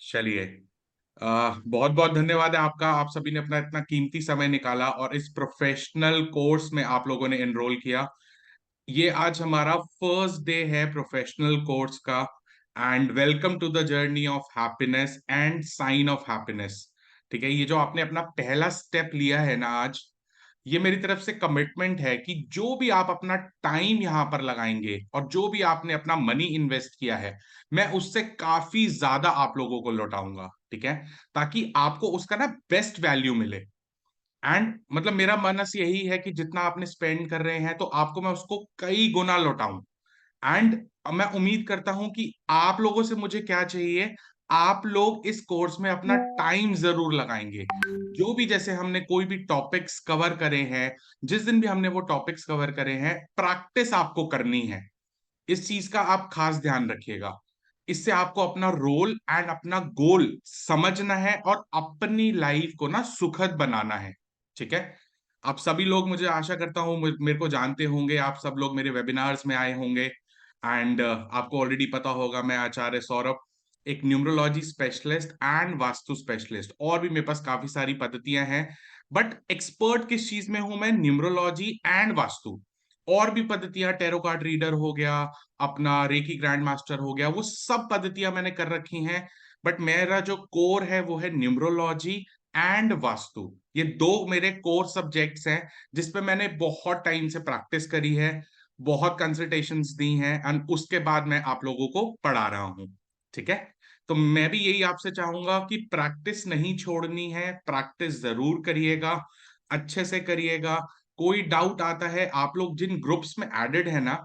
चलिए। बहुत बहुत धन्यवाद है आपका। आप सभी ने अपना इतना कीमती समय निकाला और इस प्रोफेशनल कोर्स में आप लोगों ने एनरोल किया। ये आज हमारा फर्स्ट डे है प्रोफेशनल कोर्स का। And welcome to the journey of happiness and sign of happiness. ठीक है, ये जो आपने अपना पहला स्टेप लिया है ना आज, ये मेरी तरफ से कमिटमेंट है कि जो भी आप अपना टाइम यहाँ पर लगाएंगे और जो भी आपने अपना मनी इन्वेस्ट किया है, मैं उससे काफी ज्यादा आप लोगों को लौटाऊंगा। ठीक है, ताकि आपको उसका ना बेस्ट वैल्यू मिले। एंड मतलब मेरा मनस यही है कि जितना आपने स्पेंड कर रहे हैं तो आपको मैं उसको कई गुना लौटाऊं। एंड मैं उम्मीद करता हूं कि आप लोगों से मुझे क्या चाहिए, आप लोग इस कोर्स में अपना टाइम जरूर लगाएंगे। जो भी जैसे हमने कोई भी टॉपिक्स कवर करे हैं, जिस दिन भी हमने वो टॉपिक्स कवर करे हैं, प्रैक्टिस आपको करनी है। इस चीज का आप खास ध्यान रखिएगा। इससे आपको अपना रोल एंड अपना गोल समझना है और अपनी लाइफ को ना सुखद बनाना है। ठीक है, आप सभी लोग, मुझे आशा करता हूँ मेरे को जानते होंगे, आप सब लोग मेरे वेबिनार्स में आए होंगे। एंड आपको ऑलरेडी पता होगा, मैं आचार्य सौरभ, एक numerology specialist and vastu specialist, और भी मेरे पास काफी सारी पद्धतियां हैं। बट एक्सपर्ट किस चीज में हूं मैं? Numerology and vastu. और भी पद्धतियां, टैरो कार्ड रीडर हो गया, अपना रेकी ग्रैंड मास्टर हो गया, वो सब पद्धतियां मैंने कर रखी हैं। बट मेरा जो कोर है वो है न्यूमरोलॉजी एंड वास्तु। ये दो मेरे कोर सब्जेक्ट्स हैं जिसपे मैंने बहुत टाइम से प्रैक्टिस करी है, बहुत कंसल्टेशंस दी हैं, एंड उसके बाद मैं आप लोगों को पढ़ा रहा हूँ। ठीक है, तो मैं भी यही आपसे चाहूंगा कि प्रैक्टिस नहीं छोड़नी है, प्रैक्टिस जरूर करिएगा, अच्छे से करिएगा। कोई डाउट आता है, आप लोग जिन ग्रुप्स में एडेड है ना,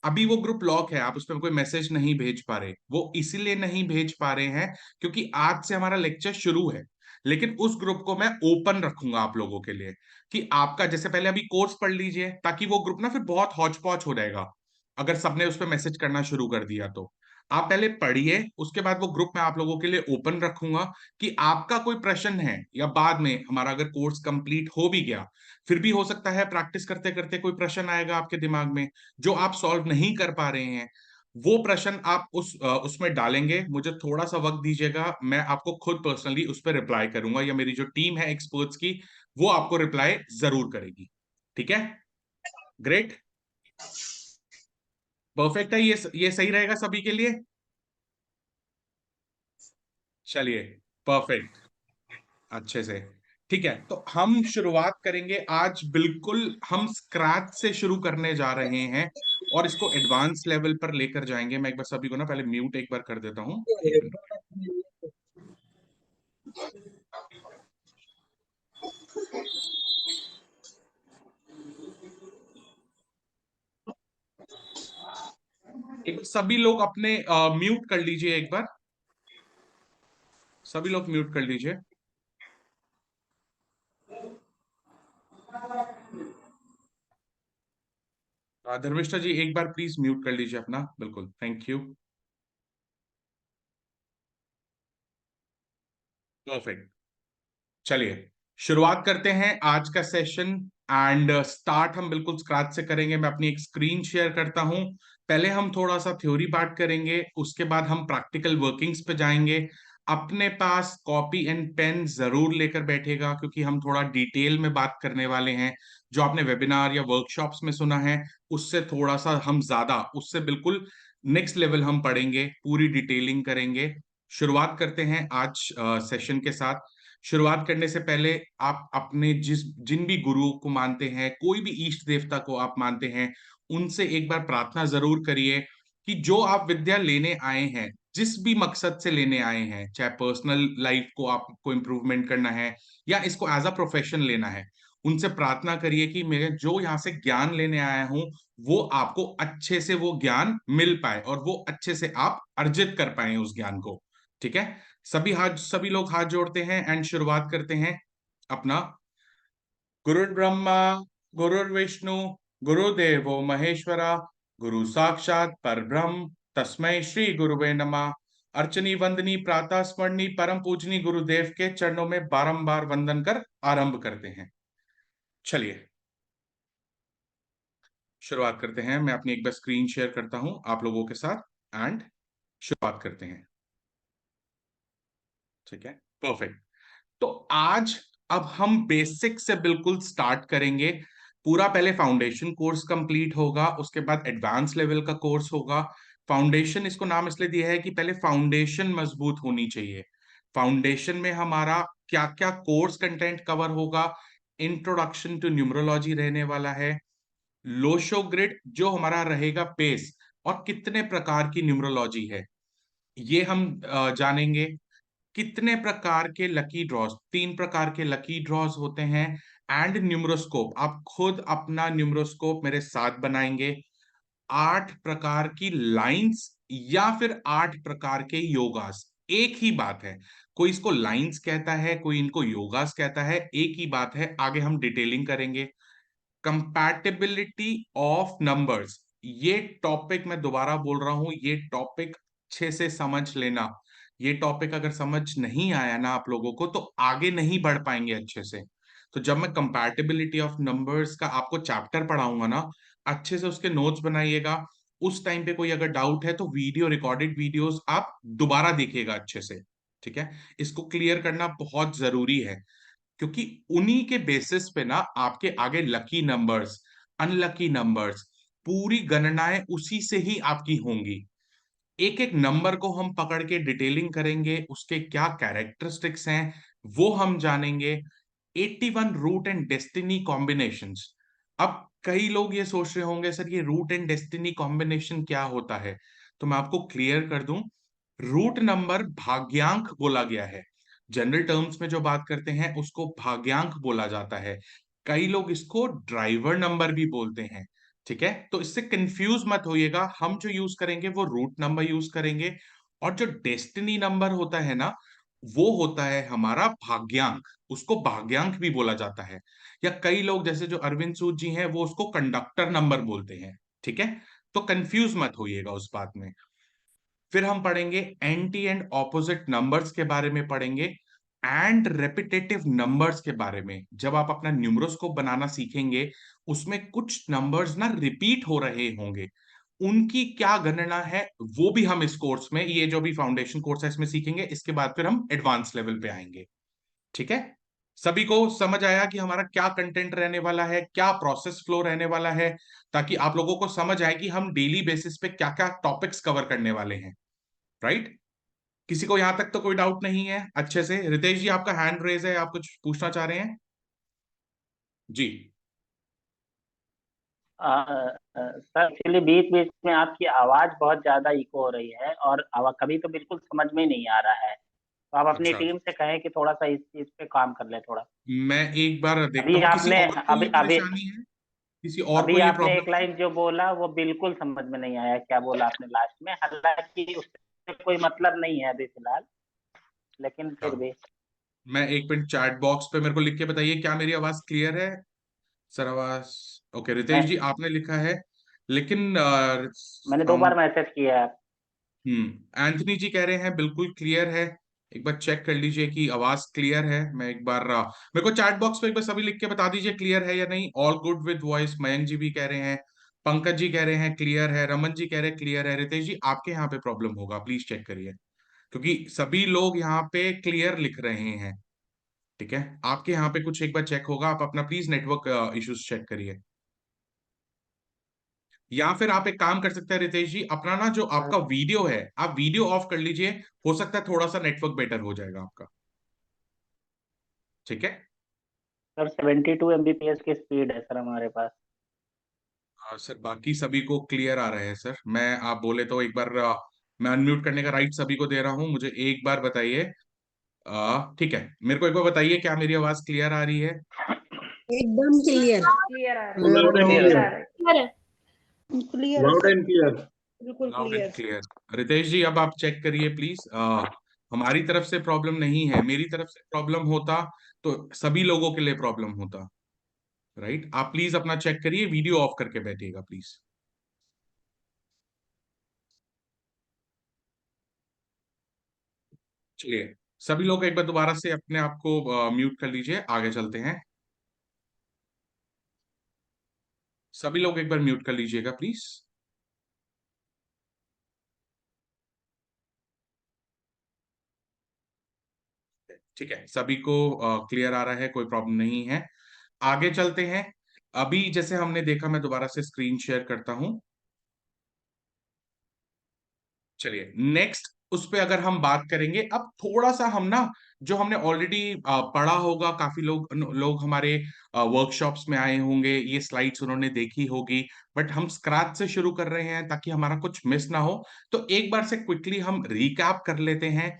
अभी वो ग्रुप लॉक है, आप उसमें कोई मैसेज नहीं भेज पा रहे। वो इसीलिए नहीं भेज पा रहे हैं क्योंकि आज से हमारा लेक्चर शुरू है। लेकिन उस ग्रुप को मैं ओपन रखूंगा आप लोगों के लिए, कि आपका जैसे पहले अभी कोर्स पढ़ लीजिए, ताकि वो ग्रुप ना फिर बहुत हौच पौच हो जाएगा अगर सबने उस पर मैसेज करना शुरू कर दिया तो। आप पहले पढ़िए, उसके बाद वो ग्रुप मैं आप लोगों के लिए ओपन रखूंगा। कि आपका कोई प्रश्न है, या बाद में हमारा अगर कोर्स कंप्लीट हो भी गया, फिर भी हो सकता है प्रैक्टिस करते करते कोई प्रश्न आएगा आपके दिमाग में जो आप सॉल्व नहीं कर पा रहे हैं। वो प्रश्न आप उसमें डालेंगे, मुझे थोड़ा सा वक्त दीजिएगा, मैं आपको खुद पर्सनली उस पर रिप्लाई करूंगा, या मेरी जो टीम है एक्सपर्ट्स की, वो आपको रिप्लाई जरूर करेगी। ठीक है, ग्रेट, परफेक्ट है। ये सही रहेगा सभी के लिए। चलिए, परफेक्ट, अच्छे से। ठीक है, तो हम शुरुआत करेंगे आज, बिल्कुल हम स्क्रैच से शुरू करने जा रहे हैं और इसको एडवांस लेवल पर लेकर जाएंगे। मैं एक बार सभी को ना पहले म्यूट एक बार कर देता हूँ, एक मिनट। एक सभी लोग अपने म्यूट कर लीजिए एक बार, सभी लोग म्यूट कर लीजिए। धर्मिष्ठा जी एक बार प्लीज म्यूट कर लीजिए अपना, बिल्कुल, थैंक यू। परफेक्ट। चलिए, शुरुआत करते हैं आज का सेशन। एंड स्टार्ट हम बिल्कुल स्क्रैच से करेंगे। मैं अपनी एक स्क्रीन शेयर करता हूं। पहले हम थोड़ा सा थ्योरी पार्ट करेंगे, उसके बाद हम प्रैक्टिकल वर्किंग्स पे जाएंगे। अपने पास कॉपी एंड पेन जरूर लेकर बैठेगा, क्योंकि हम थोड़ा डिटेल में बात करने वाले हैं। जो आपने वेबिनार या वर्कशॉप्स में सुना है, उससे थोड़ा सा हम ज्यादा, उससे बिल्कुल नेक्स्ट लेवल हम पढ़ेंगे, पूरी डिटेलिंग करेंगे। शुरुआत करते हैं आज सेशन के साथ। शुरुआत करने से पहले आप अपने जिन भी गुरुओं को मानते हैं, कोई भी इष्ट देवता को आप मानते हैं, उनसे एक बार प्रार्थना जरूर करिए कि जो आप विद्या लेने आए हैं, जिस भी मकसद से लेने आए हैं, चाहे पर्सनल लाइफ को आपको इम्प्रूवमेंट करना है या इसको एज अ प्रोफेशन लेना है, उनसे प्रार्थना करिए कि मैं जो यहाँ से ज्ञान लेने आया हूँ, वो आपको अच्छे से वो ज्ञान मिल पाए और वो अच्छे से आप अर्जित कर पाए उस ज्ञान को। ठीक है, सभी लोग हाथ जोड़ते हैं एंड शुरुआत करते हैं अपना। गुरुर् ब्रह्मा, गुरुर्विष्णु, गुरुदेवो महेश्वरा, गुरु साक्षात परब्रह्म, तस्मै श्री गुरुवे नमः। अर्चनी वंदनी प्रातः स्मरणी परम पूजनी गुरुदेव के चरणों में बारंबार वंदन कर आरंभ करते हैं। चलिए, शुरुआत करते हैं। मैं अपनी एक बार स्क्रीन शेयर करता हूं आप लोगों के साथ, एंड शुरुआत करते हैं। ठीक है, परफेक्ट। तो आज अब हम बेसिक से बिल्कुल स्टार्ट करेंगे। पूरा पहले फाउंडेशन कोर्स कंप्लीट होगा, उसके बाद एडवांस लेवल का कोर्स होगा। फाउंडेशन इसको नाम इसलिए दिया है कि पहले फाउंडेशन मजबूत होनी चाहिए। फाउंडेशन में हमारा क्या क्या कोर्स कंटेंट कवर होगा। इंट्रोडक्शन टू न्यूमरोलॉजी रहने वाला है। लोशो ग्रिड जो हमारा रहेगा बेस, और कितने प्रकार की न्यूमरोलॉजी है ये हम जानेंगे। कितने प्रकार के लकी ड्रॉज, 3 प्रकार के लकी ड्रॉज होते हैं। एंड न्यूमरोस्कोप, आप खुद अपना न्यूमरोस्कोप मेरे साथ बनाएंगे। 8 प्रकार की लाइंस या फिर 8 प्रकार के योगास, एक ही बात है। कोई इसको लाइंस कहता है, कोई इनको योगास कहता है, एक ही बात है। आगे हम डिटेलिंग करेंगे। कंपैटिबिलिटी ऑफ नंबर्स, ये टॉपिक मैं दोबारा बोल रहा हूं, ये टॉपिक अच्छे से समझ लेना। ये टॉपिक अगर समझ नहीं आया ना आप लोगों को, तो आगे नहीं बढ़ पाएंगे अच्छे से। तो जब मैं कंपैटिबिलिटी ऑफ नंबर्स का आपको चैप्टर पढ़ाऊंगा ना, अच्छे से उसके नोट्स बनाइएगा। उस टाइम पे कोई अगर डाउट है तो वीडियो, रिकॉर्डेड वीडियोस आप दोबारा देखिएगा अच्छे से। ठीक है, इसको क्लियर करना बहुत जरूरी है, क्योंकि उन्हीं के बेसिस पे ना आपके आगे लकी नंबर्स, अनलकी नंबर्स, पूरी गणनाएं उसी से ही आपकी होंगी। एक एक नंबर को हम पकड़ के डिटेलिंग करेंगे, उसके क्या कैरेक्टरिस्टिक्स हैं वो हम जानेंगे। 81 रूट एंड डेस्टिनी कॉम्बिनेशंस। अब कई लोग ये सोच रहे होंगे सर ये रूट एंड डेस्टिनी कॉम्बिनेशन क्या होता है, तो मैं आपको क्लियर कर दूं। रूट नंबर भाग्यांक बोला गया है। जनरल टर्म्स में जो बात करते हैं उसको भाग्यांक बोला जाता है। कई लोग इसको ड्राइवर नंबर भी बोलते हैं। ठीक है, तो इससे कंफ्यूज मत होइएगा। हम जो यूज करेंगे वो रूट नंबर यूज करेंगे। और जो डेस्टिनी नंबर होता है ना, वो होता है हमारा भाग्यांक। उसको भाग्यांक भी बोला जाता है। या कई लोग जैसे जो अरविंद सूद जी हैं वो उसको कंडक्टर नंबर बोलते हैं। ठीक है, तो कंफ्यूज मत होइएगा उस बात में। फिर हम पढ़ेंगे एंटी एंड ऑपोजिट नंबर्स के बारे में पढ़ेंगे। एंड रेपिटेटिव नंबर्स के बारे में, जब आप अपना न्यूमरोस्कोप बनाना सीखेंगे, उसमें कुछ नंबर्स ना रिपीट हो रहे होंगे, उनकी क्या गणना है वो भी हम इस कोर्स में, ये जो भी फाउंडेशन कोर्स है इसमें सीखेंगे। इसके बाद फिर हम एडवांस लेवल पे आएंगे। ठीक है, सभी को समझ आया कि हमारा क्या कंटेंट रहने वाला है, क्या प्रोसेस फ्लो रहने वाला है, ताकि आप लोगों को समझ आए कि हम डेली बेसिस पे क्या क्या टॉपिक्स कवर करने वाले हैं। राइट? किसी को यहां तक तो कोई डाउट नहीं है अच्छे से? रितेश जी आपका हैंड रेज है, आप कुछ पूछना चाह रहे हैं? जी। सर एक्चुअली बीच बीच में आपकी आवाज बहुत ज्यादा इको हो रही है, और कभी तो बिल्कुल समझ में ही नहीं आ रहा है। तो आप अपनी अच्छा, टीम से कहें कि थोड़ा सा इस चीज पे काम कर ले थोड़ा। मैं एक बार देखता अभी हूँ। किसी आपने और को अभी ये अभी परेशानी है? किसी और को अभी ये आपने एक प्रॉब्लम है? लाइन जो बोला वो बिल्कुल समझ में नहीं आया, क्या बोला आपने लास्ट में, हालांकि उससे कोई मतलब नहीं है अभी फिलहाल, लेकिन अच्छा, फिर भी। मैं एक मिनट चैट बॉक्स पे मेरे को लिख के बताइए क्या मेरी आवाज क्लियर है? सर आवाज ओके, रितेश मैं जी आपने लिखा है, लेकिन मैंने दो हम बार मैसेज किया है। एंथनी जी कह रहे हैं बिल्कुल क्लियर है। एक बार चेक कर लीजिए कि आवाज क्लियर है। मैं एक बार मेरे को चैट बॉक्स पे एक बार सभी लिख के बता दीजिए क्लियर है या नहीं। All good with voice, Mayank ji भी कह रहे हैं, पंकज जी कह रहे हैं क्लियर है, रमन जी कह रहे हैं क्लियर है। रितेश जी आपके यहाँ पे प्रॉब्लम होगा, प्लीज चेक करिए, क्योंकि सभी लोग यहाँ पे क्लियर लिख रहे हैं। ठीक है, आपके यहाँ पे कुछ एक बार चेक होगा, आप अपना प्लीज नेटवर्क इश्यूज चेक करिए। या फिर आप एक काम कर सकते हैं रितेश जी, अपना ना जो सर आपका वीडियो है आप वीडियो ऑफ कर लीजिए। हो सकता है थोड़ा सा नेटवर्क बेटर हो जाएगा आपका। ठीक है। सर 72 MBPS की स्पीड है सर हमारे पास। सर बाकी सभी को क्लियर आ रहे हैं सर। मैं आप बोले तो एक बार मैं अनम्यूट करने का राइट सभी को दे रहा हूं, मुझे एक बार बताइए। ठीक है, मेरे को एक बार बताइए क्या मेरी आवाज क्लियर आ रही है? एकदम क्लियर। क्लियर आ रहा है, क्लियर बिल्कुल है, क्लियर क्लियर है। आ रहा है। क्लियर है, क्लियर है लाउड सर, एंड क्लियर। बिल्कुल loud and clear. Clear. Ritesh ji अब आप चेक करिए प्लीज। हमारी तरफ से प्रॉब्लम नहीं है, मेरी तरफ से प्रॉब्लम होता तो सभी लोगों के लिए प्रॉब्लम होता। राइट, आप प्लीज अपना चेक करिए, वीडियो ऑफ करके बैठिएगा प्लीज। चलिए, सभी लोग एक बार दोबारा से अपने आप को म्यूट कर लीजिए, आगे चलते हैं। सभी लोग एक बार म्यूट कर लीजिएगा प्लीज। ठीक है, सभी को क्लियर आ रहा है, कोई प्रॉब्लम नहीं है। आगे चलते हैं। अभी जैसे हमने देखा, मैं दोबारा से स्क्रीन शेयर करता हूं। चलिए नेक्स्ट उस पे अगर हम बात करेंगे, अब थोड़ा सा हम ना, जो हमने ऑलरेडी पढ़ा होगा, काफी लोग लोग हमारे वर्कशॉप्स में आए होंगे, ये स्लाइड्स उन्होंने देखी होगी, बट हम स्क्रैच से शुरू कर रहे हैं ताकि हमारा कुछ मिस ना हो। तो एक बार से क्विकली हम रिकैप कर लेते हैं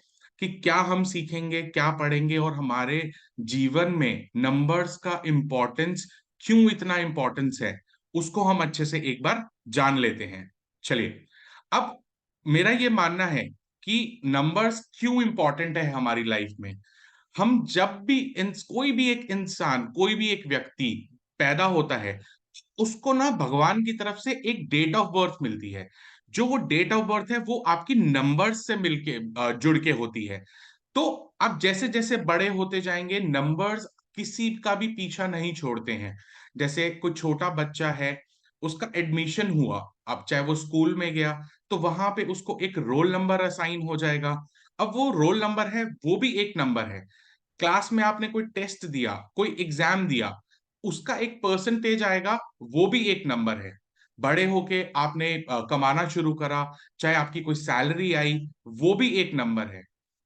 कि क्या हम सीखेंगे, क्या पढ़ेंगे, और हमारे जीवन में नंबर्स का इम्पोर्टेंस क्यों इतना इम्पोर्टेंस है, उसको हम अच्छे से एक बार जान लेते हैं। चलिए, अब मेरा ये मानना है कि नंबर्स क्यों इंपॉर्टेंट है हमारी लाइफ में। हम जब भी कोई भी एक इंसान, कोई भी एक व्यक्ति पैदा होता है, उसको ना भगवान की तरफ से एक डेट ऑफ बर्थ मिलती है। जो वो डेट ऑफ बर्थ है, वो आपकी नंबर्स से मिलके जुड़ के होती है। तो अब जैसे जैसे बड़े होते जाएंगे, नंबर्स किसी का भी पीछा नहीं छोड़ते हैं। जैसे कोई छोटा बच्चा है, उसका एडमिशन हुआ, अब चाहे वो स्कूल में गया, तो वहां पे उसको एक रोल नंबर असाइन हो जाएगा। अब वो रोल नंबर है, वो भी एक नंबर है। क्लास में आपने कोई टेस्ट दिया, कोई एग्जाम दिया, उसका एक परसेंटेज आएगा, वो भी एक नंबर है। बड़े होके आपने कमाना शुरू करा, चाहे आपकी कोई सैलरी आई, वो भी एक नंबर है।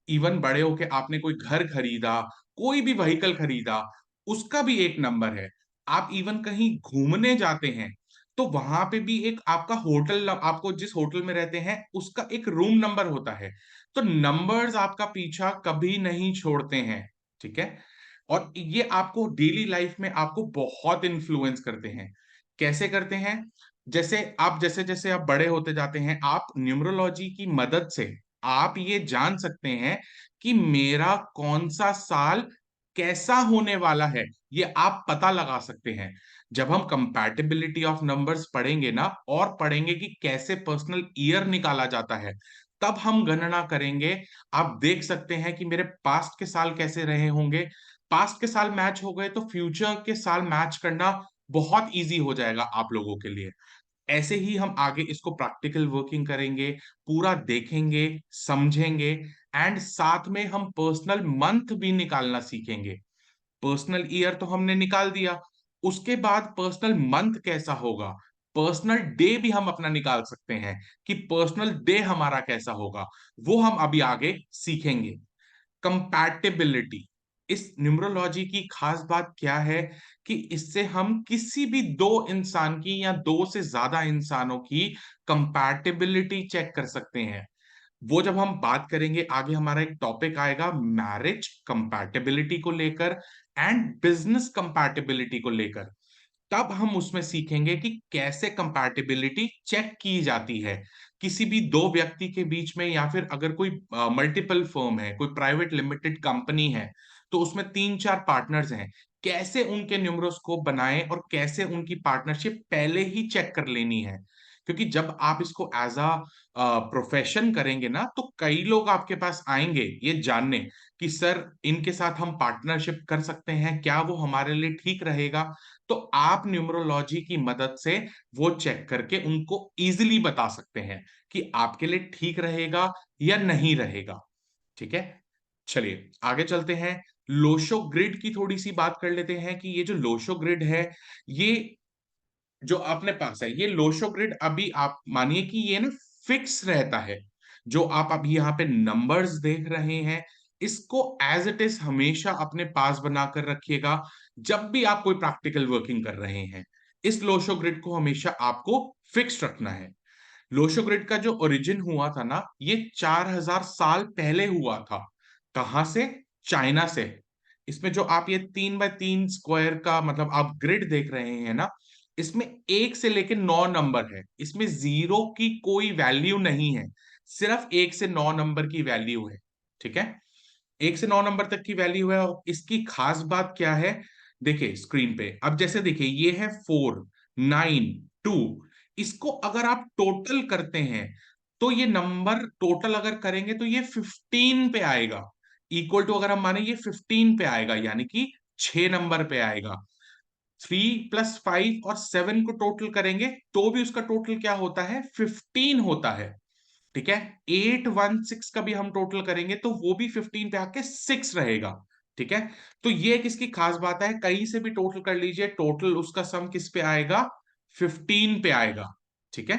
इवन बड़े होके आपने कोई घर खरीदा, कोई भी व्हीकल खरीदा, उसका भी एक नंबर है। आप इवन कहीं घूमने जाते हैं, तो वहां पे भी एक आपका होटल, आपको जिस होटल में रहते हैं उसका एक रूम नंबर होता है। तो नंबर्स आपका पीछा कभी नहीं छोड़ते हैं। ठीक है, और ये आपको डेली लाइफ में आपको बहुत इन्फ्लुएंस करते हैं। कैसे करते हैं? जैसे जैसे आप बड़े होते जाते हैं, आप न्यूमरोलॉजी की मदद से आप ये जान सकते हैं कि मेरा कौन सा साल कैसा होने वाला है, ये आप पता लगा सकते हैं। जब हम कंपैटिबिलिटी ऑफ नंबर्स पढ़ेंगे ना, और पढ़ेंगे कि कैसे पर्सनल ईयर निकाला जाता है, तब हम गणना करेंगे। आप देख सकते हैं कि मेरे पास्ट के साल कैसे रहे होंगे। पास्ट के साल मैच हो गए तो फ्यूचर के साल मैच करना बहुत इजी हो जाएगा आप लोगों के लिए। ऐसे ही हम आगे इसको प्रैक्टिकल वर्किंग करेंगे, पूरा देखेंगे, समझेंगे, एंड साथ में हम पर्सनल मंथ भी निकालना सीखेंगे। पर्सनल ईयर तो हमने निकाल दिया, उसके बाद पर्सनल मंथ कैसा होगा, पर्सनल डे भी हम अपना निकाल सकते हैं कि पर्सनल डे हमारा कैसा होगा, वो हम अभी आगे सीखेंगे। कंपैटिबिलिटी, इस न्यूमरोलॉजी की खास बात क्या है कि इससे हम किसी भी दो इंसान की या दो से ज्यादा इंसानों की कंपैटिबिलिटी चेक कर सकते हैं। वो जब हम बात करेंगे आगे, हमारा एक टॉपिक आएगा मैरिज कंपैटिबिलिटी को लेकर एंड बिजनेस कंपैटिबिलिटी को लेकर। तब हम उसमें सीखेंगे कि कैसे कंपैटिबिलिटी चेक की जाती है किसी भी दो व्यक्ति के बीच में, या फिर अगर कोई मल्टीपल फर्म है, कोई प्राइवेट लिमिटेड कंपनी है, तो उसमें तीन चार पार्टनर्स हैं, कैसे उनके न्यूमरोस्कोप बनाएं और कैसे उनकी पार्टनरशिप पहले ही चेक कर लेनी है। क्योंकि जब आप इसको एज अ प्रोफेशन करेंगे ना, तो कई लोग आपके पास आएंगे ये जानने कि सर, इनके साथ हम पार्टनरशिप कर सकते हैं क्या, वो हमारे लिए ठीक रहेगा। तो आप न्यूमरोलॉजी की मदद से वो चेक करके उनको इजीली बता सकते हैं कि आपके लिए ठीक रहेगा या नहीं रहेगा। ठीक है, चलिए आगे चलते हैं। लोशो ग्रिड की थोड़ी सी बात कर लेते हैं कि ये जो लोशो ग्रिड है, ये जो अपने पास है, ये लोशो ग्रिड अभी आप मानिए कि ये ना फिक्स रहता है। जो आप अभी यहाँ पे नंबर्स देख रहे हैं, इसको एज इट इज हमेशा अपने पास बनाकर रखिएगा। जब भी आप कोई प्रैक्टिकल वर्किंग कर रहे हैं, इस लोशो ग्रिड को हमेशा आपको फिक्स रखना है। लोशो ग्रिड का जो ओरिजिन हुआ था ना, ये 4000 साल पहले हुआ था। कहां से? चाइना से। इसमें जो आप ये 3 बाय 3 स्क्वायर का मतलब आप ग्रिड देख रहे हैं ना, इसमें 1 से लेकर 9 नंबर है, इसमें जीरो की कोई वैल्यू नहीं है, सिर्फ 1 से 9 नंबर की वैल्यू है। ठीक है, 1 से 9 नंबर तक की वैल्यू है। और इसकी खास बात क्या है, देखिए स्क्रीन पे, अब जैसे देखिए ये है 4, 9, 2। इसको अगर आप टोटल करते हैं, तो ये नंबर टोटल अगर करेंगे तो ये 15 पे आएगा। इक्वल टू अगर हम माने, ये 15 पे आएगा, यानी कि 6 नंबर पे आएगा। 3 + 5 और 7 को टोटल करेंगे तो भी उसका टोटल क्या होता है? 15 होता है। ठीक है। 816 का भी हम टोटल करेंगे तो वो भी 15 पे आके 6 रहेगा। ठीक है, तो ये एक इसकी खास बात है, कहीं से भी टोटल कर लीजिए, टोटल उसका सम किस पे आएगा, 15 पे आएगा। ठीक है।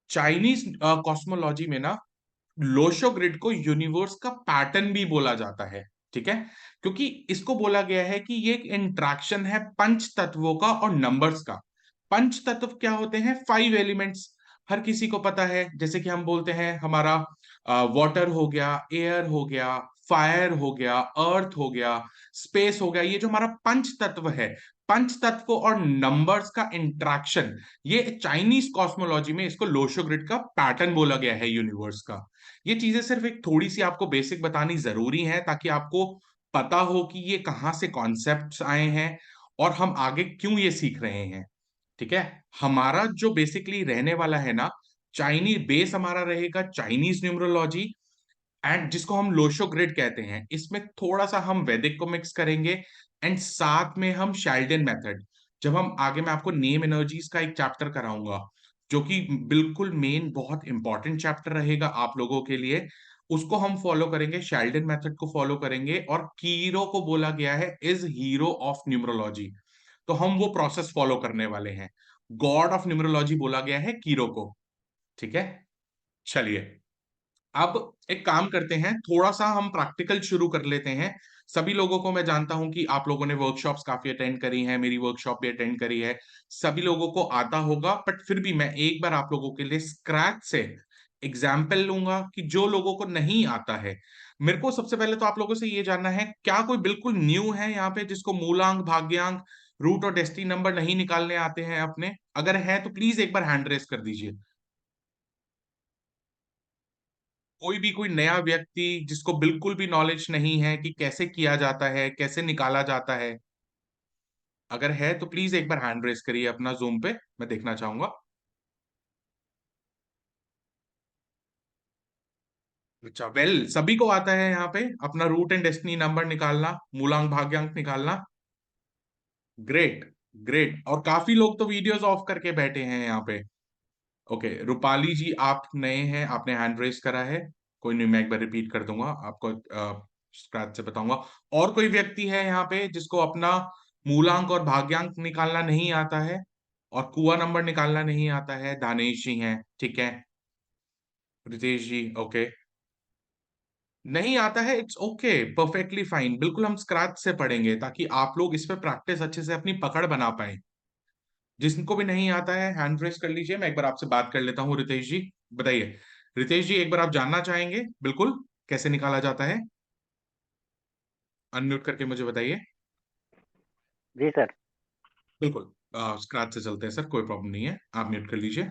चाइनीज कॉस्मोलॉजी में ना लोशो ग्रिड को यूनिवर्स का पैटर्न भी बोला जाता है। ठीक है, क्योंकि इसको बोला गया है कि ये एक इंट्रैक्शन है पंच तत्वों का और नंबर्स का। पंच तत्व क्या होते हैं, 5 एलिमेंट्स, हर किसी को पता है। जैसे कि हम बोलते हैं हमारा वाटर हो गया, एयर हो गया, फायर हो गया, अर्थ हो गया, स्पेस हो गया, ये जो हमारा पंच तत्व है, पंच तत्व और नंबर्स का इंट्रैक्शन, ये चाइनीज कॉस्मोलॉजी में इसको लोशो ग्रिड का पैटर्न बोला गया है यूनिवर्स का। ये चीजें सिर्फ एक थोड़ी सी आपको बेसिक बतानी जरूरी है ताकि आपको पता हो कि ये कहाँ से कॉन्सेप्ट्स आए हैं और हम आगे क्यों ये सीख रहे हैं। ठीक है, हमारा जो बेसिकली रहने वाला है ना, चाइनीज बेस हमारा रहेगा चाइनीज न्यूमरोलॉजी, एंड जिसको हम लोशो ग्रिड कहते हैं, इसमें थोड़ा सा हम वैदिक को मिक्स करेंगे, एंड साथ में हम शेल्डन मेथड। जब हम आगे, मैं आपको नेम एनर्जीज का एक चैप्टर कराऊंगा जो कि बिल्कुल मेन बहुत इंपॉर्टेंट चैप्टर रहेगा आप लोगों के लिए, उसको हम फॉलो करेंगे, शेल्डन मेथड को फॉलो करेंगे, और कीरो को बोला गया है इज हीरो ऑफ न्यूमरोलॉजी, तो हम वो प्रोसेस फॉलो करने वाले हैं। गॉड ऑफ न्यूमरोलॉजी बोला गया है कीरो को। ठीक है, चलिए अब एक काम करते हैं, थोड़ा सा हम प्रैक्टिकल शुरू कर लेते हैं। सभी लोगों को मैं जानता हूं कि आप लोगों ने वर्कशॉप्स काफी अटेंड करी हैं, मेरी वर्कशॉप भी अटेंड करी है, सभी लोगों को आता होगा, बट फिर भी मैं एक बार आप लोगों के लिए स्क्रैच से एग्जाम्पल लूंगा कि जो लोगों को नहीं आता है। मेरे को सबसे पहले तो आप लोगों से ये जानना है, क्या कोई बिल्कुल न्यू है यहाँ पे जिसको मूलांक, भाग्यांक, रूट और डेस्टिनी नंबर नहीं निकालने आते हैं अपने? अगर है तो प्लीज एक बार हैंड रेस कर दीजिए। कोई भी, कोई नया व्यक्ति जिसको बिल्कुल भी नॉलेज नहीं है कि कैसे किया जाता है, कैसे निकाला जाता है, अगर है तो प्लीज एक बार हैंड रेस करिए अपना जूम पे, मैं देखना चाहूंगा। अच्छा, वेल, सभी को आता है यहाँ पे अपना रूट एंड डेस्टिनी नंबर निकालना, मूलांक भाग्यांक निकालना। ग्रेट, ग्रेट, और काफी लोग तो वीडियोस ऑफ करके बैठे हैं यहाँ पे। ओके, रूपाली जी आप नए हैं, आपने हैंड रेस करा है, कोई नहीं, मैं एक बार रिपीट कर दूंगा आपको, स्क्रैच से बताऊंगा। और कोई व्यक्ति है यहाँ पे जिसको अपना मूलांक और भाग्यांक निकालना नहीं आता है और कुआ नंबर निकालना नहीं आता है? दानेश जी हैं, ठीक है। रितेश जी, ओके। नहीं आता है, इट्स ओके, परफेक्टली फाइन, बिल्कुल हम स्क्रैच से पढ़ेंगे ताकि आप लोग इस पे प्रैक्टिस अच्छे से अपनी पकड़ बना पाए। जिनको भी नहीं आता है हैंड रेस कर लीजिए, मैं एक बार आपसे बात कर लेता हूँ। रितेश जी बताइए, रितेश जी एक बार आप जानना चाहेंगे बिल्कुल कैसे निकाला जाता है? अनम्यूट करके मुझे बताइए। जी सर। बिल्कुल, स्क्रैच से चलते हैं सर, कोई प्रॉब्लम नहीं है, आप म्यूट कर लीजिए।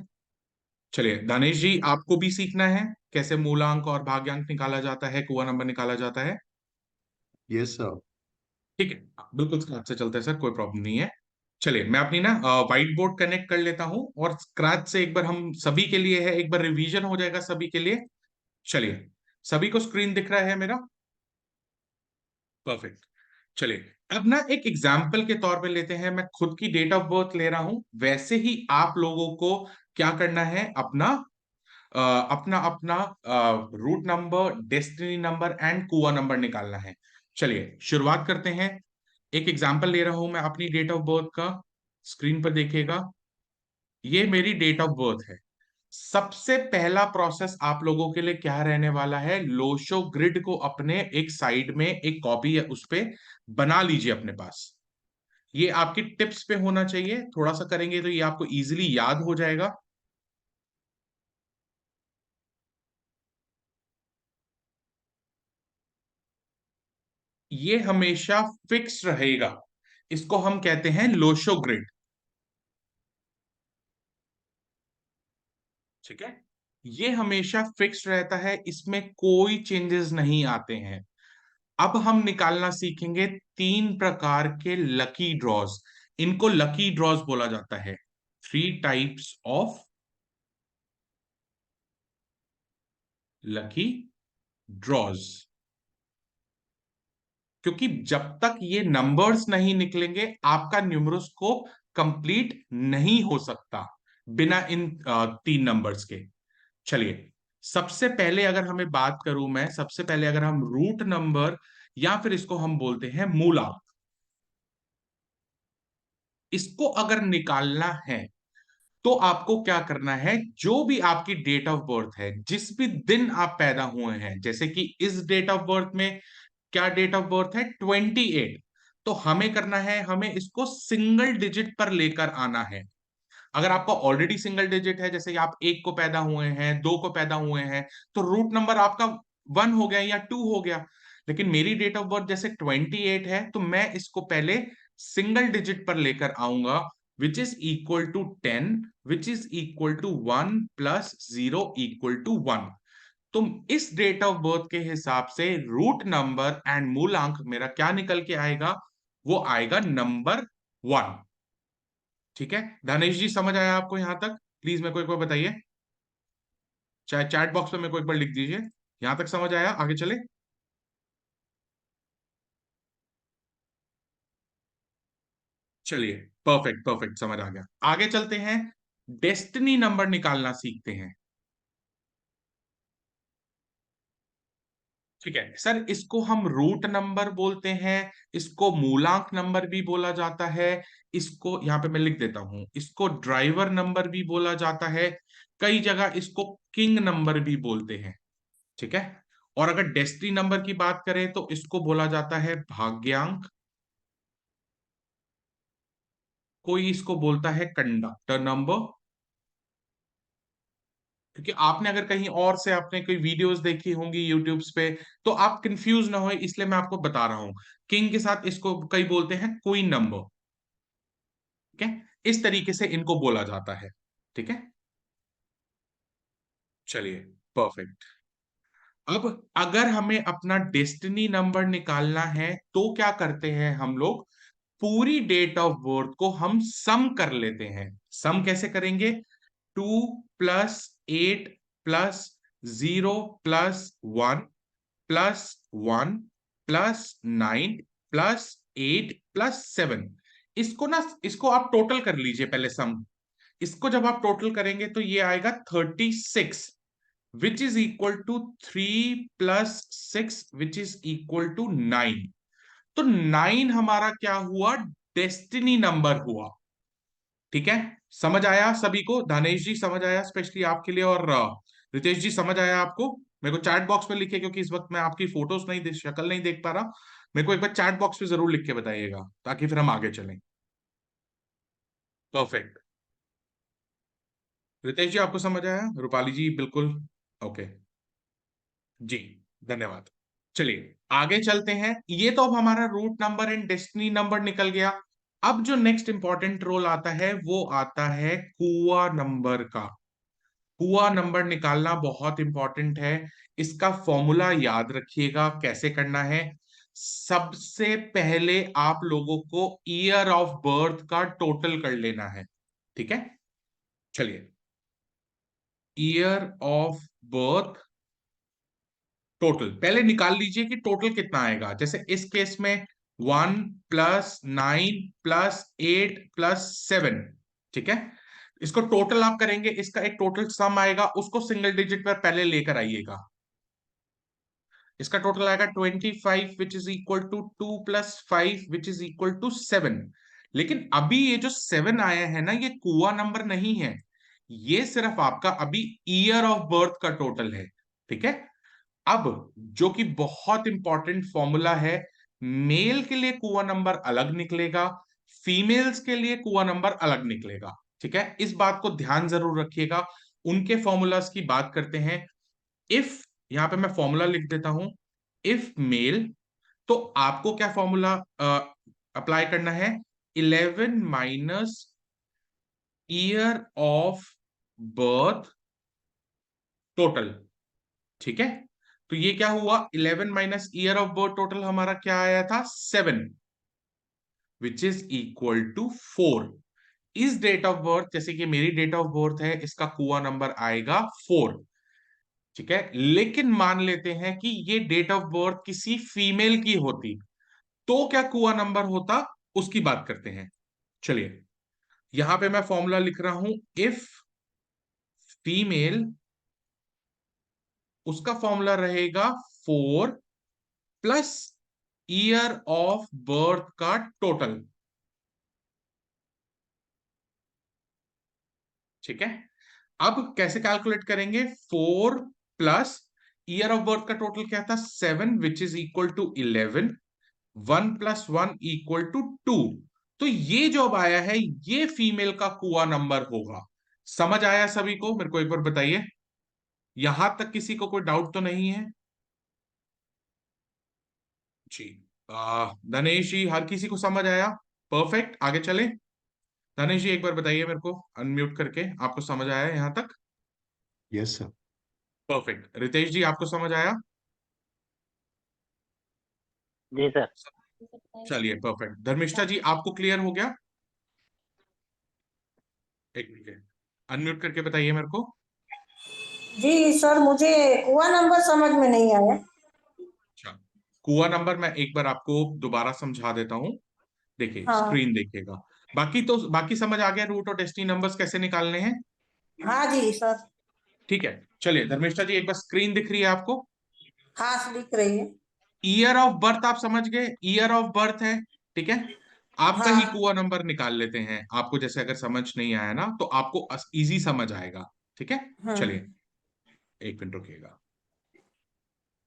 चलिए दानेश जी, आपको भी सीखना है कैसे मूलांक और भाग्यांक निकाला जाता है, कुआ नंबर निकाला जाता है? Yes sir. ठीक है, बिल्कुल स्क्रैच से चलते हैं सर, कोई प्रॉब्लम नहीं है। चलिए मैं अपनी ना व्हाइट बोर्ड कनेक्ट कर लेता हूं और स्क्रैच से एक बार हम सभी के लिए है, एक बार रिवीजन हो जाएगा सभी के लिए। चलिए, सभी को स्क्रीन दिख रहा है मेरा? परफेक्ट। चलिए अब ना एक एग्जाम्पल के तौर पे लेते हैं, मैं खुद की डेट ऑफ बर्थ ले रहा हूं, वैसे ही आप लोगों को क्या करना है, अपना अपना अपना root number, destiny number and kua number निकालना है। चलिए शुरुआत करते हैं। एक एग्जाम्पल ले रहा हूं मैं अपनी डेट ऑफ बर्थ का, स्क्रीन पर देखिएगा, ये मेरी डेट ऑफ बर्थ है। सबसे पहला प्रोसेस आप लोगों के लिए क्या रहने वाला है, लोशो ग्रिड को अपने एक साइड में एक कॉपी है उस पे बना लीजिए अपने पास। ये आपकी टिप्स पे होना चाहिए, थोड़ा सा करेंगे तो ये आपको इजीली याद हो जाएगा। ये हमेशा फिक्स रहेगा, इसको हम कहते हैं लोशो ग्रिड। ठीक है, ये हमेशा फिक्स रहता है, इसमें कोई चेंजेस नहीं आते हैं। अब हम निकालना सीखेंगे 3 प्रकार के लकी ड्रॉज, इनको लकी ड्रॉज बोला जाता है। 3 टाइप्स ऑफ लकी ड्रॉज, क्योंकि जब तक ये नंबर्स नहीं निकलेंगे आपका न्यूमरोस्कोप कंप्लीट नहीं हो सकता बिना इन 3 नंबर्स के। चलिए सबसे पहले अगर हमें बात करूं मैं, सबसे पहले अगर हम रूट नंबर या फिर इसको हम बोलते हैं मूलांक, इसको अगर निकालना है तो आपको क्या करना है, जो भी आपकी डेट ऑफ बर्थ है, जिस भी दिन आप पैदा हुए हैं, जैसे कि इस डेट ऑफ बर्थ में क्या डेट ऑफ बर्थ है 28, तो हमें करना है, हमें इसको सिंगल डिजिट पर लेकर आना है। अगर आपका ऑलरेडी सिंगल डिजिट है, जैसे कि आप 1 को पैदा हुए हैं, 2 को पैदा हुए हैं, तो रूट नंबर आपका 1 हो गया या 2 हो गया। लेकिन मेरी डेट ऑफ बर्थ जैसे 28 है, तो मैं इसको पहले सिंगल डिजिट पर लेकर आऊंगा, which is equal to 10, which is equal to 1 plus 0 equal to 1। तो इस डेट ऑफ बर्थ के हिसाब से रूट नंबर एंड मूलांक मेरा क्या निकल के आएगा, वो आएगा नंबर 1। ठीक है धनेश जी, समझ आया आपको यहां तक? प्लीज मेरे को एक बार बताइए, चाहे चैट बॉक्स में मेरे को एक बार लिख दीजिए, यहां तक समझ आया? आगे चले। चलिए, परफेक्ट परफेक्ट, समझ आ गया। आगे चलते हैं, डेस्टिनी नंबर निकालना सीखते हैं। ठीक है सर, इसको हम रूट नंबर बोलते हैं, इसको मूलांक नंबर भी बोला जाता है, इसको यहां पे मैं लिख देता हूं, इसको ड्राइवर नंबर भी बोला जाता है, कई जगह इसको किंग नंबर भी बोलते हैं। ठीक है, और अगर डेस्टिनी नंबर की बात करें तो इसको बोला जाता है भाग्यांक, कोई इसको बोलता है कंडक्टर नंबर। क्योंकि आपने अगर कहीं और से आपने कोई वीडियोस देखी होंगी यूट्यूब्स पे, तो आप कंफ्यूज ना हो, इसलिए मैं आपको बता रहा हूं। किंग के साथ इसको कई बोलते हैं क्वीन नंबर। ठीक है, इस तरीके से इनको बोला जाता है। ठीक है, चलिए, परफेक्ट। अब अगर हमें अपना डेस्टिनी नंबर निकालना है तो क्या करते हैं हम लोग, पूरी डेट ऑफ बर्थ को हम सम कर लेते हैं। सम कैसे करेंगे, 2 + 8 + 0 + 1 +1 +9 +8 +7, इसको ना, इसको आप टोटल कर लीजिए पहले सम। इसको जब आप टोटल करेंगे तो ये आएगा 36, which is equal to 3 + 6 which is equal to 9। तो 9 हमारा क्या हुआ, डेस्टिनी नंबर हुआ। ठीक है, समझ आया सभी को? दानेश जी समझ आया स्पेशली आपके लिए, और रितेश जी समझ आया आपको? मेरे को चैट बॉक्स में लिखे, क्योंकि इस वक्त मैं आपकी फोटोज नहीं शक्ल नहीं देख पा रहा। मेरे को एक बार चैट बॉक्स में जरूर लिख के बताइएगा, ताकि फिर हम आगे चलें। परफेक्ट, रितेश जी आपको समझ आया, रूपाली जी बिल्कुल ओके जी, धन्यवाद। चलिए आगे चलते हैं, ये तो अब हमारा root number and destiny number निकल गया। अब जो नेक्स्ट इंपॉर्टेंट रोल आता है वो आता है कुआ नंबर का। कुआ नंबर निकालना बहुत इंपॉर्टेंट है, इसका फॉर्मूला याद रखिएगा कैसे करना है। सबसे पहले आप लोगों को ईयर ऑफ बर्थ का टोटल कर लेना है। ठीक है, चलिए, ईयर ऑफ बर्थ टोटल पहले निकाल लीजिए कि टोटल कितना आएगा। जैसे इस केस में 1 + 9 + 8 + 7। ठीक है, इसको टोटल आप करेंगे, इसका एक टोटल सम आएगा, उसको सिंगल डिजिट पर पहले लेकर आइएगा। इसका टोटल आएगा 25 which is equal to 2 + 5 which is equal to 7। लेकिन अभी ये जो 7 आया है ना, ये कुआ नंबर नहीं है, ये सिर्फ आपका अभी ईयर ऑफ बर्थ का टोटल है। ठीक है, अब जो कि बहुत इंपॉर्टेंट फॉर्मूला है, मेल के लिए कुआ नंबर अलग निकलेगा, फीमेल्स के लिए कुआ नंबर अलग निकलेगा। ठीक है, इस बात को ध्यान जरूर रखिएगा। उनके फॉर्मूलाज की बात करते हैं। इफ, यहां पे मैं फॉर्मूला लिख देता हूं, इफ मेल, तो आपको क्या फॉर्मूला अप्लाई करना है, 11 minus year of birth total. ठीक है, तो ये क्या हुआ, 11 minus year of birth total हमारा क्या आया था, 7, विच इज इक्वल टू 4। इस डेट ऑफ बर्थ, जैसे कि मेरी डेट ऑफ बर्थ है, इसका कुआ नंबर आएगा 4। ठीक है, लेकिन मान लेते हैं कि ये डेट ऑफ बर्थ किसी फीमेल की होती, तो क्या कुआ नंबर होता, उसकी बात करते हैं। चलिए, यहां पे मैं फॉर्मूला लिख रहा हूं, इफ फीमेल उसका फॉर्मूला रहेगा 4 प्लस ईयर ऑफ बर्थ का टोटल। ठीक है, अब कैसे कैलकुलेट करेंगे? 4 प्लस ईयर ऑफ बर्थ का टोटल क्या था? 7 which is equal to 11। 1 plus 1 equal to 2। तो ये जो अब आया है ये फीमेल का कुआ नंबर होगा। समझ आया सभी को? मेरे को एक बार बताइए, यहां तक किसी को कोई डाउट तो नहीं है जी? धनेश जी, हर किसी को समझ आया? परफेक्ट, आगे चले। धनेश जी एक बार बताइए मेरे को अनम्यूट करके, आपको समझ आया यहां तक? Yes, sir. परफेक्ट। रितेश जी आपको समझ आया? जी सर। चलिए परफेक्ट। धर्मिष्ठा जी आपको क्लियर हो गया? एक मिनट, अनम्यूट करके बताइए मेरे को। जी सर, मुझे कुआ नंबर समझ में नहीं आया। अच्छा, कुआ नंबर मैं एक बार आपको दोबारा समझा देता हूँ। देखिए, हाँ। स्क्रीन देखिएगा। बाकी समझ आ गया रूट और डेस्टिनी नंबर्स कैसे निकालने हैं? हाँ जी सर। ठीक है, चलिए धर्मेष्ठा जी एक बार स्क्रीन दिख रही है आपको? हाँ, लिख रही है। ईयर ऑफ बर्थ आप समझ गए, ईयर ऑफ बर्थ है। ठीक है, आपका ही हाँ। कुआ नंबर निकाल लेते हैं। आपको जैसे अगर समझ नहीं आया ना तो आपको इजी समझ आएगा। ठीक है, हम्म। चलिए एक मिनट रुकिएगा,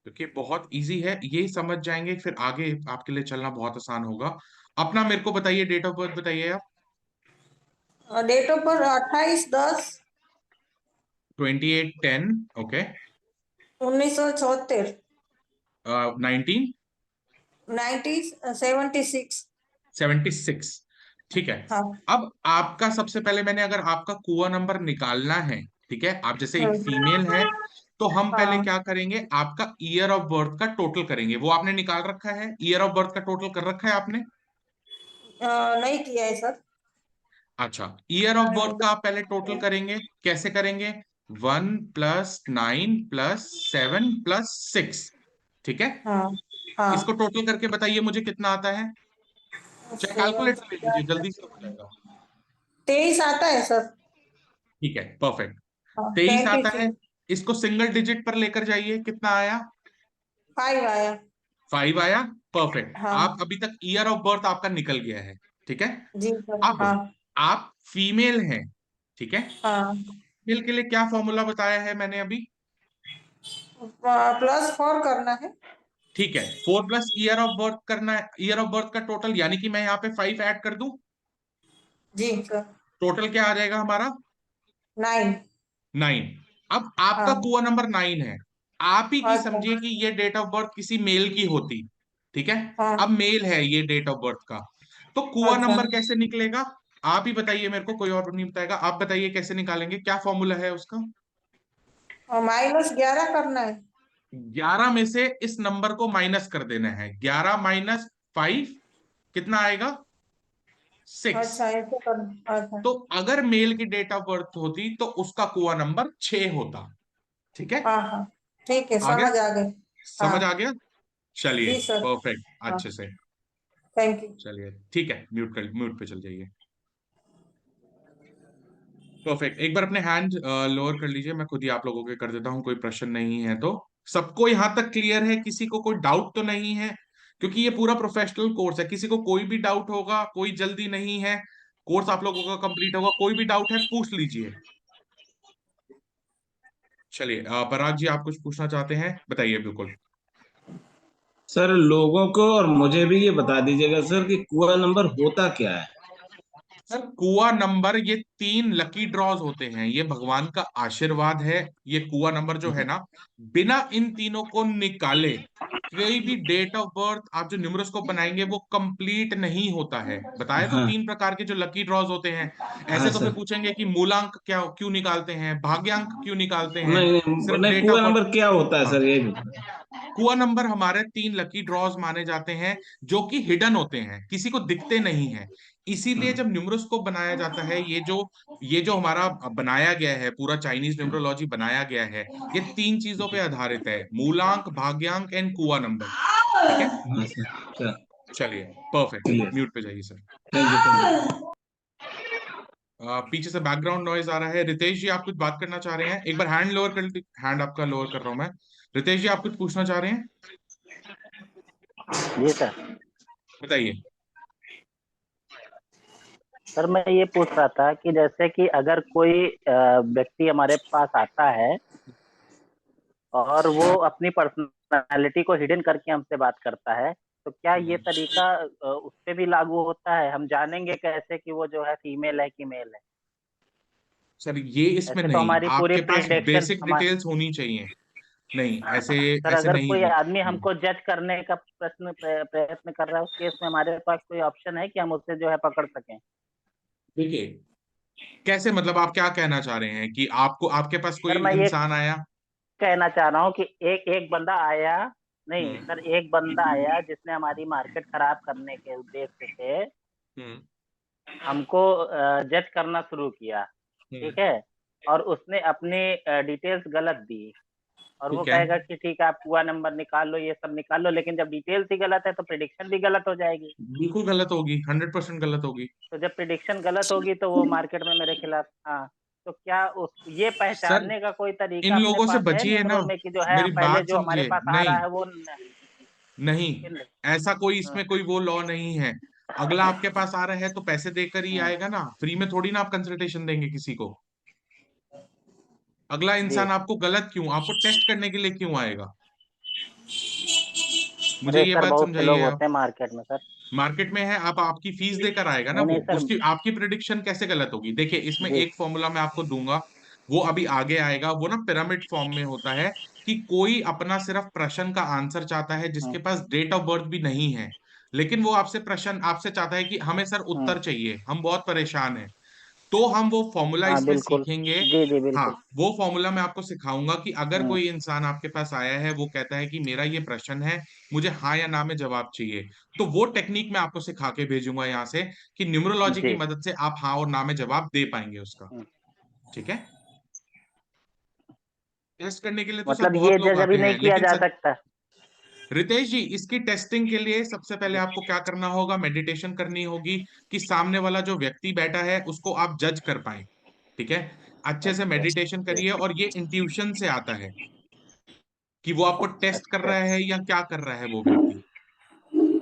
क्योंकि बहुत इजी है, ये समझ जाएंगे फिर आगे आपके लिए चलना बहुत आसान होगा। अपना मेरे को बताइए, डेट ऑफ बर्थ बताइए आप। Date of birth 28/10 28/10, okay. 1974। 1976। 1976। ठीक है, हाँ। अब आपका सबसे पहले मैंने अगर आपका कुआ नंबर निकालना है, ठीक है, आप जैसे एक हम्म। फीमेल है, तो हम पहले हाँ। क्या करेंगे, आपका ईयर ऑफ बर्थ का टोटल करेंगे। वो आपने निकाल रखा है? ईयर ऑफ बर्थ का टोटल कर रखा है आपने? नहीं किया है सर। अच्छा, ईयर ऑफ बर्थ का आप पहले टोटल करेंगे। कैसे करेंगे? 1 + 9 + 7 + 6। ठीक है, हाँ। हाँ। इसको टोटल करके बताइए मुझे कितना आता है। चाहे 7 कैलकुलेटर ले लीजिए, जल्दी से हो जाएगा। 23 आता है सर। ठीक है, परफेक्ट। हाँ, 23 आता 23। है। इसको सिंगल डिजिट पर लेकर जाइए, कितना आया? 5 आया। 5 आया, परफेक्ट। हाँ। आप अभी तक ईयर ऑफ बर्थ आपका निकल गया है। ठीक है, जी सर। अब हाँ। आप फीमेल हैं। ठीक है, हाँ। फीमेल के लिए क्या फॉर्मूला बताया है मैंने अभी? +4 करना है। ठीक है, 4 प्लस ईयर ऑफ बर्थ करना है, ईयर ऑफ बर्थ का टोटल, यानी कि मैं यहाँ पे 5 ऐड कर दूं। जी सर। टोटल क्या आ जाएगा हमारा? 9। 9। अब आपका हाँ। कुआ नंबर 9 है। आप ही की अच्छा। समझिए कि ये डेट ऑफ बर्थ किसी मेल की होती। ठीक है, अब हाँ। मेल है ये डेट ऑफ बर्थ का, तो कुआ अच्छा। नंबर कैसे निकलेगा? आप ही बताइए मेरे को, कोई और नहीं बताएगा। आप बताइए कैसे निकालेंगे, क्या फॉर्मूला है उसका? -11 करना है। 11 में से इस नंबर को माइनस कर देना है। 11 - 5 कितना आएगा? 6। अच्छा, ऐसे करना। अच्छा। तो अगर मेल की डेट ऑफ बर्थ होती तो उसका कुआ नंबर 6 होता। ठीक है, हाँ हाँ, ठीक है, आ गया? समझ आ गई। समझ आ हाँ। गया? चलिए जी सर। परफेक्ट, हाँ। अच्छे से। Thank you. चलिए ठीक है, म्यूट पे चल जाइए। परफेक्ट, एक बार अपने हैंड लोअर कर लीजिए, मैं खुद ही आप लोगों के कर देता हूँ, कोई प्रश्न नहीं है तो। सबको यहां तक क्लियर है? किसी को कोई डाउट तो नहीं है? क्योंकि ये पूरा प्रोफेशनल कोर्स है, किसी को कोई भी डाउट होगा, कोई जल्दी नहीं है, कोर्स आप लोगों का कंप्लीट होगा, कोई भी डाउट है पूछ लीजिए। चलिए पराग जी आप कुछ पूछना चाहते हैं, बताइए बिल्कुल। सर लोगों को और मुझे भी ये बता दीजिएगा सर कि कुआ नंबर होता क्या है। सर कुआ नंबर ये 3 लकी ड्रॉज होते हैं, ये भगवान का आशीर्वाद है। ये कुआ नंबर जो है ना, बिना इन तीनों को निकाले कोई भी डेट ऑफ बर्थ आप जो न्यूमरोस्कोप बनाएंगे वो कंप्लीट नहीं होता है। बताया तो, हाँ 3 प्रकार के जो लकी ड्रॉज होते हैं। हाँ ऐसे तो फिर सर। पूछेंगे कि मूलांक क्या क्यों निकालते हैं, भाग्यांक क्यों निकालते हैं? नहीं नहीं सिर्फ नहीं, डेट कुआ ऑफ बर्थ। नंबर क्या होता है हाँ, सर, ये भी बता। कुआ नंबर हमारे 3 लकी ड्रॉज माने जाते हैं, जो कि हिडन होते हैं, किसी को दिखते नहीं है। इसीलिए जब न्यूमरोस्कोप बनाया जाता है, ये जो हमारा बनाया गया है, पूरा चाइनीज न्यूमरोलॉजी बनाया गया है, ये 3 चीजों पे आधारित है, मूलांक, भाग्यांक एंड कुआ नंबर। ठीक है, हाँ सर। सर चलिए परफेक्ट, क्लियर। म्यूट पे जाइए सर। Thank you. पीछे से बैकग्राउंड नॉइज आ रहा है। रितेश जी आप कुछ बात करना चाह रहे हैं? एक बार हैंड लोअर कर, हैंड आपका लोअर कर रहा हूं मैं। रितेश जी, आप कुछ पूछना चाह रहे हैं? जी सर। बताइए। सर मैं ये पूछ रहा था कि जैसे कि अगर कोई व्यक्ति हमारे पास आता है और वो अपनी पर्सनालिटी को हिडन करके हमसे बात करता है, तो क्या ये तरीका उस पे भी लागू होता है? हम जानेंगे कैसे कि वो जो है फीमेल है कि मेल है? सर ये इसमें ऐसे तो नहीं, हमारी पूरी आपके पास प्रिडिक्शन बेसिक हमारे। डिटेल्स होनी चाहिए। नहीं, ऐसे सर ऐसे अगर नहीं कोई हो। आदमी हमको जज करने का प्रयत्न कर रहा है, उस केस में हमारे पास कोई ऑप्शन है कि हम उससे जो है पकड़ सकें? देखिए, कैसे मतलब आप क्या कहना चाह रहे हैं कि आपको आपके पास सर कोई मैं ये इंसान आया? कहना चाह रहा हूँ कि एक एक बंदा आया। नहीं हम्म। सर, एक बंदा आया जिसने हमारी मार्केट खराब करने के उद्देश्य से हम्म। हमको जज करना शुरू किया। हम्म। ठीक है। और उसने अपनी डिटेल्स गलत दी, और वो ठीक है। कहेगा कि ठीक है, आप हुआ नंबर निकाल लो, ये सब निकाल लो, लेकिन जब डिटेल्स ही गलत है तो प्रिडिक्शन भी गलत हो जाएगी। बिल्कुल गलत होगी, 100% गलत होगी। तो जब प्रिडिक्शन गलत होगी तो वो मार्केट में मेरे खिलाफ। हाँ। तो क्या उस ये सर, पहचानने का कोई तरीका इन अपने लोगों से पास है बचिए ना। न्यूमरो में कि जो है मेरी पहले बात जो हमारे समझिए। पास आ रहा नहीं, है वो नहीं, ऐसा कोई हाँ, इसमें कोई वो लॉ नहीं है। अगला आपके पास आ रहा है तो पैसे देकर ही हाँ, आएगा ना, फ्री में थोड़ी ना आप कंसल्टेशन देंगे किसी को। अगला जी। इंसान आपको गलत क्यों, आपको टेस्ट करने के लिए क्यों आएगा? मुझे अरे ये सर, बात बहुत से लोग समझाइए आप। होते हैं मार्केट में सर। मार्केट में है, आप आपकी फीस देकर आएगा ना, नहीं नहीं वो सर। उसकी आपकी प्रिडिक्शन कैसे गलत होगी? देखिए, इसमें जी। एक फॉर्मूला मैं आपको दूंगा, वो अभी आगे आएगा, वो ना पिरामिड फॉर्म में होता है कि कोई अपना सिर्फ प्रश्न का आंसर चाहता है हम्म, जिसके पास डेट ऑफ बर्थ भी नहीं है, लेकिन वो आपसे प्रश्न आपसे चाहता है कि हमें सर हम्म, उत्तर चाहिए, हम बहुत परेशान हैं। तो हम वो फॉर्मूला हाँ इस पे बिल्कुल। सीखेंगे। जी जी हाँ, बिल्कुल। वो फॉर्मूला मैं आपको सिखाऊंगा कि अगर हम्म, कोई इंसान आपके पास आया है, वो कहता है कि मेरा ये प्रश्न है, मुझे हाँ या ना में जवाब चाहिए, तो वो टेक्निक मैं आपको सिखा के भेजूंगा यहाँ से कि न्यूमरोलॉजी की जी। मदद से आप हाँ और ना में जवाब दे पाएंगे उसका। हम्म, ठीक है। टेस्ट करने के लिए तो सर मतलब बहुत ये लोग जज आते अभी नहीं हैं, किया लेकिन जा सर सकता? रितेश जी, इसकी टेस्टिंग के लिए सबसे पहले जी। आपको क्या करना होगा, मेडिटेशन करनी होगी कि सामने वाला जो व्यक्ति बैठा है उसको आप जज कर पाए। ठीक है। अच्छे से अच्छा। मेडिटेशन जी। करिए, और ये इंट्यूशन से आता है कि वो आपको टेस्ट कर अच्छा। रहा है या क्या कर रहा है वो व्यक्ति।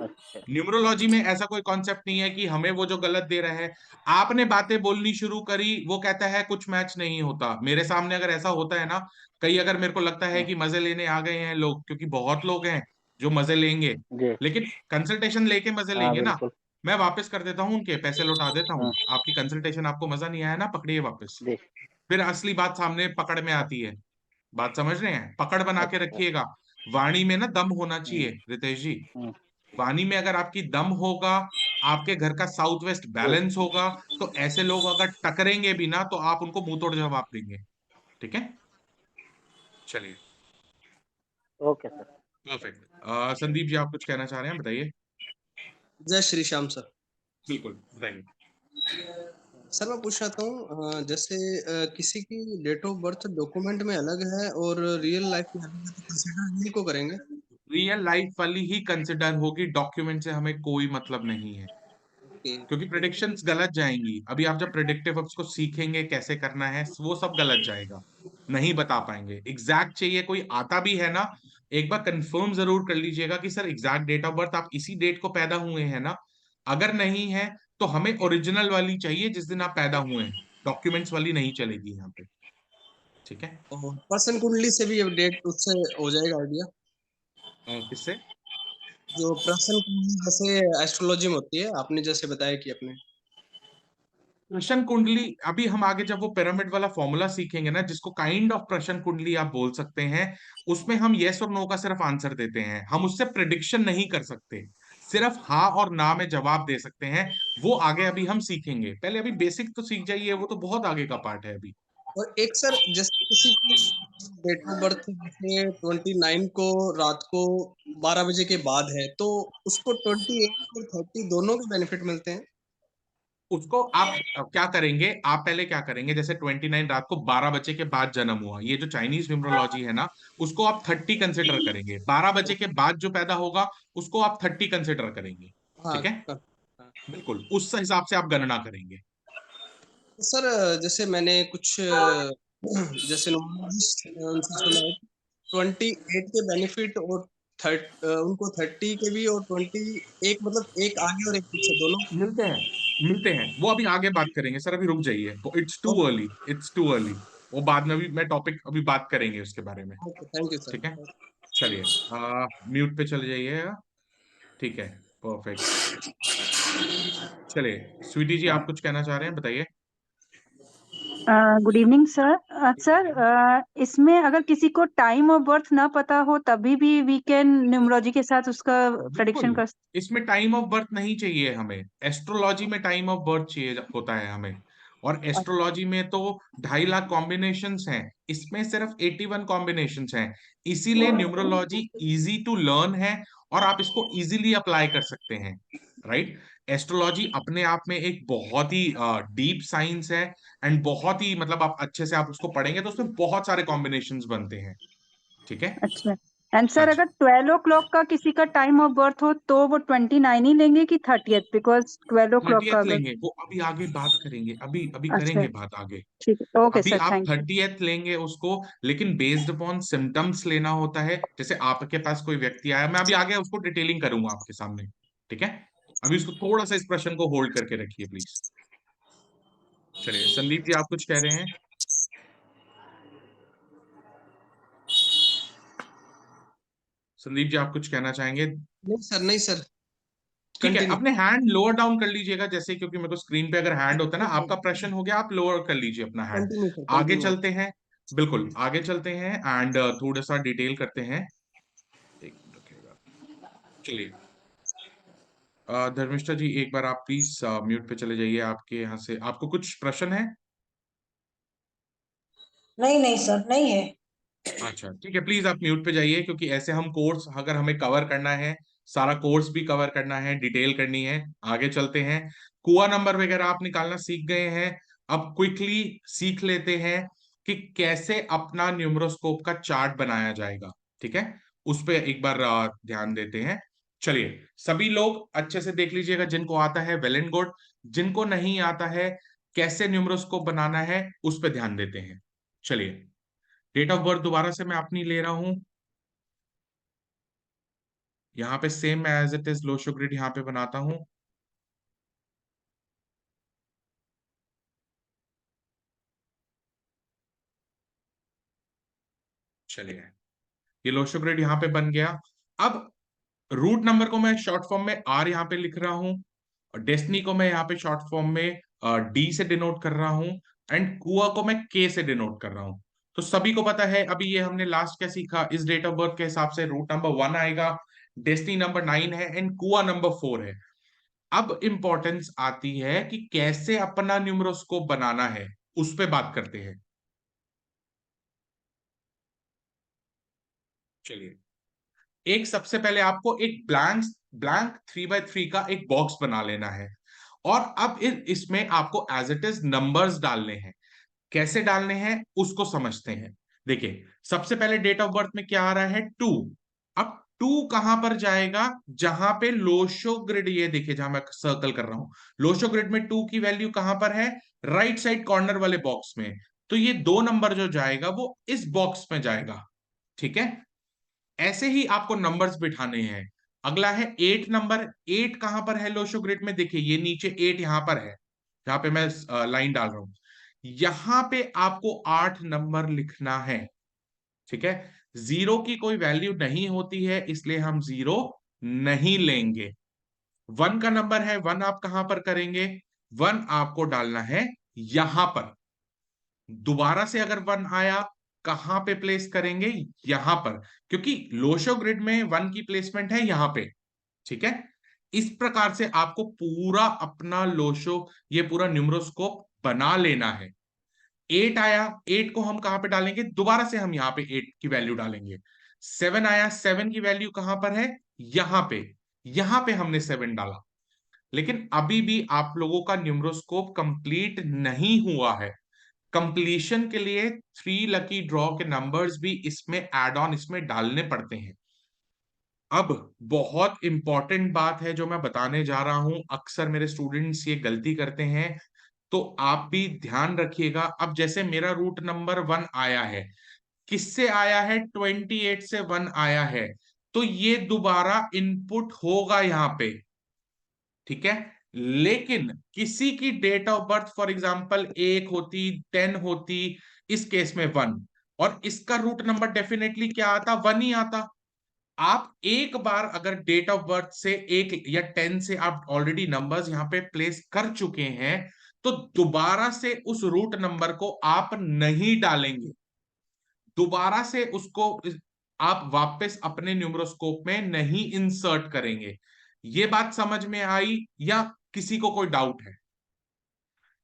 अच्छा। न्यूमरोलॉजी में ऐसा कोई कॉन्सेप्ट नहीं है कि हमें वो जो गलत दे रहा है, आपने बातें बोलनी शुरू करी, वो कहता है कुछ मैच नहीं होता। मेरे सामने अगर ऐसा होता है ना, कई अगर मेरे को लगता है हम्म, कि मजे लेने आ गए हैं लोग, क्योंकि बहुत लोग हैं जो मजे लेंगे, जी। लेकिन कंसल्टेशन लेके मजे हाँ लेंगे ना, बिल्कुल। मैं वापस कर देता हूँ, उनके पैसे लौटा देता हूँ। हम्म, आपकी कंसल्टेशन आपको मजा नहीं आया ना, पकड़िए वापस। जी। फिर असली बात सामने पकड़ में आती है। बात समझ रहे हैं? पकड़ बना के अच्छा। रखिएगा। वाणी में ना दम होना हम्म, चाहिए रितेश जी। हम्म, वाणी में अगर आपकी दम होगा, आपके घर का साउथ वेस्ट जी। बैलेंस होगा, तो ऐसे लोग अगर टकरेंगे भी ना, तो आप उनको मुंह तोड़ जवाब देंगे। ठीक है। चलिए। Okay sir. Perfect. Sandeep ji, आप कुछ कहना चाह रहे हैं, बताइए। जय श्री श्याम सर। बिल्कुल, बताइए। सर मैं पूछ रहा हूँ जैसे किसी की डेट ऑफ बर्थ डॉक्यूमेंट में अलग है और रियल लाइफ में अलग है, तो कंसिडर इन्हीं को करेंगे? रियल लाइफ वाली ही कंसिडर होगी, डॉक्यूमेंट से हमें कोई मतलब नहीं है, ओके। क्योंकि प्रिडिक्शंस गलत जाएंगी। अभी आप जब प्रिडिक्टिव वर्क्स को सीखेंगे कैसे करना है, वो सब गलत जाएगा, नहीं बता पाएंगे। एग्जैक्ट चाहिए, कोई आता भी है ना, एक बार कंफर्म जरूर कर लीजिएगा कि sir exact date of birth आप इसी डेट को पैदा हुए हैं ना। अगर नहीं है तो हमें ओरिजिनल वाली चाहिए जिस दिन आप पैदा हुए हैं, डॉक्यूमेंट्स वाली नहीं चलेगी यहाँ पे। ठीक है। और पर्सन कुंडली से भी डेट उससे हो जाएगा आइडिया? किससे? जो पर्सन कुंडली जैसे एस्ट्रोलॉजी में होती है, आपने जैसे बताया कि अपने। प्रश्न कुंडली अभी हम आगे जब वो पिरामिड वाला फॉर्मूला सीखेंगे ना, जिसको काइंड ऑफ प्रश्न कुंडली आप बोल सकते हैं, उसमें हम यस और नो का सिर्फ आंसर देते हैं, हम उससे प्रिडिक्शन नहीं कर सकते, सिर्फ हाँ और ना में जवाब दे सकते हैं। वो आगे अभी हम सीखेंगे, पहले अभी बेसिक तो सीख जाइए, वो तो बहुत आगे का पार्ट है अभी। और एक सर, जैसे किसी की डेट ऑफ बर्थ जैसे 29 को रात को 12 बजे के बाद है, तो उसको 28 और 30 दोनों के बेनिफिट मिलते हैं? उसको आप क्या करेंगे, आप पहले क्या करेंगे, जैसे 29 रात को 12 बजे के बाद जन्म हुआ, ये जो चाइनीज न्यूमरोलॉजी है ना, उसको आप 30 कंसिडर करेंगे। 12 बजे के बाद जो पैदा होगा, उसको आप 30 कंसिडर करेंगे। हाँ ठीक है। हाँ। बिल्कुल उस हिसाब से आप गणना करेंगे। तो सर जैसे मैंने कुछ जैसे नॉर्मलिस्ट उनसे सुना है 28 के बेनिफिट और उनको 30 के भी और 20 एक मतलब एक आगे और एक पीछे दोनों मिलते हैं, वो अभी आगे बात करेंगे सर, अभी रुक जाइए, it's too early, it's too early. वो बाद में भी मैं टॉपिक अभी बात करेंगे उसके बारे में। ओके, थैंक यू ठीक है, सर। चलिए म्यूट पे चले जाइए। ठीक है, परफेक्ट। चलिए स्वीटी जी, आप कुछ कहना चाह रहे हैं, बताइए। Good evening sir. सर, इसमें अगर किसी को टाइम ऑफ बर्थ ना पता हो तभी भी वी कैन न्यूमरोलॉजी के साथ उसका प्रेडिक्शन बिल्कुल, कर। इसमें टाइम ऑफ बर्थ नहीं चाहिए हमें, एस्ट्रोलॉजी में टाइम ऑफ बर्थ चाहिए होता है हमें। और एस्ट्रोलॉजी में तो 2.5 लाख कॉम्बिनेशंस हैं, इसमें सिर्फ 81 कॉम्बिनेशंस हैं। इसीलिए न्यूमरोलॉजी इजी टू लर्न है और आप इसको इजीली अप्लाई कर सकते हैं, राइट। एस्ट्रोलॉजी अपने आप में एक बहुत ही डीप साइंस है, एंड बहुत ही मतलब आप अच्छे से आप उसको पढ़ेंगे तो उसमें बहुत सारे कॉम्बिनेशंस बनते हैं। ठीक है। अच्छा। एंड हाँ सर, जी, अगर 12 o'clock का किसी का टाइम ऑफ बर्थ हो तो वो 29 ही लेंगे कि 30th, बिकॉज 12 o'clock का 30th अगर। लेंगे, वो अभी आगे बात करेंगे, अभी अभी अच्छा, करेंगे बात आगे। ठीक है, ओके अभी सर, आप थैंक यू। 30th लेंगे उसको, लेकिन बेस्ड अपॉन सिम्टम्स लेना होता है। जैसे आपके पास कोई व्यक्ति आया, मैं अभी आगे उसको डिटेलिंग करूंगा आपके सामने। ठीक है, अभी उसको थोड़ा सा इस प्रश्न को होल्ड करके रखिए प्लीज। चलिए संदीप जी, आप कुछ कह रहे हैं। संदीप जी, आप कुछ कहना चाहेंगे। नहीं सर, नहीं सर, ठीक है, कंटिन्यू। अपने हैंड लोअर डाउन कर लीजिएगा, जैसे क्योंकि मेरे को स्क्रीन पे अगर हैंड होता है ना, आपका प्रश्न हो गया, आप लोअर कर लीजिए अपना हैंड। कंटिन्यू सर, आगे कंटिन्यू। चलते हैं, बिल्कुल आगे चलते हैं, एंड थोड़ा सा डिटेल करते हैं। एक मिनट रखिएगा। चलिए धर्मिष्ठा जी, एक बार आप प्लीज म्यूट पे चले जाइए, आपके यहाँ से आपको कुछ प्रश्न है। नहीं नहीं सर, नहीं है। अच्छा ठीक है, प्लीज आप म्यूट पे जाइए, क्योंकि ऐसे हम कोर्स अगर हमें कवर करना है, सारा कोर्स भी कवर करना है, डिटेल करनी है। आगे चलते हैं, कुआ नंबर वगैरह आप निकालना सीख गए हैं। अब क्विकली सीख लेते हैं कि कैसे अपना न्यूमरोस्कोप का चार्ट बनाया जाएगा। ठीक है, उस पर एक बार ध्यान देते हैं। चलिए सभी लोग अच्छे से देख लीजिएगा, जिनको आता है वेल एंड गुड, जिनको नहीं आता है कैसे न्यूमरोस्कोप बनाना है उस पर ध्यान देते हैं। चलिए, डेट ऑफ बर्थ दोबारा से मैं अपनी ले रहा हूं, यहाँ पे same as it is Lo Shu grid यहाँ पे बनाता हूं। चलिए, ये लोशो ग्रिड यहाँ पे बन गया। अब रूट नंबर को मैं शॉर्ट फॉर्म में आर यहाँ पे लिख रहा हूं, और डेस्टिनी को मैं यहाँ पे शॉर्ट फॉर्म में डी से डिनोट कर रहा हूं, एंड कुआ को मैं के से डिनोट कर रहा हूं। तो सभी को पता है, अभी ये हमने लास्ट क्या सीखा, इस डेट ऑफ बर्थ के हिसाब से रूट नंबर 1 आएगा, डेस्टिनी नंबर 9 है, एंड कुआ नंबर 4 है। अब इंपॉर्टेंस आती है कि कैसे अपना न्यूमरोस्कोप बनाना है, उस पे बात करते हैं। चलिए, एक सबसे पहले आपको एक ब्लैंक ब्लैंक 3x3 का एक बॉक्स बना लेना है, और अब इसमें आपको एज इट इज नंबर्स डालने हैं। कैसे डालने हैं उसको समझते हैं। देखिए, सबसे पहले डेट ऑफ बर्थ में क्या आ रहा है, 2। अब 2 कहां पर जाएगा, जहां पे लोशो ग्रिड, ये देखिए जहां मैं सर्कल कर रहा हूं, लोशो ग्रिड में 2 की वैल्यू कहां पर है, राइट साइड कॉर्नर वाले बॉक्स में। तो ये 2 नंबर जो जाएगा वो इस बॉक्स में जाएगा। ठीक है, ऐसे ही आपको नंबर्स बिठाने हैं। अगला है 8 नंबर, 8 कहां पर है लोशो ग्रिड में, देखिए ये नीचे 8 यहां पर है, जहां पे मैं लाइन डाल रहा हूं, यहां पे आपको 8 नंबर लिखना है। ठीक है, जीरो की कोई वैल्यू नहीं होती है, इसलिए हम जीरो नहीं लेंगे। 1 का नंबर है, 1 आप कहां पर करेंगे, 1 आपको डालना है यहां पर। दोबारा से अगर 1 आया, कहां पे प्लेस करेंगे, यहां पर, क्योंकि लोशो ग्रिड में 1 की प्लेसमेंट है यहां पे। ठीक है, इस प्रकार से आपको पूरा अपना लोशो, ये पूरा न्यूमरोस्कोप बना लेना है। 8 आया, 8 को हम कहां पे डालेंगे, दोबारा से हम यहाँ पे 8 की वैल्यू डालेंगे। 7 आया, 7 की वैल्यू कहां पर है, यहां पे, यहां पे हमने 7 डाला। लेकिन अभी भी आप लोगों का न्यूमरोस्कोप कंप्लीट नहीं हुआ है। कंप्लीशन के लिए 3 लकी ड्रॉ के नंबर्स भी इसमें एड ऑन, इसमें डालने पड़ते हैं। अब बहुत इंपॉर्टेंट बात है जो मैं बताने जा रहा हूं, अक्सर मेरे स्टूडेंट्स ये गलती करते हैं, तो आप भी ध्यान रखिएगा। अब जैसे मेरा रूट नंबर 1 आया है, किससे आया है, 28 से 1 आया है, तो ये दोबारा इनपुट होगा यहाँ पे, ठीक है। लेकिन किसी की date of birth for example 1 होती, 10 होती, इस केस में 1, और इसका रूट नंबर डेफिनेटली क्या आता, 1 ही आता। आप एक बार अगर डेट ऑफ बर्थ से 1 या 10 से आप ऑलरेडी नंबर्स यहाँ पे प्लेस कर चुके हैं, तो दोबारा से उस रूट नंबर को आप नहीं डालेंगे, दोबारा से उसको आप वापस अपने न्यूमरोस्कोप में नहीं इंसर्ट करेंगे। ये बात समझ में आई या किसी को कोई डाउट है?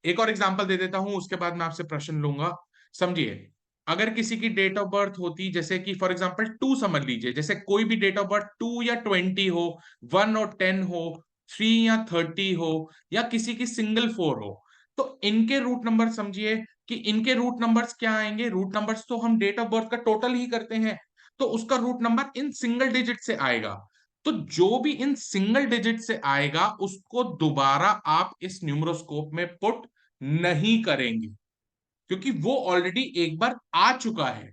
एक और एग्जांपल दे देता हूं, उसके बाद मैं आपसे प्रश्न लूंगा। समझिए, अगर किसी की डेट ऑफ बर्थ होती, जैसे कि फॉर एग्जांपल 2 समझ लीजिए, जैसे कोई भी डेट ऑफ बर्थ 2 या 20 हो, 1 और 10 हो, 3 या 30 हो, या किसी की सिंगल 4 हो, तो इनके रूट नंबर समझिए कि इनके रूट नंबर्स क्या आएंगे। रूट नंबर्स तो हम डेट ऑफ बर्थ का टोटल ही करते हैं, तो उसका root number in single digit से आएगा। तो जो भी इन सिंगल डिजिट से आएगा उसको दोबारा आप इस न्यूमरोस्कोप में पुट नहीं करेंगे, क्योंकि वो ऑलरेडी एक बार आ चुका है,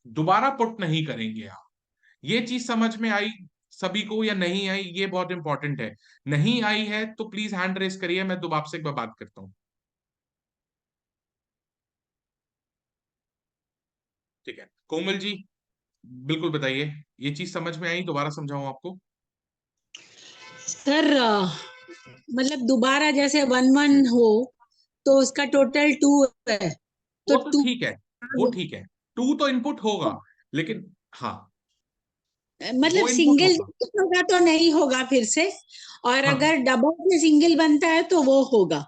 दोबारा पुट नहीं करेंगे आप। ये चीज समझ में आई सभी को या नहीं आई, ये बहुत इंपॉर्टेंट है। नहीं आई है तो प्लीज हैंड रेस करिए, मैं दोबारा से एक बार बात करता हूं। ठीक है, कोमल जी बिल्कुल बताइए, ये चीज समझ में आई, दोबारा समझाऊं आपको? सर मतलब दोबारा जैसे 1 1 हो तो उसका टोटल 2 है, तो वो तो 2 ठीक है, वो ठीक है, 2 तो इनपुट होगा, लेकिन हाँ, मतलब वो इनपुट सिंगल होगा। होगा तो नहीं होगा फिर से, और हाँ, अगर डबल से सिंगल बनता है तो वो होगा।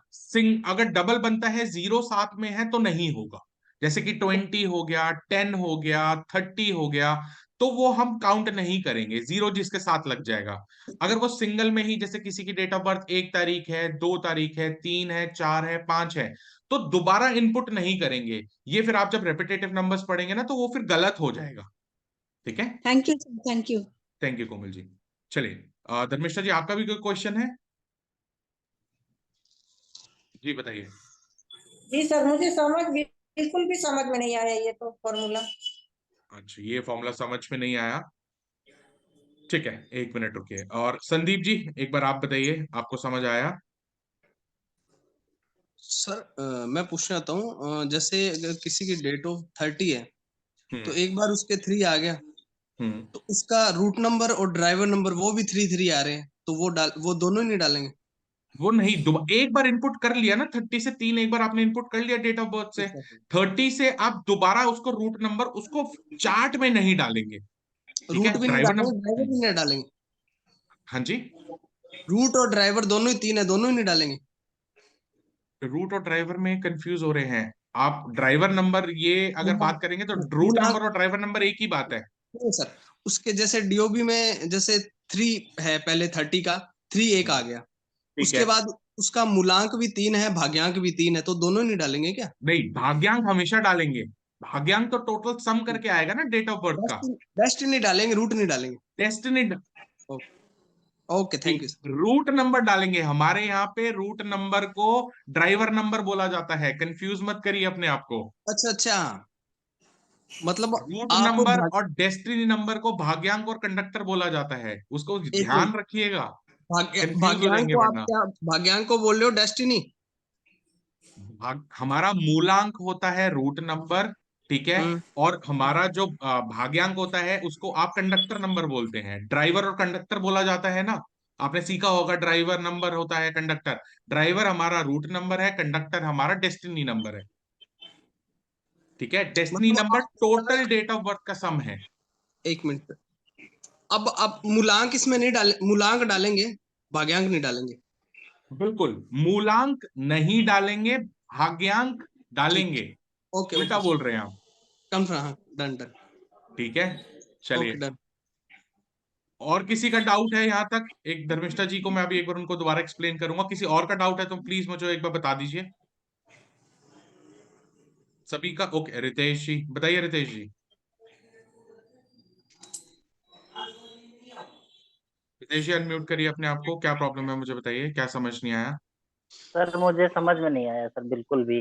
अगर डबल बनता है, 0 साथ में है तो नहीं होगा। जैसे कि 20 हो गया, 10 हो गया, 30 हो गया, तो वो हम काउंट नहीं करेंगे, 0 जिसके साथ लग जाएगा। अगर वो सिंगल में ही, जैसे किसी की डेट ऑफ बर्थ 1 तारीख है, 2 तारीख है, 3 है, 4 है, 5 है, तो दोबारा इनपुट नहीं करेंगे। ये फिर आप जब रेपिटेटिव नंबर्स पढ़ेंगे ना, तो वो फिर गलत हो जाएगा, ठीक है। Thank you sir, thank you. Thank you Komal ji. चलिए, धर्मेश्वर जी आपका भी कोई क्वेश्चन है? जी बताइए। जी सर, मुझे बिल्कुल भी समझ में नहीं आया ये तो फॉर्मूला। अच्छा, ये फॉर्मूला समझ में नहीं आया, ठीक है, 1 मिनट रुकिए। और संदीप जी एक बार आप बताइए, आपको समझ आया? सर मैं पूछना चाहता हूँ, जैसे अगर किसी की डेट ऑफ 30 है तो हम्म एक बार उसके 3 आ गया, हम्म तो उसका रूट नंबर और ड्राइवर नंबर वो भी 3 3 आ रहे हैं, तो वो दोनों ही नहीं डालेंगे? वो नहीं, एक बार इनपुट कर लिया ना, 30 से 3 एक बार आपने इनपुट कर लिया डेट ऑफ बर्थ से, ठीक है। 30 से आप दोबारा उसको रूट नंबर, उसको चार्ट में नहीं डालेंगे, ठीक रूट है, भी नहीं ड्राइवर डालेंगे, ड्राइवर नंबर। भी नहीं डालेंगे? हाँ जी, रूट और ड्राइवर दोनों ही 3 है, दोनों ही नहीं डालेंगे? रूट और ड्राइवर में कंफ्यूज हो रहे हैं आप। ड्राइवर नंबर ये अगर बात करेंगे तो रूट मूलांक नंबर और ड्राइवर नंबर एक ही बात है। नहीं सर, उसके जैसे डीओबी में जैसे 3 है, पहले 30 का 3 एक आ गया, ठीक है, उसके बाद उसका मूलांक भी 3 है, भाग्यांक भी 3 है, तो दोनों ही नहीं डालेंगे क्या? नहीं, भाग्यांक हमेशा डालेंगे। भाग्यांक तो टोटल सम करके आएगा ना डेट ऑफ बर्थ का। बेस्ट नहीं डालेंगे, रूट नहीं डालेंगे? Destiny, okay, thank you sir. Root number डालेंगे। हमारे यहाँ पे रूट नंबर को ड्राइवर नंबर बोला जाता है, कंफ्यूज मत करिए अपने आप को। अच्छा अच्छा, मतलब रूट आप नंबर और डेस्टिनी नंबर को भाग्यांक और कंडक्टर बोला जाता है, उसको एक मिनट, ध्यान रखिएगा, कंफ्यूज हो भाग्यांक जाएंगे को आप वरना। क्या भाग्यांक को बोल रहे हो, डेस्टिनी? हमारा मूलांक होता है रूट नंबर, ठीक है, हम्म, और हमारा जो भाग्यांक होता है उसको आप कंडक्टर नंबर बोलते हैं। ड्राइवर और कंडक्टर बोला जाता है ना, आपने सीखा होगा, ड्राइवर नंबर होता है, कंडक्टर। ड्राइवर हमारा रूट नंबर है, कंडक्टर हमारा डेस्टिनी नंबर है, ठीक है। डेस्टिनी मतलब नंबर अगर टोटल डेट ऑफ बर्थ का सम है। एक मिनट, अब मूलांक इसमें नहीं डाले, मूलांक डालेंगे, भाग्यांक नहीं डालेंगे? बिल्कुल, मूलांक नहीं डालेंगे, भाग्यांक ठीक, डालेंगे। ओके उल्टा ओके, बोल रहे हैं आप, कंफर्म, हाँ, डन डन, ठीक है। ओके चलिए, डन। और किसी का डाउट है यहाँ तक? एक धर्मिष्ठा जी को मैं अभी एक बार उनको दोबारा एक्सप्लेन करूंगा, किसी और का डाउट है तो प्लीज मुझे एक बार बता दीजिए। सभी का ओके। रितेश जी बताइए, रितेश जी। रितेश जी अनम्यूट करिए अपने आप को, क्या प्रॉब्लम है मुझे बताइए, क्या समझ नहीं आया? सर मुझे समझ में नहीं आया सर, बिल्कुल भी।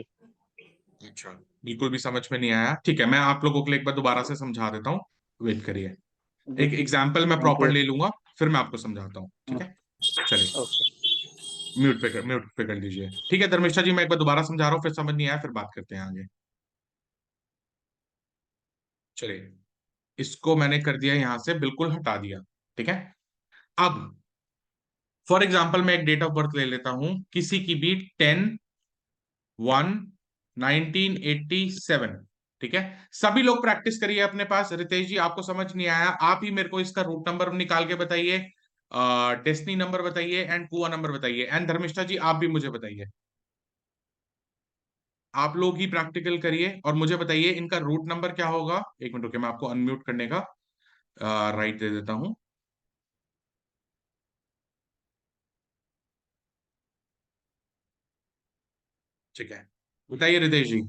अच्छा, बिल्कुल भी समझ में नहीं आया। ठीक है, मैं आप लोगों के लिए एक बार दोबारा से समझा देता हूँ, वेट करिए। जी एक एग्जाम्पल मैं थैंक प्रॉपर यू। ले लूंगा, फिर मैं आपको समझाता हूँ, ठीक है? चलिए, ओके। म्यूट पे कर लीजिए। ठीक है धर्मिष्ठा जी, मैं एक बार दोबारा समझा रहा हूँ, फिर समझ नहीं आया फिर बात करते हैं आगे। चलिए, इसको मैंने कर दिया यहां से, बिल्कुल हटा दिया। ठीक है, अब फॉर एग्जाम्पल मैं एक डेट ऑफ बर्थ ले लेता हूं किसी की भी, 10/1/1987। ठीक है, सभी लोग प्रैक्टिस करिए अपने पास। रितेश जी आपको समझ नहीं आया, आप ही मेरे को इसका रूट नंबर निकाल के बताइए, डेस्टिनी नंबर बताइए, एंड कुआ नंबर बताइए, एंड धर्मिष्ठा जी आप भी मुझे बताइए। आप लोग ही प्रैक्टिकल करिए और मुझे बताइए इनका रूट नंबर क्या होगा। एक मिनट रुकिए, मैं आपको अनम्यूट करने का राइट दे देता हूं। ठीक है, बताइए रितेश जी,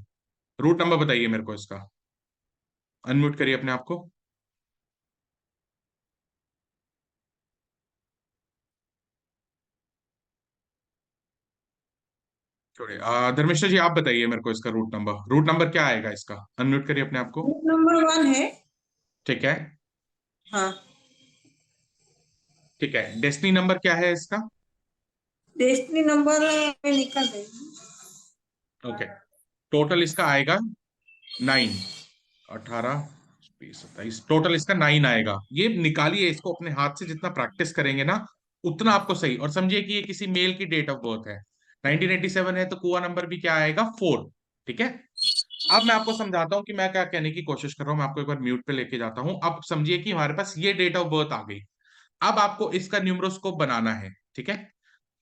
रूट नंबर बताइए मेरे को इसका। अनम्यूट करिए अपने आप को। छोड़िए, धर्मेश्वर जी आप बताइए मेरे को इसका रूट नंबर क्या आएगा इसका। अनम्यूट करिए अपने आप को। रूट नंबर 1 है। ठीक है, हाँ। ठीक है, डेस्टिनी नंबर क्या है इसका? डेस्टिनी नंबर में निकल गई। ओके, टोटल इसका आएगा 9, 18, 20, 27, टोटल इसका 9 आएगा। ये निकालिए इसको अपने हाथ से, जितना प्रैक्टिस करेंगे ना उतना आपको सही। और समझिए कि ये किसी मेल की डेट ऑफ बर्थ है, 1987 है, तो कुआ नंबर भी क्या आएगा, 4। ठीक है, अब मैं आपको समझाता हूं कि मैं क्या कहने की कोशिश कर रहा हूं। मैं आपको एक बार म्यूट पे लेके जाता हूं। अब समझिए कि हमारे पास ये डेट ऑफ बर्थ आ गई। अब आपको इसका न्यूमरोस्कोप बनाना है। ठीक है,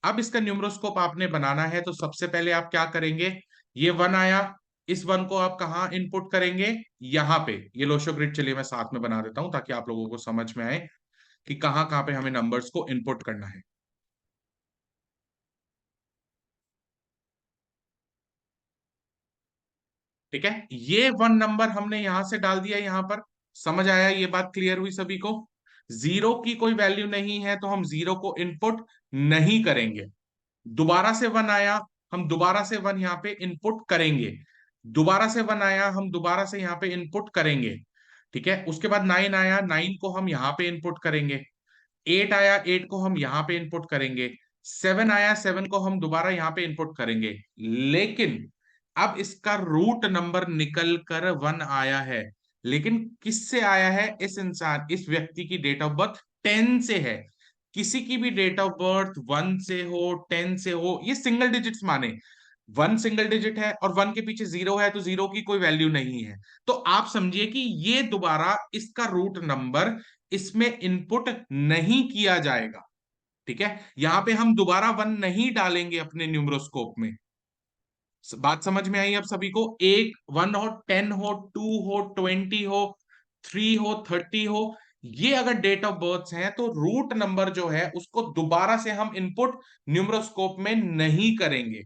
अब इसका न्यूमरोस्कोप आपने बनाना है, तो सबसे पहले आप क्या करेंगे, ये 1 आया, इस 1 को आप कहाँ इनपुट करेंगे, यहाँ पे। ये लोशो ग्रिड चलिए मैं साथ में बना देता हूं ताकि आप लोगों को समझ में आए कि कहाँ कहाँ पे हमें नंबर्स को इनपुट करना है। ठीक है, ये 1 नंबर हमने यहां से डाल दिया यहां पर। समझ आया, ये बात क्लियर हुई सभी को? जीरो की कोई वैल्यू नहीं है तो हम जीरो को इनपुट नहीं करेंगे। दोबारा से 1 आया, हम दोबारा से 1 यहाँ पे इनपुट करेंगे। दोबारा से 1 आया, हम दोबारा से यहाँ पे इनपुट करेंगे। ठीक है, उसके बाद 9 आया, 9 को हम यहाँ पे इनपुट करेंगे। 8 आया, 8 को हम यहाँ पे इनपुट करेंगे। 7 आया, 7 को हम दोबारा यहाँ पे इनपुट करेंगे। लेकिन अब इसका रूट नंबर निकल कर 1 आया है। लेकिन किससे आया है? इस व्यक्ति की डेट ऑफ बर्थ 10 से है। किसी की भी डेट ऑफ बर्थ 1 से हो, 10 से हो, ये सिंगल डिजिट्स माने। 1 सिंगल डिजिट है और 1 के पीछे 0 है, तो 0 की कोई वैल्यू नहीं है। तो आप समझिए कि ये दोबारा इसका रूट नंबर इसमें इनपुट नहीं किया जाएगा। ठीक है, यहां पे हम दोबारा 1 नहीं डालेंगे अपने न्यूमरोस्कोप में। बात समझ में आई अब सभी को? एक 1 हो, 10 हो, 2 हो, 20 हो, 3 हो, 30 हो, ये अगर डेट ऑफ बर्थ हैं तो रूट नंबर जो है उसको दोबारा से हम इनपुट न्यूमरोस्कोप में नहीं करेंगे।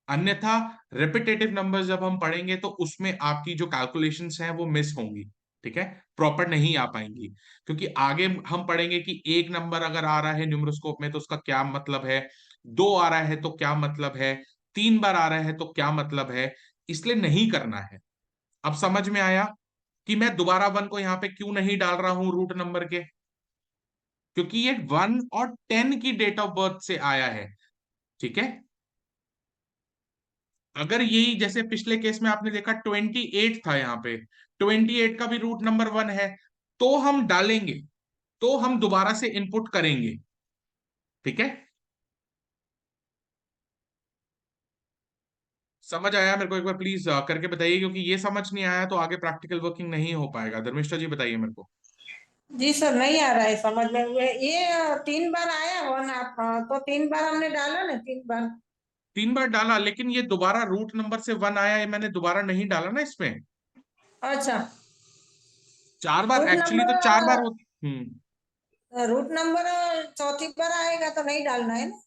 अन्यथा रिपीटेटिव नंबर जब हम पढ़ेंगे तो उसमें आपकी जो कैलकुलेशंस हैं वो मिस होंगी। ठीक है, प्रॉपर नहीं आ पाएंगी। क्योंकि आगे हम पढ़ेंगे कि एक नंबर अगर आ रहा है न्यूमरोस्कोप में तो उसका क्या मतलब है, 2 आ रहा है तो क्या मतलब है, 3 बार आ रहा है तो क्या मतलब है। इसलिए नहीं करना है। अब समझ में आया कि मैं दोबारा 1 को यहाँ पे क्यों नहीं डाल रहा हूं रूट नंबर के? क्योंकि ये 1 और 10 की डेट ऑफ बर्थ से आया है। ठीक है, अगर यही जैसे पिछले केस में आपने देखा 28 था, यहाँ पे 28 का भी रूट नंबर 1 है, तो हम डालेंगे, तो हम दोबारा से इनपुट करेंगे। ठीक है, समझ आया मेरे को? एक बार प्लीज करके बताइए, क्योंकि ये समझ नहीं आया तो आगे प्रैक्टिकल वर्किंग नहीं हो पाएगा। धर्मिष्ठा जी बताइए मेरे को। जी सर, नहीं आ रहा है समझ में। ये 3 बार आया 1 आप, तो 3 बार हमने डाला ना, 3 बार। 3 बार डाला, लेकिन ये दोबारा रूट नंबर से 1 आया, ये मैंने दोबारा नहीं डाला ना इसमें। अच्छा। 4 बार रूट एक्चुअली, तो 4 बार नंबर, हो। रूट नंबर चौथी बार आएगा तो नहीं डालना है ना?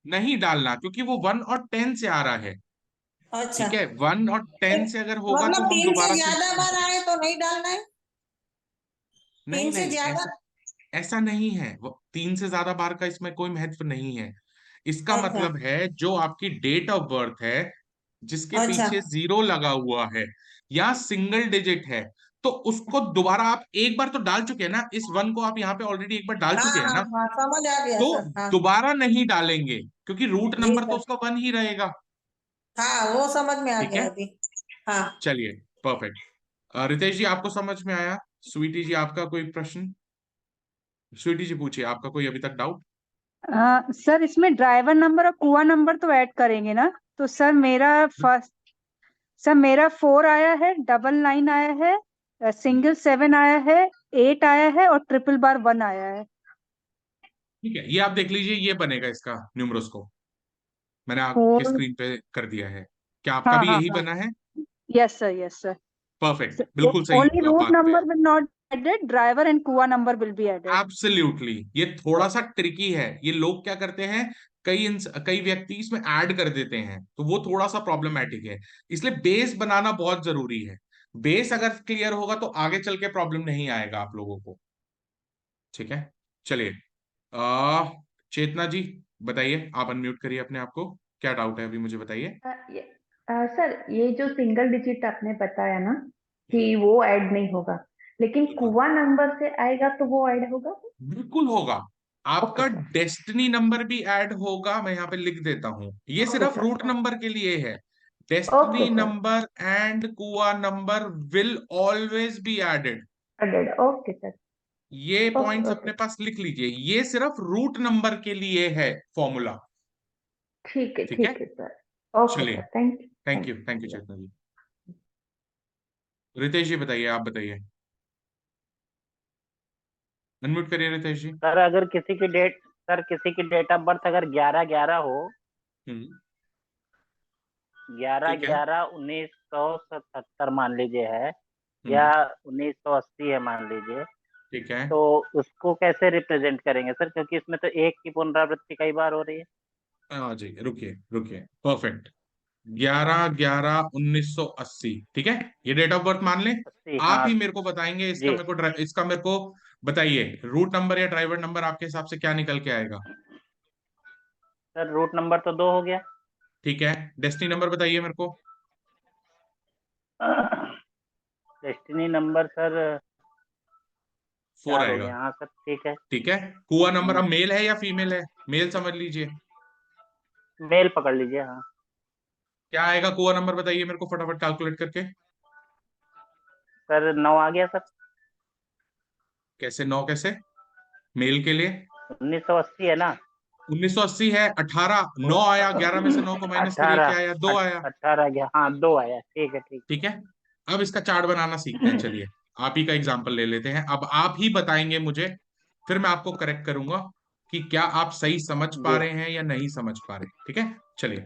नहीं डालना, क्योंकि वो 1 और 10 से आ रहा है। अच्छा। ठीक है, 1 और 10 से अगर होगा तो मतलब हम 3 से दोबारा से ज्यादा बार आए तो नहीं डालना है? नहीं 3 से नहीं, ज्यादा? ऐसा ऐसा नहीं है। वो 3 से ज्यादा बार का इसमें कोई महत्व नहीं है। इसका अच्छा। मतलब है जो आपकी डेट ऑफ बर्थ है जिसके अच्छा पीछे 0 लगा हुआ है या सिंगल डिजिट है, तो उसको दोबारा आप एक बार तो डाल चुके हैं ना, इस 1 को आप यहाँ पे ऑलरेडी एक बार डाल हाँ चुके हैं हाँ ना, हाँ समझ आ गया तो सर। हाँ दोबारा नहीं डालेंगे क्योंकि रूट जी नंबर तो सर। उसका 1 ही रहेगा। हाँ वो समझ में आ ठीक गया है, अभी। हाँ चलिए, परफेक्ट। रितेश जी आपको समझ में आया? स्वीटी जी आपका कोई प्रश्न? स्वीटी जी पूछिए, आपका कोई अभी तक डाउट? सर इसमें ड्राइवर नंबर और कुआ नंबर तो ऐड करेंगे ना? तो सर मेरा 4 आया है, 99 आया है, सिंगल 7 आया है, 8 आया है और ट्रिपल बार 1 आया है। ठीक है, ये आप देख लीजिए, ये बनेगा इसका न्यूमरोस्कोप, मैंने आपके 4। स्क्रीन पे कर दिया है। क्या आपका हाँ भी हाँ यही हाँ। बना है? Yes sir, yes sir. Perfect, बिल्कुल सही ओनली रूट बात पे। Number will not added, driver and kua number will be added. Absolutely, ये थोड़ा सा ट्रिकी है, ये लोग क्या करते हैं, कई व्यक्ति इसमें ऐड कर देते हैं, तो वो थोड़ा सा प्रॉब्लमैटिक है। इसलिए बेस बनाना बहुत जरूरी है। बेस अगर क्लियर होगा तो आगे चल के प्रॉब्लम नहीं आएगा आप लोगों को। ठीक है, चलिए, आ चेतना जी बताइए, आप अनम्यूट करिए अपने आप को, क्या डाउट है अभी मुझे बताइए। सर ये जो सिंगल डिजिट आपने बताया ना कि वो ऐड नहीं होगा, लेकिन कुआ नंबर से आएगा तो वो ऐड होगा। बिल्कुल होगा, आपका ओके सर। डेस्टिनी नंबर भी ऐड होगा, मैं यहाँ पे लिख देता हूं, ये ओके सिर्फ रूट सर। नंबर के लिए है। Okay destiny sir. Number and kua number will always be added. Added. Okay sir. ये ओके पॉइंट्स ओके। अपने पास लिख लीजिए, ये सिर्फ रूट नंबर के लिए है फॉर्मूला। ठीक है, ठीक है सर। ओके चलिए, sir, thank you. Thank you Chetna ji. Ritesh ji बताइए, आप बताइए, अनम्यूट करिए रितेश जी। सर अगर किसी की डेट ऑफ बर्थ अगर 11/11 हो, हम्म, ग्यारह ठीक है। 11/1977 मान लीजिए है, या हम्म, 1980 है मान लीजिए, ठीक है। तो उसको कैसे रिप्रेजेंट करेंगे सर? क्योंकि इसमें तो एक की पुनरावृत्ति कई बार हो रही है। आ जाइए, रुकिए रुकिए, परफेक्ट। 11/11/1980, ठीक है, ये डेट ऑफ बर्थ मान लें। 80, आप हाँ। ही मेरे को बताएंगे, जी इसका मेरे को बताइए, रूट नंबर या ड्राइवर नंबर आपके हिसाब से क्या निकल के आएगा? सर, रूट नंबर तो 2 हो गया। ठीक है, डेस्टिनी नंबर बताइए मेरे को। डेस्टिनी नंबर सर 4 4 हो आएगा। गया। हाँ सर, ठीक है। ठीक है, कुआ नंबर अब हम्म, मेल है या फीमेल है? मेल समझ लीजिए। मेल पकड़ लीजिए, हाँ। क्या आएगा कुआ नंबर, बताइए मेरे को फटाफट कैलकुलेट करके। सर 9 आ गया सर। कैसे 9 कैसे, मेल के लिए? 1980 है ना? 1980 है, 18, 9 आया, 11 में से 9 को माइनस करिए, क्या 18, आया? 2 आया। 18 गया, हाँ 2 आया। ठीक है, ठीक। ठीक है, अब इसका चार्ट बनाना सीखते हैं, चलिए, आप ही का एग्जाम्पल ले लेते हैं, अब आप ही बताएंगे मुझे, फिर मैं आपको करेक्ट करूंगा कि क्या आप सही समझ पा जी। रहे हैं या नहीं समझ पा रहे। ठीक है, चलिए,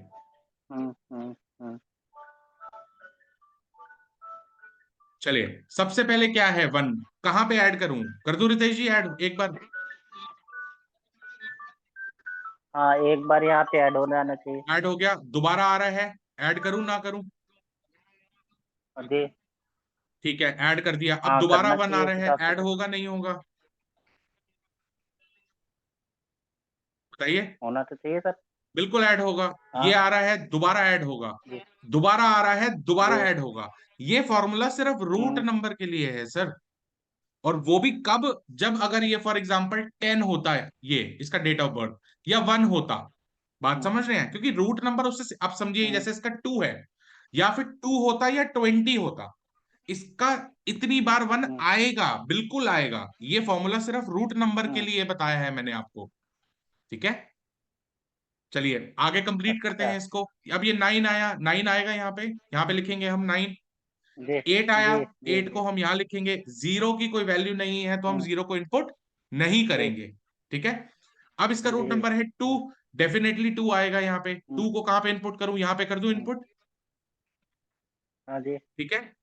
हम्म हम्म हम्म। चलिए, सबसे पहले क्या है, 1 कहाँ पे ऐड करूं? कर दूं रितेश जी ऐड एक बार? हाँ, एक बार यहाँ पे ऐड हो जाना चाहिए। ऐड हो गया, दोबारा आ रहा है, ऐड करूं ना करूं? जी। ठीक है, ऐड कर दिया, अब हाँ, दोबारा करना 1 आ चाहिए उस रहा है, हिसाब से ऐड तो। होगा नहीं होगा? बताइए। होना तो चाहिए सर। बिल्कुल ऐड होगा, ये हाँ आ रहा है, दोबारा ऐड होगा, जी दोबारा आ रहा है, दोबारा जी। ऐड होगा। ये फॉर्मूला सिर्फ रूट हम्म नंबर के लिए है सर, और वो भी कब, जब अगर ये फॉर एग्जांपल 10 होता है, ये इसका डेट ऑफ बर्थ, या 1 होता। बात हम्म समझ रहे हैं, क्योंकि रूट नंबर उससे आप समझिए, हम्म जैसे इसका 2 है, या फिर 2 होता या 20 होता, इसका इतनी बार 1 हम्म आएगा, बिल्कुल आएगा। ये फॉर्मूला सिर्फ रूट नंबर के हम्म। लिए बताया है मैंने आपको। ठीक है, चलिए आगे कंप्लीट करते अच्छा। हैं इसको। अब ये 9 आया, 9 आएगा यहाँ पे लिखेंगे हम 9। जी 8 आया, जी जी 8 को हम यहाँ लिखेंगे, 0 की कोई वैल्यू नहीं है तो हम हम्म 0 को इनपुट नहीं जी करेंगे। ठीक है, अब इसका रूट जी। नंबर है 2, डेफिनेटली 2 आएगा यहाँ पे, हम्म 2 को कहाँ पे इनपुट करूं, यहाँ पे कर दूं हम्म, इनपुट। हाँ जी। ठीक है,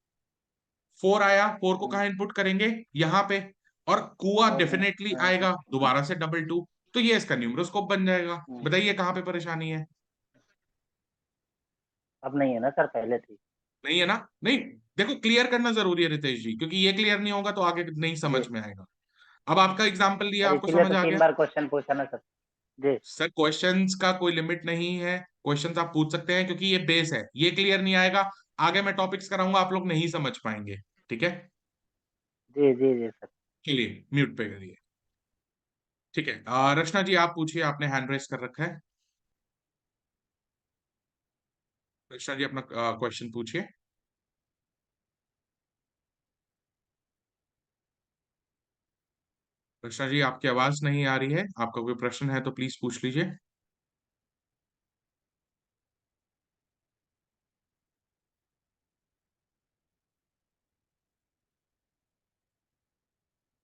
4 आया, 4 को हम्म कहाँ इनपुट करेंगे, यहाँ पे, और कुआ हम्म हम्म डेफिनेटली हम्म आएगा, दोबारा से डबल 2, तो ये इसका न्यूमरोस्कोप बन जाएगा। हम्म। बताइए कहाँ पे परेशानी है? अब नहीं है ना सर, पहले थी। नहीं है ना? नहीं, देखो क्लियर करना जरूरी है रितेश जी, क्योंकि ये क्लियर नहीं होगा तो आगे नहीं समझ जी में आएगा। अब आपका एग्जाम्पल लिया, सर, आपको इसीलिए समझ तो आ 3 गया? बार क्वेश्चन पूछा ना सर। जी सर क्वेश्चंस का कोई लिमिट नहीं है, क्वेश्चंस आप पूछ सकते हैं, क्योंकि ये बेस है, ये क्लियर नहीं आएगा आगे मैं टॉपिक्स कराऊंगा आप लोग नहीं समझ पाएंगे। ठीक है, जी जी जी सर। चलिए म्यूट पे करिए। ठीक है, रचना जी आप पूछिए, आपने हैंड रेस कर रखा है। रचना जी अपना क्वेश्चन पूछिए। रचना जी आपकी आवाज नहीं आ रही है, आपका कोई प्रश्न है तो प्लीज पूछ लीजिए।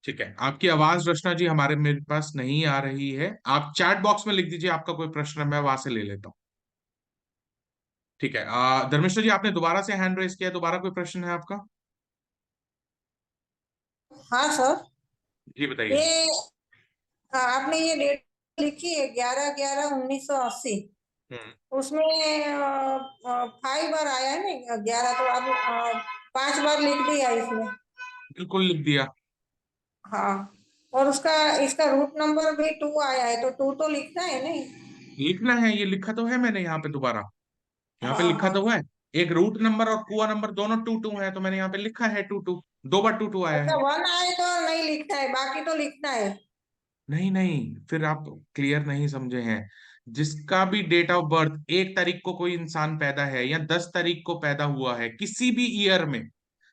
ठीक है, आपकी आवाज रचना जी हमारे मेरे पास नहीं आ रही है, आप चैट बॉक्स में लिख दीजिए आपका कोई प्रश्न है, मैं वहां से ले लेता हूँ। ठीक है, धर्मेश्वर जी आपने दोबारा से हैंड रेस किया, दोबारा कोई प्रश्न है आपका? हाँ सर, जी बताइए। ये आपने ये डेट लिखी है 11/11/1980, हम्म, उसमें 5 बार आया है ना, 11 तो आप 5 बार लिख दिया इसमें। बिल्कुल लिख दिया। हाँ, और उसका इसका रूट नंबर भी 2 आया है, तो 2 तो लिखना है नहीं? लिखना है, ये लिखा तो है मैंने यहाँ पे, दोबारा यहाँ पे हाँ लिखा हाँ। तो है। एक रूट नंबर और कुआ नंबर दोनों 2 2 है, तो मैंने यहाँ पे लिखा है 2 2, 2 बार 2 2 आया अच्छा, है। 1 आए तो नहीं लिखना है, बाकी तो लिखना है। नहीं नहीं, फिर आप क्लियर नहीं समझे हैं। जिसका भी डेट ऑफ बर्थ 1 तारीख को कोई इंसान पैदा है या 10 तारीख को पैदा हुआ है किसी भी ईयर में,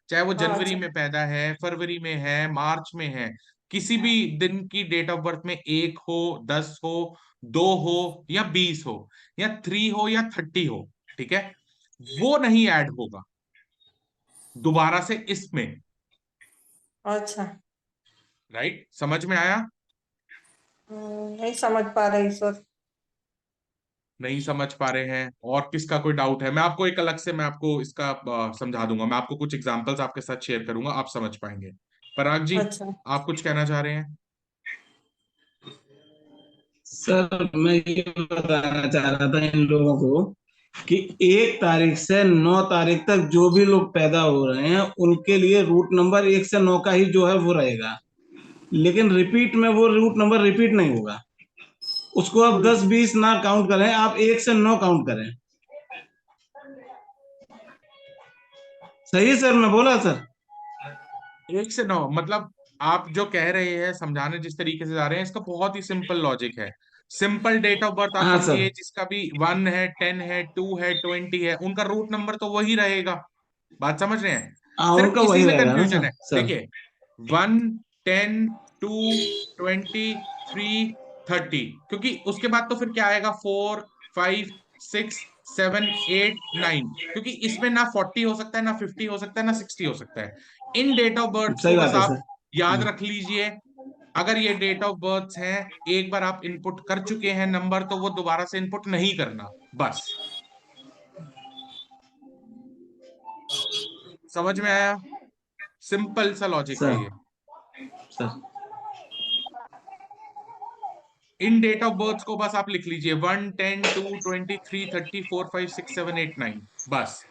चाहे वो हाँ, जनवरी अच्छा। में पैदा है, फरवरी में है, मार्च में है, किसी भी दिन की डेट ऑफ बर्थ में 1 हो, 10 हो, 2 हो या 20 हो या 3 हो या 30 हो, ठीक है, वो नहीं ऐड होगा दोबारा से इसमें। अच्छा। राइट, समझ में आया? नहीं समझ पा रही सर। नहीं समझ पा रहे हैं? और किसका कोई डाउट है? मैं आपको एक अलग से मैं आपको इसका समझा दूंगा, मैं आपको कुछ एग्जांपल्स आपके साथ शेयर करूंगा, आप समझ पाएंगे। पराग जी, अच्छा। आप कुछ कहना चाह रहे हैं? सर मैं ये बताना चाह रहा था इन लोगों को कि 1 तारीख से 9 तारीख तक जो भी लोग पैदा हो रहे हैं उनके लिए रूट नंबर 1 से 9 का ही जो है वो रहेगा, लेकिन रिपीट में वो रूट नंबर रिपीट नहीं होगा। उसको आप 10 20 ना काउंट करें, आप 1 से 9 काउंट करें। सही है सर, मैं बोला सर? 1 से 9 मतलब आप जो कह रहे हैं, समझाने जिस तरीके से जा रहे हैं, इसका बहुत ही सिंपल लॉजिक है। सिंपल डेट ऑफ बर्थ आप हाँ समझिए, सर। जिसका भी 1 है, 10 है, 2 है, 20 है, उनका रूट नंबर तो वही रहेगा। बात समझ रहे हैं? हाँ सिर्फ उनका इसी वही में रहेगा ना कंफ्यूजन सर। है। सर देखिए, 1 10 2 20 3 30, क्योंकि उसके बाद तो फिर क्या आएगा, 4 5 6 7 8 9, क्योंकि इसमें ना 40 हो सकता है, ना 50 हो सकता है, ना 60 हो सकता है। इन डेट ऑफ बर्थ सही को बस बात है आप सर। याद रख लीजिए। अगर ये डेट ऑफ बर्थ हैं, एक बार आप इनपुट कर चुके हैं नंबर, तो वो दोबारा से इनपुट नहीं करना, बस। समझ में आया? सिंपल सा लॉजिक है सर ये। सर इन डेट ऑफ बर्थ को बस आप लिख लीजिए, 1 10 2 20 3 30 4 5 6 7 8 9, बस।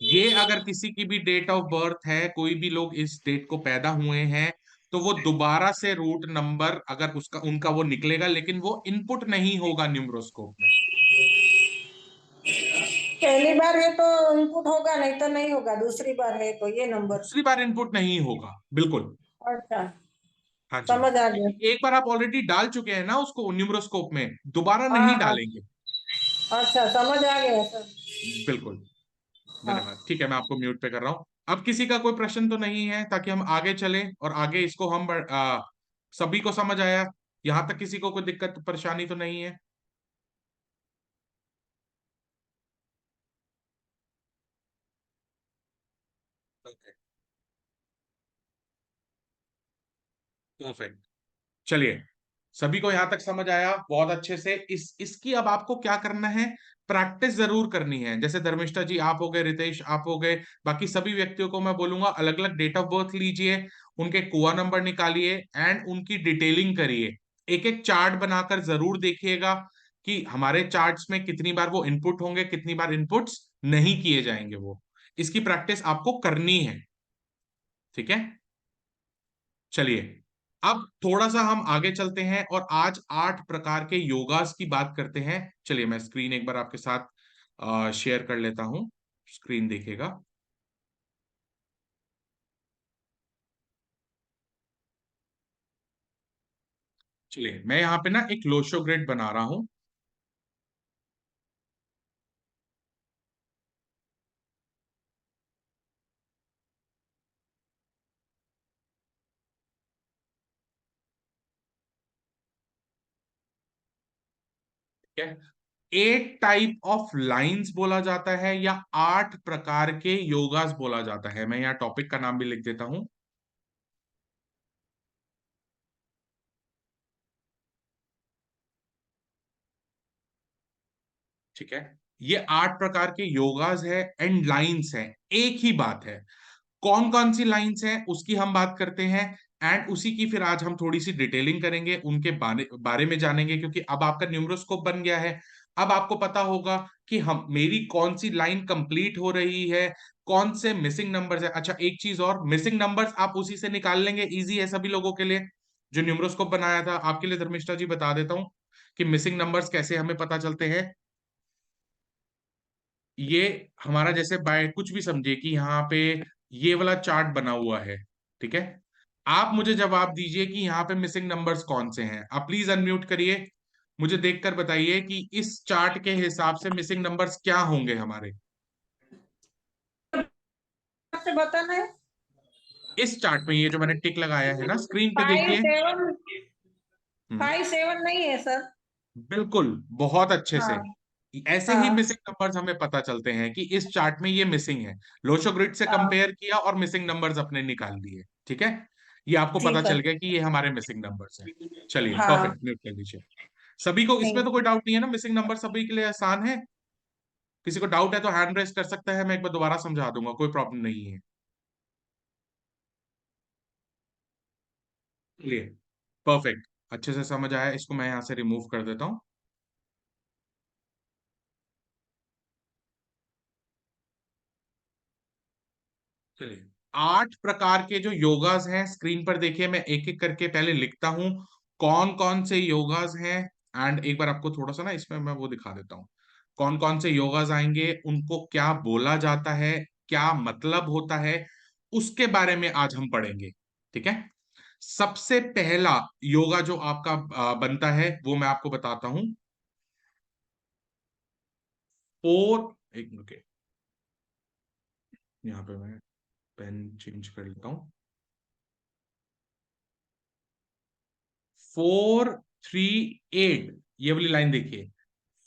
ये अगर किसी की भी डेट ऑफ बर्थ है, कोई भी लोग इस डेट को पैदा हुए हैं, तो वो दोबारा से रूट नंबर अगर उसका उनका वो निकलेगा, लेकिन वो इनपुट नहीं होगा न्यूमरोस्कोप में। पहली बार है तो इनपुट होगा, नहीं तो नहीं होगा, दूसरी बार है तो ये नंबर। दूसरी बार इनपुट नहीं होगा, बिल्कुल। अच्छा, हाँ जी, समझ आ गया। क्योंकि एक बार आप ऑलरेडी डाल चुके हैं ना उसको न्यूमरोस्कोप में, दोबारा हाँ नहीं हाँ। डालेंगे। अच्छा, समझ आ गया सर। बिल्कुल। हाँ। धन्यवाद। ठीक है, मैं आपको म्यूट पे कर रहा हूँ। अब किसी का कोई प्रश्न तो नहीं है, ताकि हम आगे चले और आगे इसको हम सभी को समझ आया? यहाँ तक किसी को कोई दिक्कत परेशानी तो नहीं है? परफेक्ट। चलिए, सभी को यहां तक समझ आया बहुत अच्छे से। इसकी अब आपको क्या करना है, प्रैक्टिस जरूर करनी है। जैसे धर्मिष्ठा जी आप हो गए, रितेश आप हो गए, बाकी सभी व्यक्तियों को मैं बोलूंगा अलग अलग डेट ऑफ बर्थ लीजिए, उनके कुआ नंबर निकालिए एंड उनकी डिटेलिंग करिए। एक एक चार्ट बनाकर जरूर देखिएगा कि हमारे चार्ट्स में कितनी बार वो इनपुट होंगे, कितनी बार इनपुट्स नहीं किए जाएंगे। वो इसकी प्रैक्टिस आपको करनी है। ठीक है, चलिए। अब थोड़ा सा हम आगे चलते हैं और आज 8 प्रकार के योगास की बात करते हैं। चलिए मैं स्क्रीन एक बार आपके साथ शेयर कर लेता हूं, स्क्रीन देखिएगा। चलिए मैं यहाँ पे ना एक लोशो ग्रिड बना रहा हूं। ठीक है, 8 टाइप ऑफ लाइंस बोला जाता है या 8 प्रकार के योगास बोला जाता है। मैं यहाँ टॉपिक का नाम भी लिख देता हूं। ठीक है, ये 8 प्रकार के योगास है एंड लाइंस है। एक ही बात है, कौन कौन सी लाइंस हैं उसकी हम बात करते हैं एंड उसी की फिर आज हम थोड़ी सी डिटेलिंग करेंगे, उनके बारे में जानेंगे, क्योंकि अब आपका न्यूमरोस्कोप बन गया है। अब आपको पता होगा कि हम मेरी कौन सी लाइन कंप्लीट हो रही है, कौन से मिसिंग नंबर्स है। अच्छा एक चीज और, मिसिंग नंबर्स आप उसी से निकाल लेंगे, इजी है सभी लोगों के लिए। जो न्यूमरोस्कोप बनाया था आपके लिए धर्मिष्ठा जी बता देता हूं कि मिसिंग नंबर्स कैसे हमें पता चलते हैं। ये हमारा जैसे बाय कुछ भी समझिए कि यहाँ पे ये वाला चार्ट बना हुआ है। ठीक है, आप मुझे जवाब दीजिए कि यहाँ पे मिसिंग नंबर्स कौन से हैं। आप प्लीज अनम्यूट करिए, मुझे देखकर बताइए कि इस चार्ट के हिसाब से मिसिंग नंबर्स क्या होंगे हमारे। से बताना है। इस चार्ट में ये जो मैंने टिक लगाया है ना स्क्रीन पे 5 देखिए। 7 हम्म, 5 7 नहीं है सर। बिल्कुल, बहुत अच्छे से। हाँ ऐसे ही हाँ मिसिंग नंबर्स हमें पता चलते हैं कि इस चार्ट में ये मिसिंग है। लोशो ग्रिड से हाँ कंपेयर किया और मिसिंग नंबर्स अपने निकाल दिए। ठीक है, ये आपको पता ठीक है। चल गया कि ये हमारे मिसिंग नंबर्स हैं। चलिए हाँ परफेक्ट, म्यूट कर दीजिए। सभी को इसमें थैंक तो कोई डाउट नहीं है ना, मिसिंग नंबर सभी के लिए आसान है। किसी को डाउट है तो हैंड रेस कर सकता है, मैं एक बार दोबारा समझा दूंगा, कोई प्रॉब्लम नहीं है। चलिए परफेक्ट, अच्छे से समझ आया। इसको मैं यहां से रिमूव कर देता हूं। चलिए, 8 प्रकार के जो योगास हैं स्क्रीन पर देखिए, मैं एक एक करके पहले लिखता हूं कौन कौन से योगास हैं। एंड एक बार आपको थोड़ा सा ना इसमें मैं वो दिखा देता हूं कौन कौन से योगास आएंगे, उनको क्या बोला जाता है, क्या मतलब होता है, उसके बारे में आज हम पढ़ेंगे। ठीक है, सबसे पहला योगा जो आपका बनता है वो मैं आपको बताता हूं। एक मिनट, यहाँ पे मैं पेन चेंज कर लेता हूं। 4 3 8, ये वाली लाइन देखिए,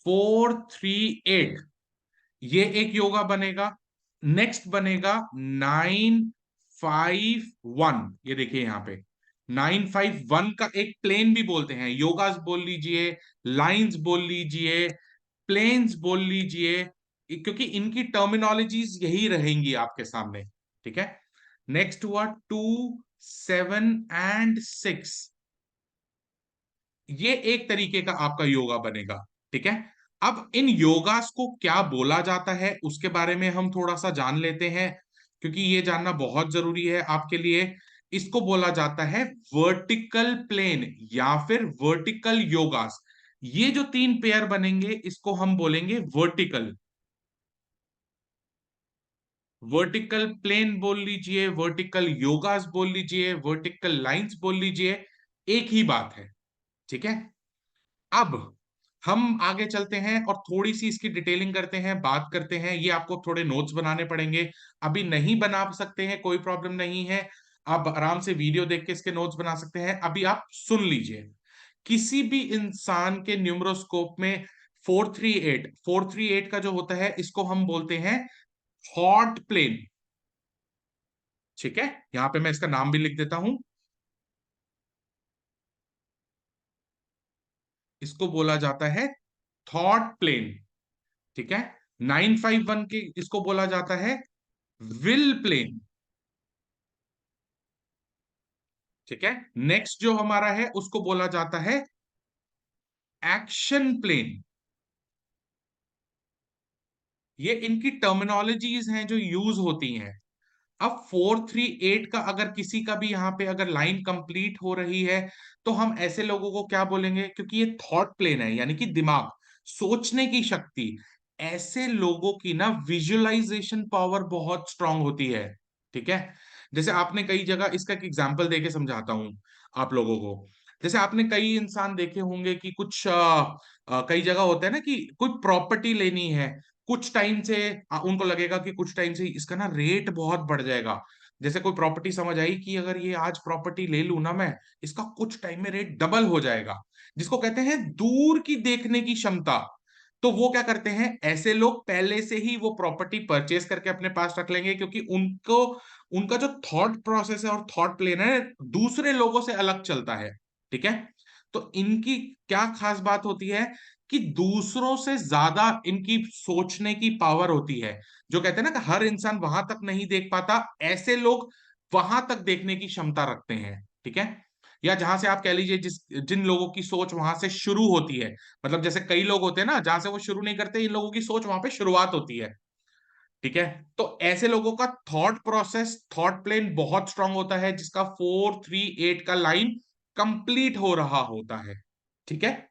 4 3 8, ये एक योगा बनेगा। नेक्स्ट बनेगा 9 5 1, ये देखिए यहाँ पे 9 5 1 का एक प्लेन भी बोलते हैं। योगास बोल लीजिए, लाइंस बोल लीजिए, प्लेन्स बोल लीजिए, क्योंकि इनकी टर्मिनोलॉजीज यही रहेंगी आपके सामने। ठीक है, नेक्स्ट हुआ 2 7 and 6, ये एक तरीके का आपका योगा बनेगा। ठीक है, अब इन योगास को क्या बोला जाता है उसके बारे में हम थोड़ा सा जान लेते हैं, क्योंकि ये जानना बहुत जरूरी है आपके लिए। इसको बोला जाता है वर्टिकल प्लेन या फिर वर्टिकल योगास। ये जो 3 पेयर बनेंगे इसको हम बोलेंगे वर्टिकल। वर्टिकल प्लेन बोल लीजिए, वर्टिकल योगास बोल लीजिए, वर्टिकल लाइंस बोल लीजिए, एक ही बात है। ठीक है, अब हम आगे चलते हैं और थोड़ी सी इसकी डिटेलिंग करते हैं, बात करते हैं। ये आपको थोड़े नोट्स बनाने पड़ेंगे, अभी नहीं बना सकते हैं कोई प्रॉब्लम नहीं है, आप आराम से वीडियो देख के इसके नोट्स बना सकते हैं। अभी आप सुन लीजिए, किसी भी इंसान के न्यूमरोस्कोप में 4 3 8 का जो होता है इसको हम बोलते हैं हॉट प्लेन। ठीक है, यहां पे मैं इसका नाम भी लिख देता हूं, इसको बोला जाता है थॉट प्लेन। ठीक है, 9 5 1 के इसको बोला जाता है विल प्लेन। ठीक है, नेक्स्ट जो हमारा है उसको बोला जाता है एक्शन प्लेन। ये इनकी टर्मिनोलॉजीज हैं जो यूज होती हैं। अब 438 का अगर किसी का भी यहाँ पे अगर लाइन कंप्लीट हो रही है तो हम ऐसे लोगों को क्या बोलेंगे, क्योंकि ये थॉट प्लेन है यानी कि दिमाग, सोचने की शक्ति, ऐसे लोगों की ना विजुअलाइजेशन पावर बहुत स्ट्रांग होती है। ठीक है, जैसे आपने कई जगह, इसका एक एग्जांपल देके समझाता हूं आप लोगों को। जैसे आपने कई इंसान देखे होंगे कि कुछ कई जगह होता है ना कि कोई प्रॉपर्टी लेनी है, कुछ टाइम से उनको लगेगा कि कुछ टाइम से इसका ना रेट बहुत बढ़ जाएगा। जैसे कोई प्रॉपर्टी समझ आई कि अगर ये आज प्रॉपर्टी ले लूं ना मैं, इसका कुछ टाइम में रेट डबल हो जाएगा, जिसको कहते हैं दूर की देखने की क्षमता। तो वो क्या करते हैं, ऐसे लोग पहले से ही वो प्रॉपर्टी परचेज करके अपने पास रख लेंगे, क्योंकि उनको उनका जो थॉट प्रोसेस है और थॉट प्लेन है दूसरे लोगों से अलग चलता है। ठीक है, तो इनकी क्या खास बात होती है कि दूसरों से ज्यादा इनकी सोचने की पावर होती है। जो कहते हैं ना कि हर इंसान वहां तक नहीं देख पाता, ऐसे लोग वहां तक देखने की क्षमता रखते हैं। ठीक है, या जहां से आप कह लीजिए जिन लोगों की सोच वहां से शुरू होती है, मतलब जैसे कई लोग होते हैं ना जहां से वो शुरू नहीं करते, इन लोगों की सोच वहां पे शुरुआत होती है। ठीक है, तो ऐसे लोगों का थॉट प्रोसेस, थॉट प्लेन बहुत स्ट्रांग होता है, जिसका 438 का लाइन कंप्लीट हो रहा होता है। ठीक है,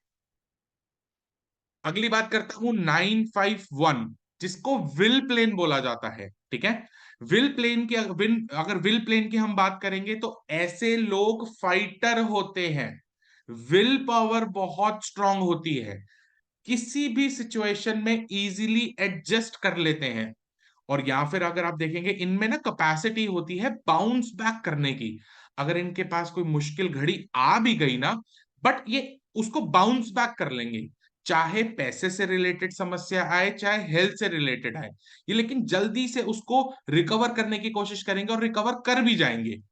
अगली बात करता हूं 951, जिसको विल प्लेन बोला जाता है। ठीक है, विल प्लेन की अगर विल प्लेन की हम बात करेंगे तो ऐसे लोग फाइटर होते हैं, विल पावर बहुत स्ट्रांग होती है, किसी भी सिचुएशन में इजीली एडजस्ट कर लेते हैं। और या फिर अगर आप देखेंगे इनमें ना कैपेसिटी होती है बाउंस बैक करने की। अगर इनके पास कोई मुश्किल घड़ी आ भी गई ना, बट ये उसको बाउंस बैक कर लेंगे, चाहे पैसे से रिलेटेड समस्या आए चाहे हेल्थ से रिलेटेड आए, ये लेकिन जल्दी से उसको रिकवर करने की कोशिश करेंगे और रिकवर कर भी जाएंगे।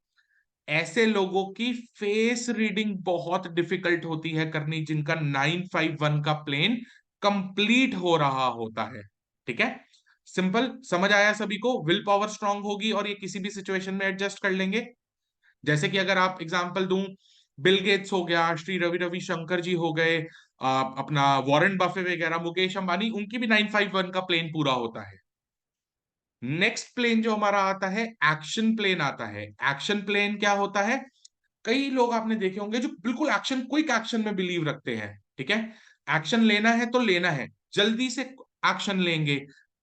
ऐसे लोगों की फेस रीडिंग बहुत डिफिकल्ट होती है करनी, जिनका 951 का प्लेन कंप्लीट हो रहा होता है। ठीक है, सिंपल समझ आया सभी को, विल पावर स्ट्रांग होगी और ये किसी भी सिचुएशन में एडजस्ट कर लेंगे। जैसे कि अगर आप एग्जांपल दूं, बिल गेट्स हो गया, श्री रवि रविशंकर जी हो गए, अपना वॉरेन बफे वगैरह, मुकेश अंबानी, उनकी भी 951 का प्लेन पूरा होता है। नेक्स्ट प्लेन जो हमारा आता है एक्शन प्लेन आता है। एक्शन प्लेन क्या होता है, कई लोग आपने देखे होंगे जो बिल्कुल एक्शन, क्विक एक्शन में बिलीव रखते हैं। ठीक है, एक्शन लेना है तो लेना है, जल्दी से एक्शन लेंगे,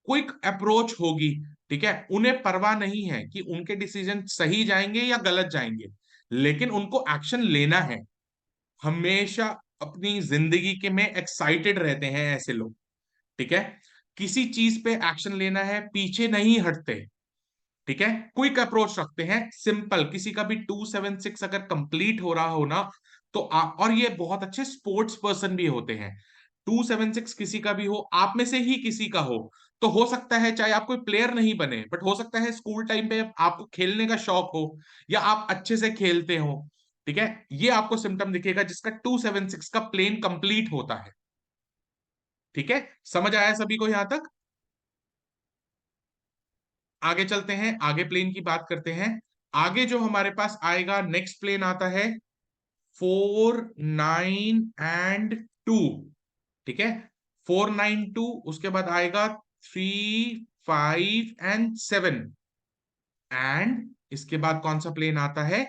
क्विक अप्रोच होगी। ठीक है, उन्हें परवाह नहीं है कि उनके डिसीजन सही जाएंगे या गलत जाएंगे, लेकिन उनको एक्शन लेना है। हमेशा अपनी जिंदगी के में एक्साइटेड रहते हैं ऐसे लोग। ठीक है, किसी चीज पे एक्शन लेना है, पीछे नहीं हटते। ठीक है, क्विक अप्रोच रखते हैं, सिंपल, किसी का भी 276 अगर कंप्लीट हो रहा हो ना तो और ये बहुत अच्छे स्पोर्ट्स पर्सन भी होते हैं। 276 किसी का भी हो, आप में से ही किसी का हो, तो हो सकता है चाहे आप कोई प्लेयर नहीं बने, बट हो सकता है स्कूल टाइम पे आपको खेलने का शौक हो या आप अच्छे से खेलते हो। ठीक है, ये आपको सिम्टम दिखेगा जिसका 276 का प्लेन कंप्लीट होता है। ठीक है, समझ आया सभी को यहां तक? आगे चलते हैं, आगे प्लेन की बात करते हैं। आगे जो हमारे पास आएगा नेक्स्ट प्लेन आता है 492। ठीक है, 492, उसके बाद आएगा 357, एंड इसके बाद कौन सा प्लेन आता है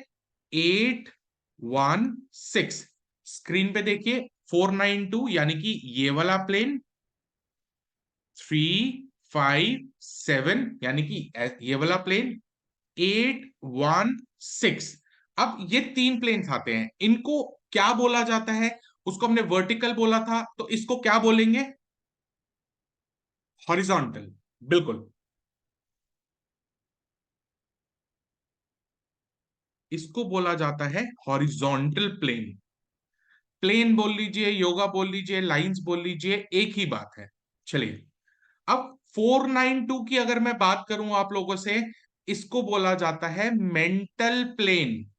816। स्क्रीन पे देखिए 492 यानी कि ये वाला प्लेन, 357 यानी कि ये वाला प्लेन, 816। अब ये तीन प्लेन्स आते हैं, इनको क्या बोला जाता है, उसको हमने वर्टिकल बोला था, तो इसको क्या बोलेंगे, हॉरिजॉन्टल। बिल्कुल, इसको बोला जाता है हॉरिजॉन्टल प्लेन। प्लेन बोल लीजिए, योगा बोल लीजिए, लाइंस बोल लीजिए, एक ही बात है। चलिए, अब 492 की अगर मैं बात करूं आप लोगों से, इसको बोला जाता है मेंटल प्लेन।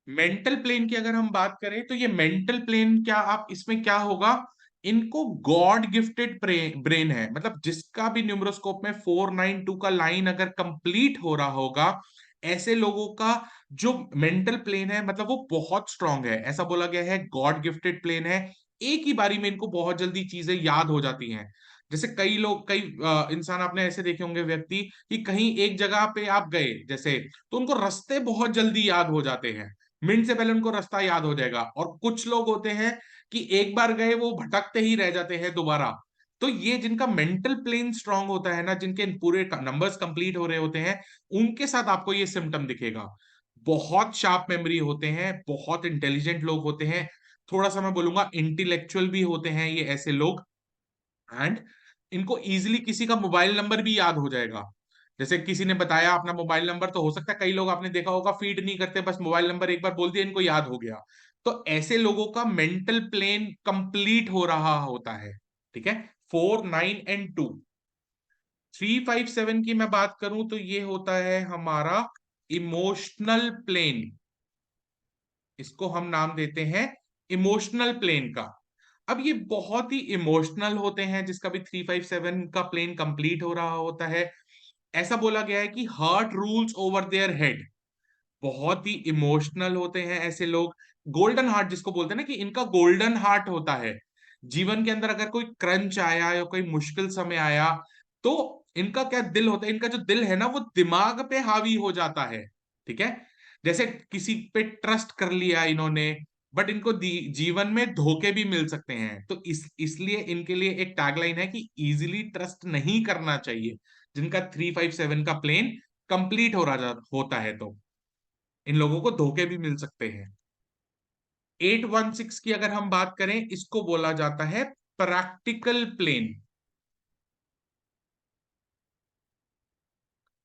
मेंटल प्लेन की अगर हम बात करें तो ये मेंटल प्लेन क्या, आप इसमें क्या होगा, इनको गॉड गिफ्टेड ब्रेन है, मतलब जिसका भी न्यूमरोस्कोप में 492 का लाइन अगर कंप्लीट हो रहा होगा, ऐसे लोगों का जो मेंटल प्लेन है मतलब वो बहुत स्ट्रांग है, ऐसा बोला गया है गॉड गिफ्टेड प्लेन है। एक ही बारी में इनको बहुत जल्दी चीजें याद हो जाती हैं। जैसे कई लोग, कई इंसान आपने ऐसे देखे होंगे व्यक्ति कि कहीं एक जगह पे आप गए जैसे, तो उनको रास्ते बहुत जल्दी याद हो जाते हैं, मिनट से पहले उनको रास्ता याद हो जाएगा। और कुछ लोग होते हैं कि एक बार गए वो भटकते ही रह जाते हैं दोबारा। तो ये जिनका मेंटल प्लेन स्ट्रांग होता है ना, जिनके पूरे नंबर्स कंप्लीट हो रहे होते हैं, उनके साथ आपको ये सिम्टम दिखेगा। बहुत शार्प मेमोरी होते हैं, बहुत इंटेलिजेंट लोग होते हैं, थोड़ा सा मैं बोलूंगा इंटेलेक्चुअल भी होते हैं ये ऐसे लोग। एंड इनको इजीली किसी का मोबाइल नंबर भी याद हो जाएगा। जैसे किसी ने बताया अपना मोबाइल नंबर, तो हो सकता है कई लोग आपने देखा होगा फीड नहीं करते, बस मोबाइल नंबर एक बार बोल दिया इनको याद हो गया। तो ऐसे लोगों का मेंटल प्लेन कंप्लीट हो रहा होता है। ठीक है, 4, 9 एंड 2। 3, 5, 7 की मैं बात करूं तो ये होता है हमारा इमोशनल प्लेन। इसको हम नाम देते हैं इमोशनल प्लेन का। अब ये बहुत ही इमोशनल होते हैं, जिसका भी 3, 5, 7 का प्लेन कंप्लीट हो रहा होता है। ऐसा बोला गया है कि heart rules over their head. बहुत ही इमोशनल होते हैं ऐसे लोग। गोल्डन हार्ट जिसको बोलते हैं ना, कि इनका गोल्डन हार्ट होता है। जीवन के अंदर अगर कोई क्रंच आया या कोई मुश्किल समय आया, तो इनका क्या दिल होता है, इनका जो दिल है ना वो दिमाग पे हावी हो जाता है। ठीक है, जैसे किसी पे ट्रस्ट कर लिया इन्होंने, बट इनको जीवन में धोखे भी मिल सकते हैं। तो इसलिए इनके लिए एक टैगलाइन है कि इजीली ट्रस्ट नहीं करना चाहिए। जिनका 3, 5, 7 का प्लेन कंप्लीट हो रहा होता है, तो इन लोगों को धोखे भी मिल सकते हैं। 8, 1, 6 की अगर हम बात करें, इसको बोला जाता है प्रैक्टिकल प्लेन।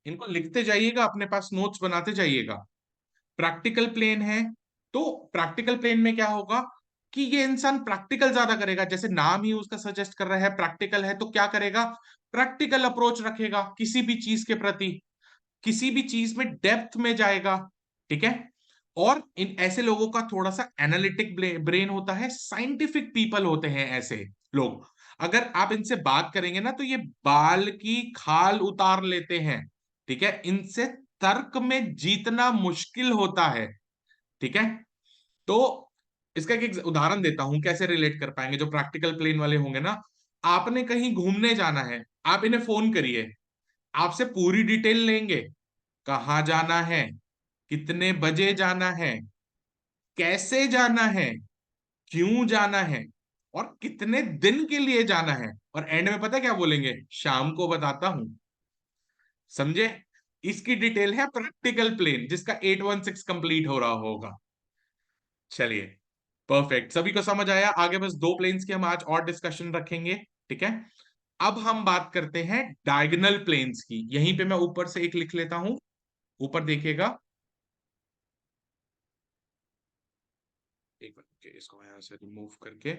इनको लिखते जाइएगा, अपने पास नोट्स बनाते जाइएगा। प्रैक्टिकल प्लेन है, तो प्रैक्टिकल प्लेन में क्या होगा कि ये इंसान प्रैक्टिकल ज्यादा करेगा। जैसे नाम ही उसका सजेस्ट कर रहा है प्रैक्टिकल है, तो क्या करेगा, प्रैक्टिकल अप्रोच रखेगा किसी भी चीज के प्रति, किसी भी चीज में डेप्थ में जाएगा। ठीक है, और इन ऐसे लोगों का थोड़ा सा एनालिटिक ब्रेन होता है, साइंटिफिक पीपल होते हैं ऐसे लोग। अगर आप इनसे बात करेंगे ना, तो ये बाल की खाल उतार लेते हैं। ठीक है, इनसे तर्क में जीतना मुश्किल होता है। ठीक है, तो इसका एक उदाहरण देता हूं, कैसे रिलेट कर पाएंगे जो प्रैक्टिकल प्लेन वाले होंगे ना। आपने कहीं घूमने जाना है, आप इन्हें फोन करिए, आपसे पूरी डिटेल लेंगे, कहाँ जाना है, कितने बजे जाना है, कैसे जाना है, क्यों जाना है, और कितने दिन के लिए जाना है। और एंड में पता है क्या बोलेंगे, शाम को बताता हूं। समझे, इसकी डिटेल है प्रैक्टिकल प्लेन, जिसका 8, 1, 6 कंप्लीट हो रहा होगा। चलिए, परफेक्ट, सभी को समझ आया। आगे बस 2 प्लेन्स की हम आज और डिस्कशन रखेंगे। ठीक है, अब हम बात करते हैं डायगोनल प्लेन्स की। यहीं पे मैं ऊपर से एक लिख लेता हूं, ऊपर देखिएगा। एक मिनट, इसको मैं यहां से रिमूव करके,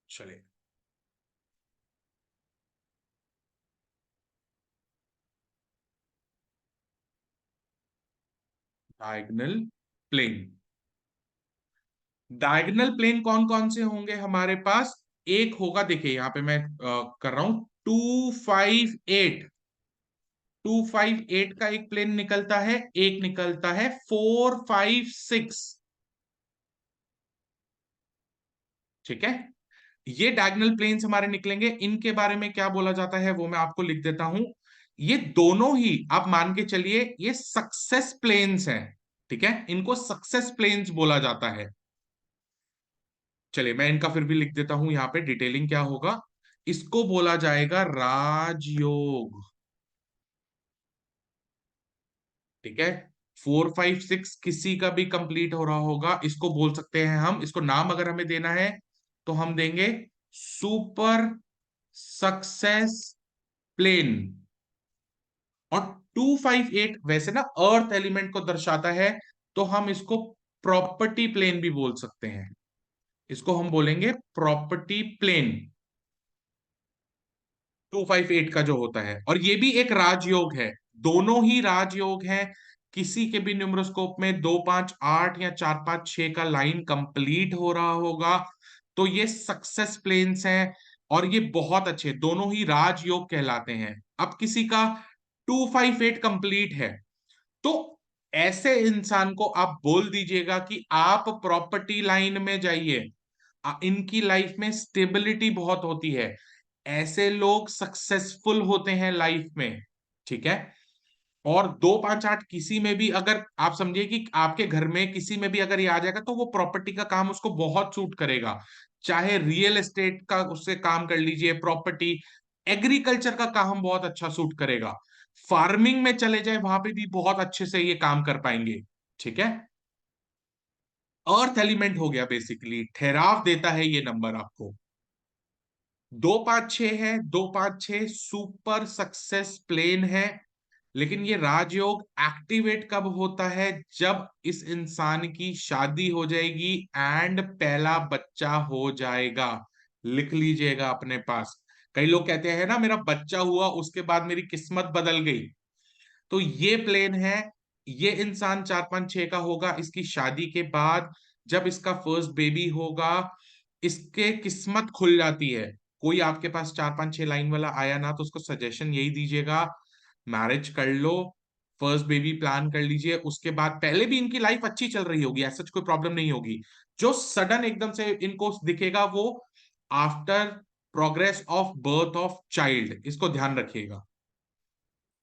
चलिए, डायगोनल प्लेन। डायगोनल प्लेन कौन कौन से होंगे हमारे पास। एक होगा, देखिए यहां पे मैं कर रहा हूं, 2, 5, 8। 2, 5, 8 का एक प्लेन निकलता है, एक निकलता है 4, 5, 6। ठीक है, ये डायगोनल प्लेन्स हमारे निकलेंगे। इनके बारे में क्या बोला जाता है वो मैं आपको लिख देता हूं। ये दोनों ही आप मान के चलिए ये सक्सेस प्लेन्स हैं। ठीक है, इनको सक्सेस प्लेन्स बोला जाता है। चलिए मैं इनका फिर भी लिख देता हूं, यहाँ पे डिटेलिंग क्या होगा। इसको बोला जाएगा राजयोग। ठीक है, 4, 5, 6 किसी का भी कंप्लीट हो रहा होगा, इसको बोल सकते हैं हम। इसको नाम अगर हमें देना है तो हम देंगे सुपर सक्सेस प्लेन। और 2, 5, 8 वैसे ना अर्थ एलिमेंट को दर्शाता है, तो हम इसको प्रॉपर्टी प्लेन भी बोल सकते हैं। इसको हम बोलेंगे प्रॉपर्टी प्लेन। 2, 5, 8 का जो होता है, और ये भी एक राजयोग है। दोनों ही राजयोग है। किसी के भी न्यूमरोस्कोप में 2, 5, 8 या 4, 5, 6 का लाइन कंप्लीट हो रहा होगा, तो ये सक्सेस प्लेन्स हैं। और ये बहुत अच्छे, दोनों ही राजयोग कहलाते हैं। अब किसी का 2, 5, 8 कंप्लीट है, तो ऐसे इंसान को आप बोल दीजिएगा कि आप प्रॉपर्टी लाइन में जाइए, इनकी लाइफ में स्टेबिलिटी बहुत होती है, ऐसे लोग सक्सेसफुल होते हैं लाइफ में, ठीक है। और 2 5 8 किसी में भी अगर आप समझिए कि आपके घर में किसी में भी अगर ये आ जाएगा तो वो प्रॉपर्टी का काम उसको बहुत सूट करेगा, चाहे रियल एस्टेट का उससे काम कर लीजिए, प्रॉपर्टी, एग्रीकल्चर का काम बहुत अच्छा सूट करेगा, फार्मिंग में चले जाए वहां पे भी बहुत अच्छे से ये काम कर पाएंगे, ठीक है। अर्थ एलिमेंट हो गया, बेसिकली ठहराव देता है ये नंबर आपको। 2 5 6 है, 2 5 6 सुपर सक्सेस प्लेन है। लेकिन ये राजयोग एक्टिवेट कब होता है? जब इस इंसान की शादी हो जाएगी एंड पहला बच्चा हो जाएगा। लिख लीजिएगा अपने पास। कई लोग कहते हैं ना, मेरा बच्चा हुआ उसके बाद मेरी किस्मत बदल गई, तो ये प्लेन है। ये इंसान 4 5 6 का होगा इसकी शादी के बाद। जब इसका फर्स्ट बेबी होगा, इसके किस्मत खुल जाती है। कोई आपके पास 4 5 6 लाइन वाला आया ना, तो उसको सजेशन यही दीजिएगा, मैरिज कर लो, फर्स्ट बेबी प्लान कर लीजिए। उसके बाद पहले भी इनकी लाइफ अच्छी चल रही होगी, ऐसा कोई प्रॉब्लम नहीं होगी। जो सडन एकदम से इनको दिखेगा वो after progress of birth of child, इसको ध्यान रखिएगा,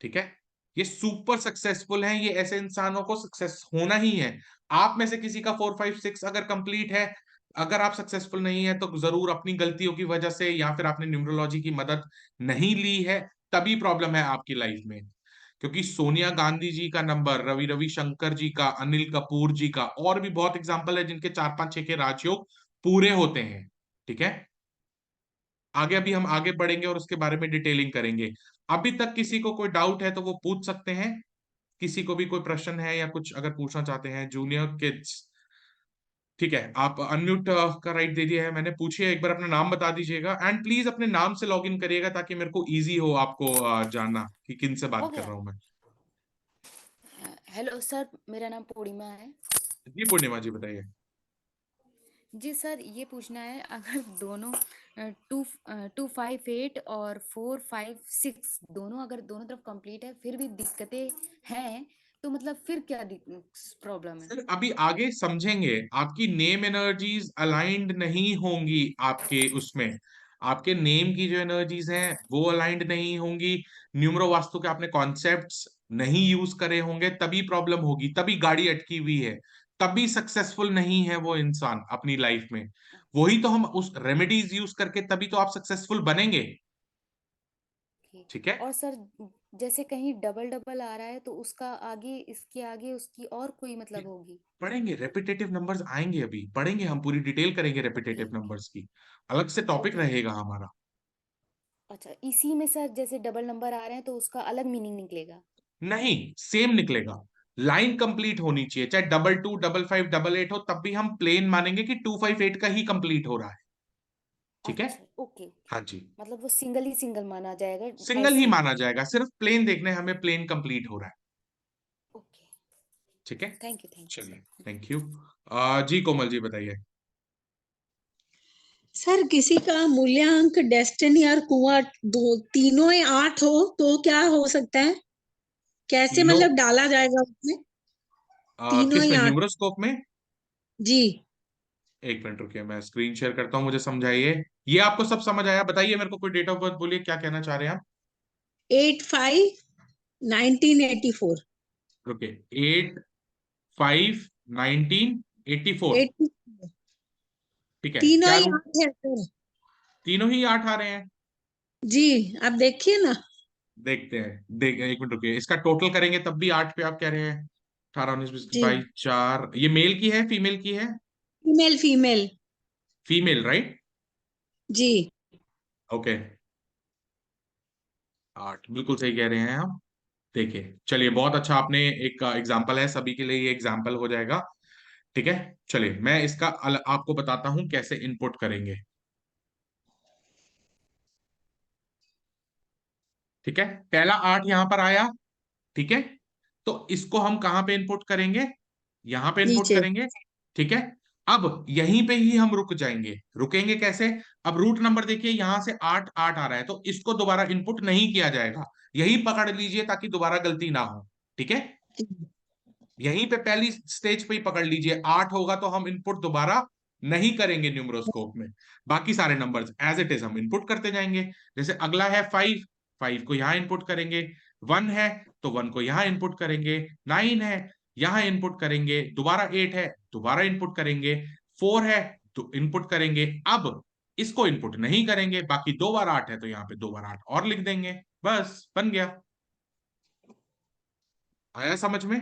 ठीक है। ये सुपर सक्सेसफुल हैं, ये ऐसे इंसानों को सक्सेस होना ही है। आप में से किसी का 4 5 6 अगर कंप्लीट है, अगर आप सक्सेसफुल नहीं है तो जरूर अपनी गलतियों की वजह से, या फिर आपने न्यूमरोलॉजी की मदद नहीं ली है, तभी प्रॉब्लम है आपकी लाइफ में। क्योंकि सोनिया गांधी जी का नंबर, रवि रविशंकर जी का, अनिल कपूर जी का, और भी बहुत एग्जाम्पल है जिनके 4 5 6 के राजयोग पूरे होते हैं, ठीक है। आगे अभी हम आगे बढ़ेंगे और उसके बारे में डिटेलिंग करेंगे। अभी तक किसी को कोई डाउट है तो वो पूछ सकते हैं। किसी को भी कोई प्रश्न है या कुछ अगर पूछना चाहते हैं, जूनियर किड्स, ठीक है, आप अनम्यूट का राइट दे दिया है मैंने। पूछिए, एक बार अपना नाम बता दीजिएगा एंड प्लीज अपने नाम से लॉग इन करिएगा ताकि मेरे को इजी हो आपको जानना कि किन से हो बात कर गया। रहा हूं मैं। हेलो सर, मेरा नाम पूर्णिमा है। जी पूर्णिमा जी, बताइए। जी सर, ये पूछना है, अगर दोनों 2 5 8 और 4 5 6 दोनों अगर दोनों तरफ कंप्लीट है फिर भी दिक्कतें हैं, तो मतलब फिर क्या प्रॉब्लम है? सर अभी आगे समझेंगे। आपकी नेम एनर्जीज अलाइंड नहीं होंगी, आपके उसमें आपके नेम की जो एनर्जीज हैं वो अलाइंड नहीं होंगी। न्यूमरो वास्तु के आपने कॉन्सेप्ट्स नहीं यूज करे होंगे, तभी प्रॉब्लम होगी, तभी गाड़ी अटकी हुई है, तभी सक्सेसफुल नहीं है वो इंसान अपनी लाइफ में। वही तो हम उस रेमेडीज यूज करके तभी तो आप सक्सेसफुल बनेंगे, ठीक है। और सर, जैसे कहीं डबल डबल आ रहा है तो उसका आगे, इसके आगे उसकी और कोई मतलब होगी? पढ़ेंगे, रेपिटेटिव नंबर्स आएंगे, अभी पढ़ेंगे, हम पूरी डिटेल करेंगे ओके रेपिटेटिव ओके नंबर्स की, अलग से टॉपिक ओके। रहेगा हमारा। अच्छा, इसी में सर जैसे डबल नंबर आ रहे हैं तो उसका अलग मीनिंग निकलेगा? नहीं, सेम निकलेगा। लाइन कंप्लीट होनी चाहिए, चाहे 2 2 5 5 8 8 हो, तब भी हम प्लेन मानेंगे कि 2 5 8 का ही कंप्लीट हो रहा है, ठीक है। अच्छा ओके ओके। हाँ जी, मतलब वो सिंगल ही सिंगल माना जाएगा सिंगल ही ऐसे? माना जाएगा, सिर्फ प्लेन देखने हमें, प्लेन कंप्लीट हो रहा है, ओके। ठीक है। थैंक यू चलिए, सर। Thank you. जी कोमल जी बताइए। सर, किसी का मूल्यांक, डेस्टिनी और कुआं दो तीनों ही 8 हो तो क्या हो सकता है? कैसे तीनों मतलब डाला जाएगा उसमें? तीनों किस ही में, 8? न्यूमरोस्कोप में? जी। एक मिनट रुकिए, मैं स्क्रीन शेयर करता हूँ, मुझे समझाइए। ये आपको सब समझ आया? बताइए मेरे को, कोई डेट ऑफ बर्थ बोलिए, क्या कहना चाह रहे हैं आप? 8/5/1984। रुकिए, 8 5 1984, 80। ठीक है। तीनों क्या ही रूट? 8 है सर। तीनों ही 8 आ रहे हैं? जी, आप देखिए ना। देखते हैं, देख, एक मिनट रुकिए, इसका टोटल करेंगे तब भी 8 पे आप कह रहे हैं। 18 19 20 22 जी। 4, ये मेल की है फीमेल की है? Female female. Female, right. जी। ओके, 8 बिल्कुल सही कह रहे हैं आप। देखिए, चलिए, बहुत अच्छा, आपने एक एग्जाम्पल है, सभी के लिए ये एग्जाम्पल हो जाएगा, ठीक है। चलिए, मैं इसका आपको बताता हूं कैसे इनपुट करेंगे, ठीक है। पहला 8 यहां पर आया, ठीक है। तो इसको हम कहां पे इनपुट करेंगे? यहां पे इनपुट नीचे। करेंगे, ठीक है। अब यहीं पे ही हम रुक जाएंगे। रुकेंगे कैसे? अब रूट नंबर देखिए, यहां से 8 8 आ रहा है, तो इसको दोबारा इनपुट नहीं किया जाएगा, यही पकड़ लीजिए ताकि दोबारा गलती ना हो, ठीक है। यहीं पे पहली स्टेज पे ही पकड़ लीजिए, 8 होगा तो हम इनपुट दोबारा नहीं करेंगे न्यूमरोस्कोप में, बाकी सारे नंबर्स एज इट इज हम इनपुट करते जाएंगे। जैसे अगला है 5, 5 को यहां इनपुट करेंगे, 1 है तो 1 को यहां इनपुट करेंगे, 9 है यहां इनपुट करेंगे, दोबारा 8 है दोबारा इनपुट करेंगे, 4 है तो इनपुट करेंगे। अब इसको इनपुट नहीं करेंगे, बाकी 2 बार 8 है तो यहाँ पे 2 बार 8 और लिख देंगे, बस बन गया। आया समझ में?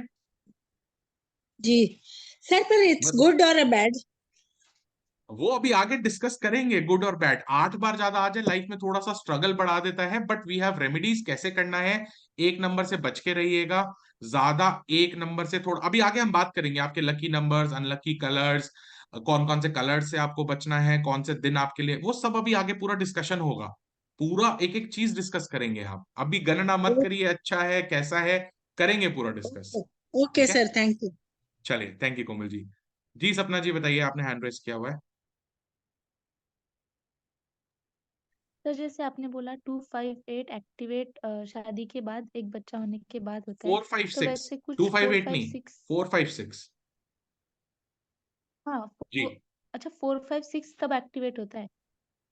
जी सर, पर इट्स मतलब गुड और अ बैड? वो अभी आगे डिस्कस करेंगे, गुड और बैड। 8 बार ज्यादा आ जाए लाइफ में थोड़ा सा स्ट्रगल बढ़ा देता है, बट वी हैव रेमेडीज कैसे करना है। एक नंबर से बच के रहिएगा, ज्यादा एक नंबर से थोड़ा, अभी आगे हम बात करेंगे आपके लकी नंबर्स, अनलकी कलर्स, कौन कौन से कलर से आपको बचना है, कौन से दिन आपके लिए, वो सब अभी आगे पूरा डिस्कशन होगा, पूरा एक एक चीज डिस्कस करेंगे। आप अभी गणना मत करिए अच्छा है कैसा है, करेंगे पूरा डिस्कस। ओके ठीक है, सर, थैंक यू। चलिए, थैंक यू कोमल जी। जी सपना जी बताइए, आपने हैंड रेस किया हुआ है। सर जैसे आपने बोला 258 एक्टिवेट शादी के बाद, एक बच्चा होने के बाद होता है, 456, तो वैसे कुछ 258 नहीं, 456। 456। हाँ जी, अच्छा 456 तब एक्टिवेट होता है,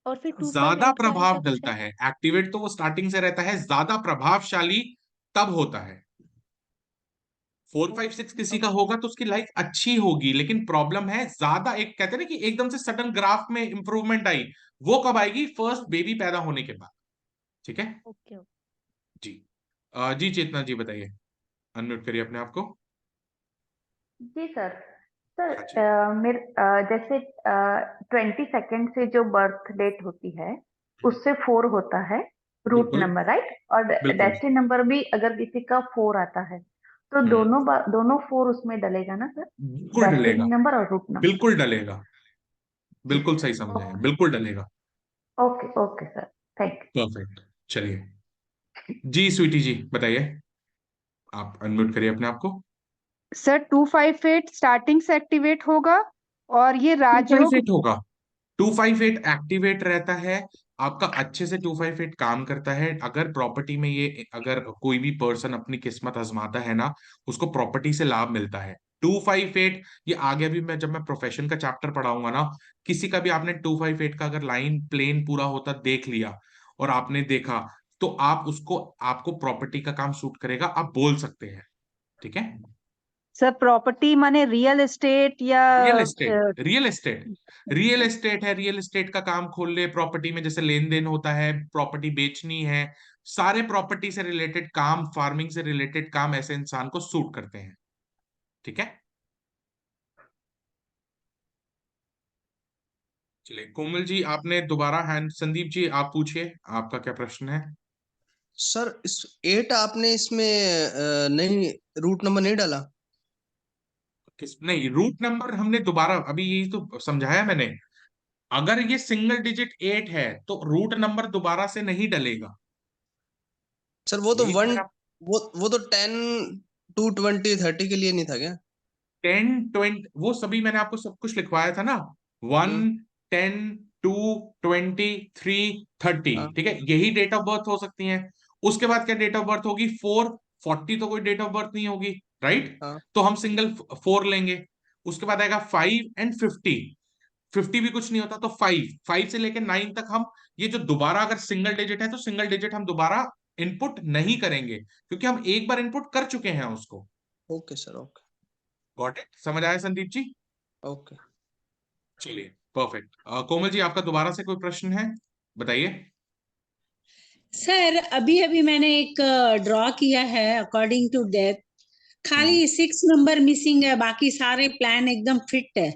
और फिर ज्यादा 258 का प्रभाव ऐसा कुछ डलता है? है, एक्टिवेट तो वो स्टार्टिंग से रहता है, ज्यादा प्रभावशाली तब होता है। 456 किसी का होगा तो उसकी लाइफ अच्छी होगी, लेकिन प्रॉब्लम है ज्यादा, एक कहते हैं ना कि एकदम से सडन ग्राफ में इंप्रूवमेंट आई, वो कब आएगी? फर्स्ट बेबी पैदा होने के बाद। ठीक है ओके। जी। जी चेतना जी बताइए, अनम्यूट करिए अपने आप को। जी सर। सर हाँ जी, मेरे जैसे 22 से जो बर्थ डेट होती है उससे 4 होता है रूट बिल्कुल नंबर, राइट? और बिल्कुल डेस्टिनी नंबर भी अगर किसी का 4 आता है तो हम्म, दोनों 4 उसमें डलेगा ना सर? बिल्कुल डेस्टिनी डलेगा, नंबर और रूट नंबर। बिल्कुल डलेगा, जी। बिल्कुल सही समझे हैं, बिल्कुल डलेगा। Okay okay sir, thank perfect, चलिए जी स्वीटी जी बताइए, आप अनम्यूट करिए अपने आप को। सर 258 स्टार्टिंग से एक्टिवेट होगा, और ये राजयोग 258 होगा, 258 एक्टिवेट रहता है आपका, अच्छे से 258 काम करता है। अगर प्रॉपर्टी में ये, अगर कोई भी पर्सन अपनी किस्मत आजमाता है ना, उसको प्रॉपर्टी से लाभ मिलता है। 258 ये आगे भी मैं, जब मैं प्रोफेशन का चैप्टर पढ़ाऊंगा ना, किसी का भी आपने 258 का अगर लाइन प्लेन पूरा होता देख लिया और आपने देखा, तो आप उसको, आपको प्रॉपर्टी का काम सूट करेगा, आप बोल सकते हैं। ठीक है, सर प्रॉपर्टी माने रियल एस्टेट या real estate, real estate, real estate है, रियल एस्टेट का काम खोल ले, प्रॉपर्टी में जैसे लेन देन होता है, प्रॉपर्टी बेचनी है, सारे प्रॉपर्टी से रिलेटेड काम, फार्मिंग से रिलेटेड काम ऐसे इंसान को सूट करते हैं। ठीक है, चलिए कोमल जी आपने दोबारा हैंड, संदीप जी आप पूछिए, आपका क्या प्रश्न है? सर इस 8 आपने इसमें नहीं, रूट नंबर नहीं डाला? किस नहीं, रूट नंबर हमने दोबारा, अभी यही तो समझाया मैंने, अगर ये सिंगल डिजिट 8 है तो रूट नंबर दोबारा से नहीं डलेगा। सर वो तो यही तो 1, मैंने, वो तो 10, 2, 20, 30 के लिए नहीं था क्या? 10, 20 वो सभी मैंने आपको सब कुछ लिखवाया था ना, 1, हम्म। 10, 2, 20, 3, 30। हाँ ठीक है, यही डेट ऑफ बर्थ हो सकती है। उसके बाद क्या डेट ऑफ बर्थ होगी? 4, 40 तो कोई डेट ऑफ बर्थ नहीं होगी, राइट? हाँ। तो हम सिंगल 4 लेंगे। उसके बाद आएगा 5 एंड 50, 50 भी कुछ नहीं होता तो 5, 5 से लेकर 9 तक हम, ये जो दोबारा अगर सिंगल डिजिट है तो सिंगल डिजिट हम दोबारा इनपुट नहीं करेंगे, क्योंकि हम एक बार इनपुट कर चुके हैं उसको। Okay sir, okay. Got it, समझ आया संदीप जी? ओके चलिए परफेक्ट। कोमल जी आपका दोबारा से कोई प्रश्न है, बताइए। सर अभी अभी मैंने एक ड्रॉ किया है अकॉर्डिंग टू डेथ, खाली 6 नंबर मिसिंग है, बाकी सारे प्लान एकदम फिट है,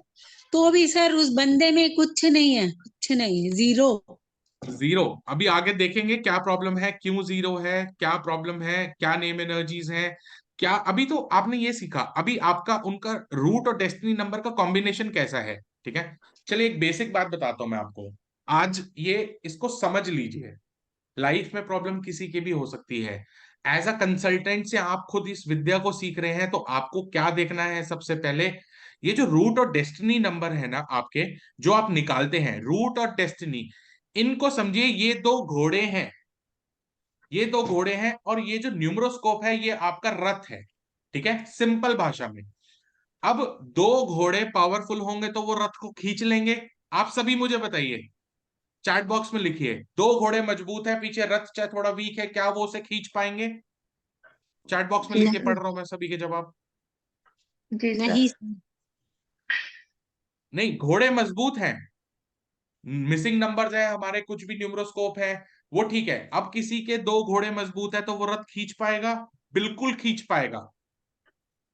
तो भी सर उस बंदे में कुछ नहीं है, कुछ नहीं, जीरो। जीरो, अभी आगे देखेंगे क्या प्रॉब्लम है, क्यों जीरो है, क्या प्रॉब्लम है, क्या नेम एनर्जीज है, क्या, अभी तो आपने ये सीखा, अभी आपका उनका रूट और डेस्टिनी नंबर का कॉम्बिनेशन कैसा है। ठीक है, चलिए एक बेसिक बात बताता हूं मैं आपको, आज ये इसको समझ लीजिए। लाइफ में प्रॉब्लम किसी की भी हो सकती है, एज अ कंसल्टेंट से आप खुद इस विद्या को सीख रहे हैं, तो आपको क्या देखना है सबसे पहले, ये जो रूट और डेस्टिनी नंबर है ना आपके, जो आप निकालते हैं रूट और डेस्टिनी, इनको समझिए ये दो घोड़े हैं, ये दो घोड़े हैं, और ये जो न्यूमरोस्कोप है ये आपका रथ है। ठीक है, सिंपल भाषा में। अब दो घोड़े पावरफुल होंगे तो वो रथ को खींच लेंगे। आप सभी मुझे बताइए, चैट बॉक्स में लिखिए, दो घोड़े मजबूत है, पीछे रथ चाहे थोड़ा वीक है, क्या वो उसे खींच पाएंगे? चैट बॉक्स में लिख के नहीं पढ़ रहा हूं मैं सभी के जवाब। जी सर। नहीं नहीं, घोड़े मजबूत हैं, मिसिंग नंबर्स है हमारे, कुछ भी न्यूमरोस्कोप है, वो ठीक है। अब किसी के दो घोड़े मजबूत है तो वो रथ खींच पाएगा? बिल्कुल खींच पाएगा।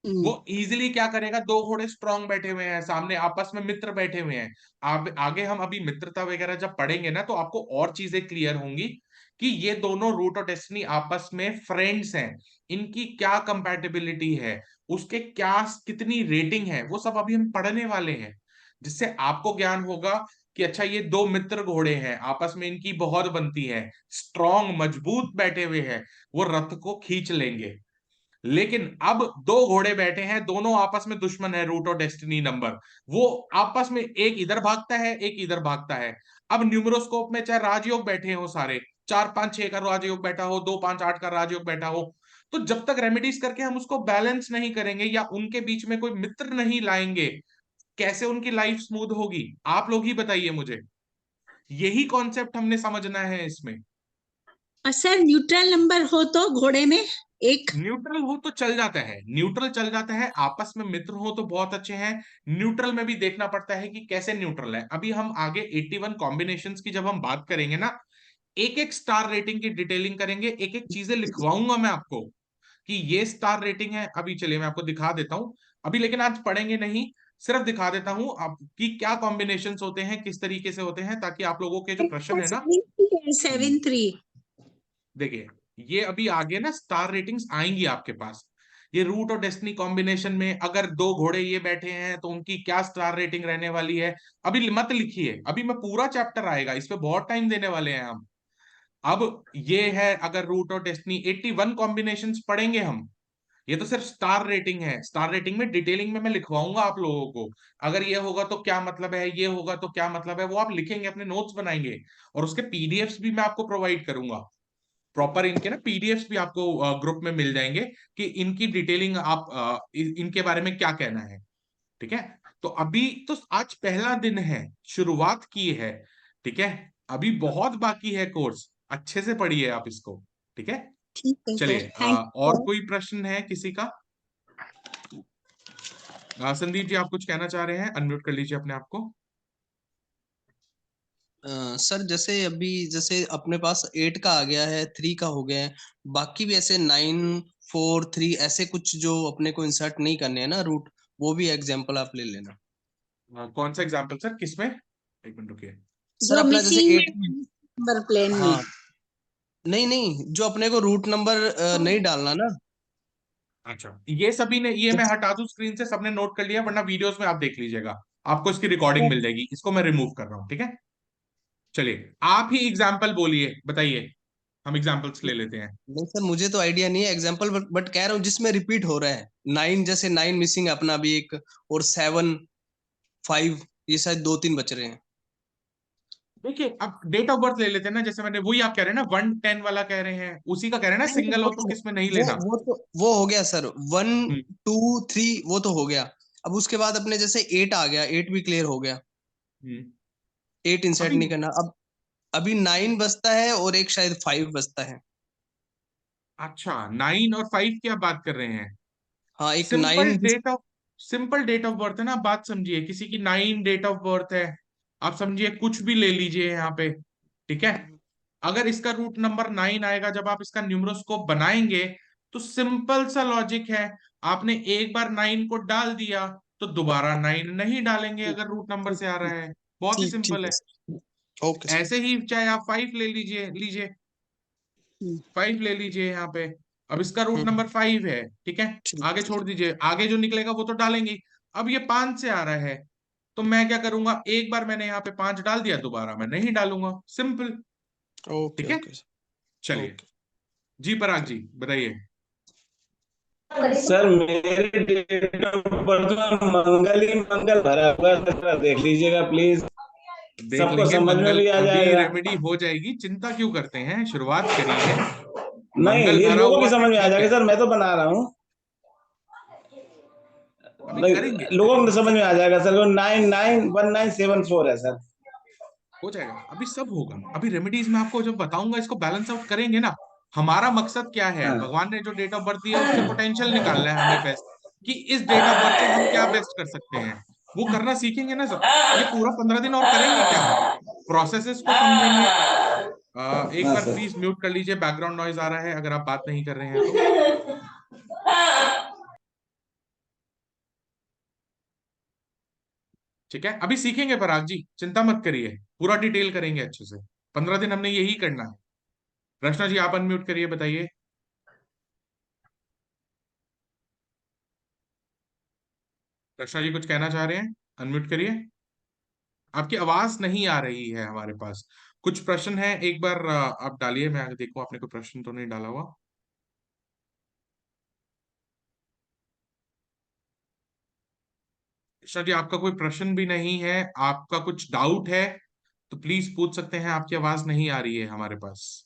वो इजीली क्या करेगा, दो घोड़े स्ट्रांग बैठे हुए हैं सामने, आपस में मित्र बैठे हुए हैं। आगे हम अभी मित्रता वगैरह जब पढ़ेंगे ना, तो आपको और चीजें क्लियर होंगी कि ये दोनों रूट और डेस्टिनी आपस में फ्रेंड्स हैं, इनकी क्या कंपैटिबिलिटी है, उसके क्या कितनी रेटिंग है, वो सब अभी हम पढ़ने वाले हैं, जिससे आपको ज्ञान होगा कि अच्छा ये दो मित्र घोड़े हैं, आपस में इनकी बहुत बनती है, स्ट्रांग मजबूत बैठे हुए हैं, वो रथ को खींच लेंगे। लेकिन अब दो घोड़े बैठे हैं, दोनों आपस में दुश्मन है, रूट और डेस्टिनी नंबर, वो आपस में एक इधर भागता है, एक इधर भागता है। अब न्यूमरोस्कोप में चाहे राजयोग बैठे हो सारे, 4 5 6 का राजयोग बैठा हो, 2 5 8 का राजयोग बैठा हो, तो जब तक रेमेडीज करके हम उसको बैलेंस नहीं करेंगे या उनके बीच में कोई मित्र नहीं लाएंगे, कैसे उनकी लाइफ स्मूथ होगी? आप लोग ही बताइए मुझे। यही कॉन्सेप्ट हमने समझना है इसमें। सर न्यूट्रल नंबर हो तो घोड़े में एक, न्यूट्रल हो तो चल जाता है, न्यूट्रल चल जाता है, आपस में मित्र हो तो बहुत अच्छे हैं। न्यूट्रल में भी देखना पड़ता है कि कैसे न्यूट्रल है। अभी हम आगे 81 कॉम्बिनेशंस की जब हम बात करेंगे ना, एक एक स्टार रेटिंग की डिटेलिंग करेंगे, एक एक चीजें लिखवाऊंगा मैं आपको कि ये स्टार रेटिंग है। अभी चलिए मैं आपको दिखा देता हूं, अभी लेकिन आज पढ़ेंगे नहीं, सिर्फ दिखा देता हूं आप कि क्या कॉम्बिनेशंस होते हैं, किस तरीके से होते हैं, ताकि आप लोगों के जो प्रश्न है ना, 7-3 देखिए ये अभी आगे ना स्टार रेटिंग्स आएंगी आपके पास। ये रूट और डेस्टिनी कॉम्बिनेशन में अगर दो घोड़े ये बैठे हैं तो उनकी क्या स्टार रेटिंग रहने वाली है, अभी मत लिखिए, अभी मैं पूरा चैप्टर आएगा, इस पे बहुत टाइम देने वाले हैं हम। अब ये है, अगर रूट और डेस्टिनी 81 कॉम्बिनेशंस पढ़ेंगे हम, ये तो सिर्फ स्टार रेटिंग है, स्टार रेटिंग में डिटेलिंग में मैं लिखवाऊंगा आप लोगों को। अगर ये होगा तो क्या मतलब है, ये होगा तो क्या मतलब है, वो आप लिखेंगे, अपने नोट्स बनाएंगे, और उसके पीडीएफ्स भी मैं आपको प्रोवाइड करूंगा। प्रॉपर इनके ना पीडीएफ्स भी आपको ग्रुप में मिल जाएंगे कि इनकी डिटेलिंग आप इनके बारे में क्या कहना है। ठीक है, तो अभी तो आज पहला दिन है, शुरुआत की है। ठीक है, अभी बहुत बाकी है कोर्स, अच्छे से पढ़िए आप इसको। ठीक है, ठीक है सर, चलिए थैंक और यू। कोई प्रश्न है किसी का? संदीप जी आप कुछ कहना चाह रहे हैं, अनम्यूट कर लीजिए अपने आप को। सर जैसे अभी जैसे अपने पास 8 का आ गया है, 3 का हो गया है, बाकी भी ऐसे 9 4 3 ऐसे कुछ जो अपने को इंसर्ट नहीं करने हैं ना रूट, वो भी एग्जांपल आप ले लेना। कौन सा एग्जाम्पल सर, किसमें? एक मिनट रुकिए। सर जो अपना जैसे मिसिंग 8 है नंबर प्लेन में। हाँ, नहीं नहीं, जो अपने को रूट नंबर नहीं डालना ना। अच्छा, ये सभी ने, ये मैं हटा दूं स्क्रीन से, सबने नोट कर लिया, वरना वीडियोस में आप देख लीजिएगा, आपको इसकी रिकॉर्डिंग मिल जाएगी, इसको मैं रिमूव कर रहा हूँ। ठीक है, चलिए आप ही एग्जाम्पल बोलिए, बताइए, हम एग्जाम्पल्स ले लेते हैं। नहीं सर, मुझे तो आइडिया नहीं है एग्जांपल, बट कह रहा हूँ जिसमें रिपीट हो रहा है। 9 जैसे 9 मिसिंग है अपना भी एक, और 7 5 ये शायद 2 3 बच रहे हैं। देखिए अब डेट ऑफ बर्थ ले लेते हैं ना, जैसे मैंने, वही आप कह रहे हैं ना, 1 10 वाला कह रहे हैं, उसी का कह रहे हैं ना, नहीं, सिंगल हो तो किसमें नहीं लेना। वो हो गया सर, 1 हम्म, 2 3 वो तो हो गया। अब उसके बाद अपने जैसे 8 आ गया, 8 भी क्लियर हो गया, हम्म। 8 इंसर्ट अभी नहीं करना। अब अभी 9 बचता है और एक शायद 5 बचता है। अच्छा, 9 और 5 की आप बात कर रहे हैं? हाँ एक simple 9। Date of simple date of birth है ना, बात समझिए, किसी की 9 डेट ऑफ बर्थ है, आप समझिए कुछ भी ले लीजिए यहाँ पे। ठीक है, अगर इसका रूट नंबर 9 आएगा, जब आप इसका न्यूमरोस्कोप बनाएंगे, तो सिंपल सा लॉजिक है, आपने एक बार 9 को डाल दिया तो दोबारा 9 नहीं डालेंगे अगर रूट नंबर से आ रहा है, बहुत ही ठीक ठीक सिंपल है है। Sir, okay sir. ऐसे ही चाहे आप 5 ले लीजिए लीजिए 5 ले लीजिए यहाँ पे, अब इसका रूट नंबर 5 है। ठीक है, ठीक आगे ठीक। छोड़ दीजिए, आगे जो निकलेगा वो तो डालेंगे ही। अब ये 5 से आ रहा है, तो मैं क्या करूंगा, एक बार मैंने यहाँ पे 5 डाल दिया, दोबारा मैं नहीं डालूंगा, सिंपल। ओके ठीक है, ओके सर, चलिए ओके। जी, पराग जी बताइए। सर मेरे डेट ऑफ बर्थ में मंगल ही मंगल भरा हुआ है, जरा देख लीजिएगा प्लीज, देख सबको लेंगे, समझ में मंगल भी आ अभी जाएगा। रेमेडी हो जाएगी, चिंता क्यों करते हैं, शुरुआत करिए। नहीं, मंगल ये भरा लोगों की हुआ है, समझ में आ ठीक जाएगा है। सर, मैं तो बना रहा हूँ। अभी करेंगे, लोगों को समझ में आ जाएगा सर। 991974 है सर। हो जाएगा, अभी सब होगा। अभी रेमेडीज में आपको जब बताऊंगा, इसको बैलेंस आउट करेंगे ना। हमारा मकसद क्या है, हाँ भगवान ने जो डेट ऑफ बर्थ दिया उससे पोटेंशियल निकालना है हमें बेस्ट, कि इस डेट ऑफ बर्थ से हम क्या बेस्ट कर सकते हैं, वो करना सीखेंगे ना सब। ये पूरा 15 दिन और करेंगे क्या हम, प्रोसेसेस को समझेंगे। एक हाँ बार सर। प्लीज म्यूट कर लीजिए, बैकग्राउंड नॉइज आ रहा है अगर आप बात नहीं कर रहे हैं तो। ठीक है, अभी सीखेंगे पराग जी, चिंता मत करिए, पूरा डिटेल करेंगे अच्छे से। 15 दिन हमने यही करना है। रचना जी आप अनम्यूट करिए, बताइए। रचना जी कुछ कहना चाह रहे हैं, अनम्यूट करिए। आपकी आवाज नहीं आ रही है हमारे पास। कुछ प्रश्न है, एक बार आप डालिए, मैं देखूं आपने कोई प्रश्न तो नहीं डाला हुआ। रचना जी आपका कोई प्रश्न भी नहीं है, आपका कुछ डाउट है तो प्लीज पूछ सकते हैं, आपकी आवाज नहीं आ रही है हमारे पास।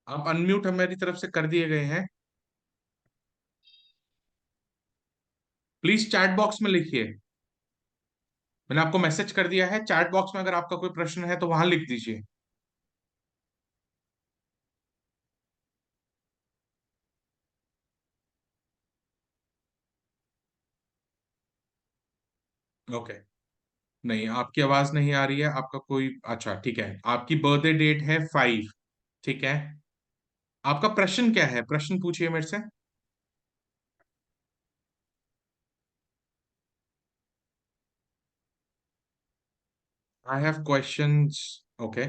आप अनम्यूट हमारी तरफ से कर दिए गए हैं, प्लीज चैट बॉक्स में लिखिए। मैंने आपको मैसेज कर दिया है, चैट बॉक्स में अगर आपका कोई प्रश्न है तो वहां लिख दीजिए। ओके, नहीं आपकी आवाज नहीं आ रही है, आपका कोई, अच्छा ठीक है, आपकी बर्थडे डेट है 5, ठीक है। आपका प्रश्न क्या है, प्रश्न पूछिए मेरे से। I have questions, okay.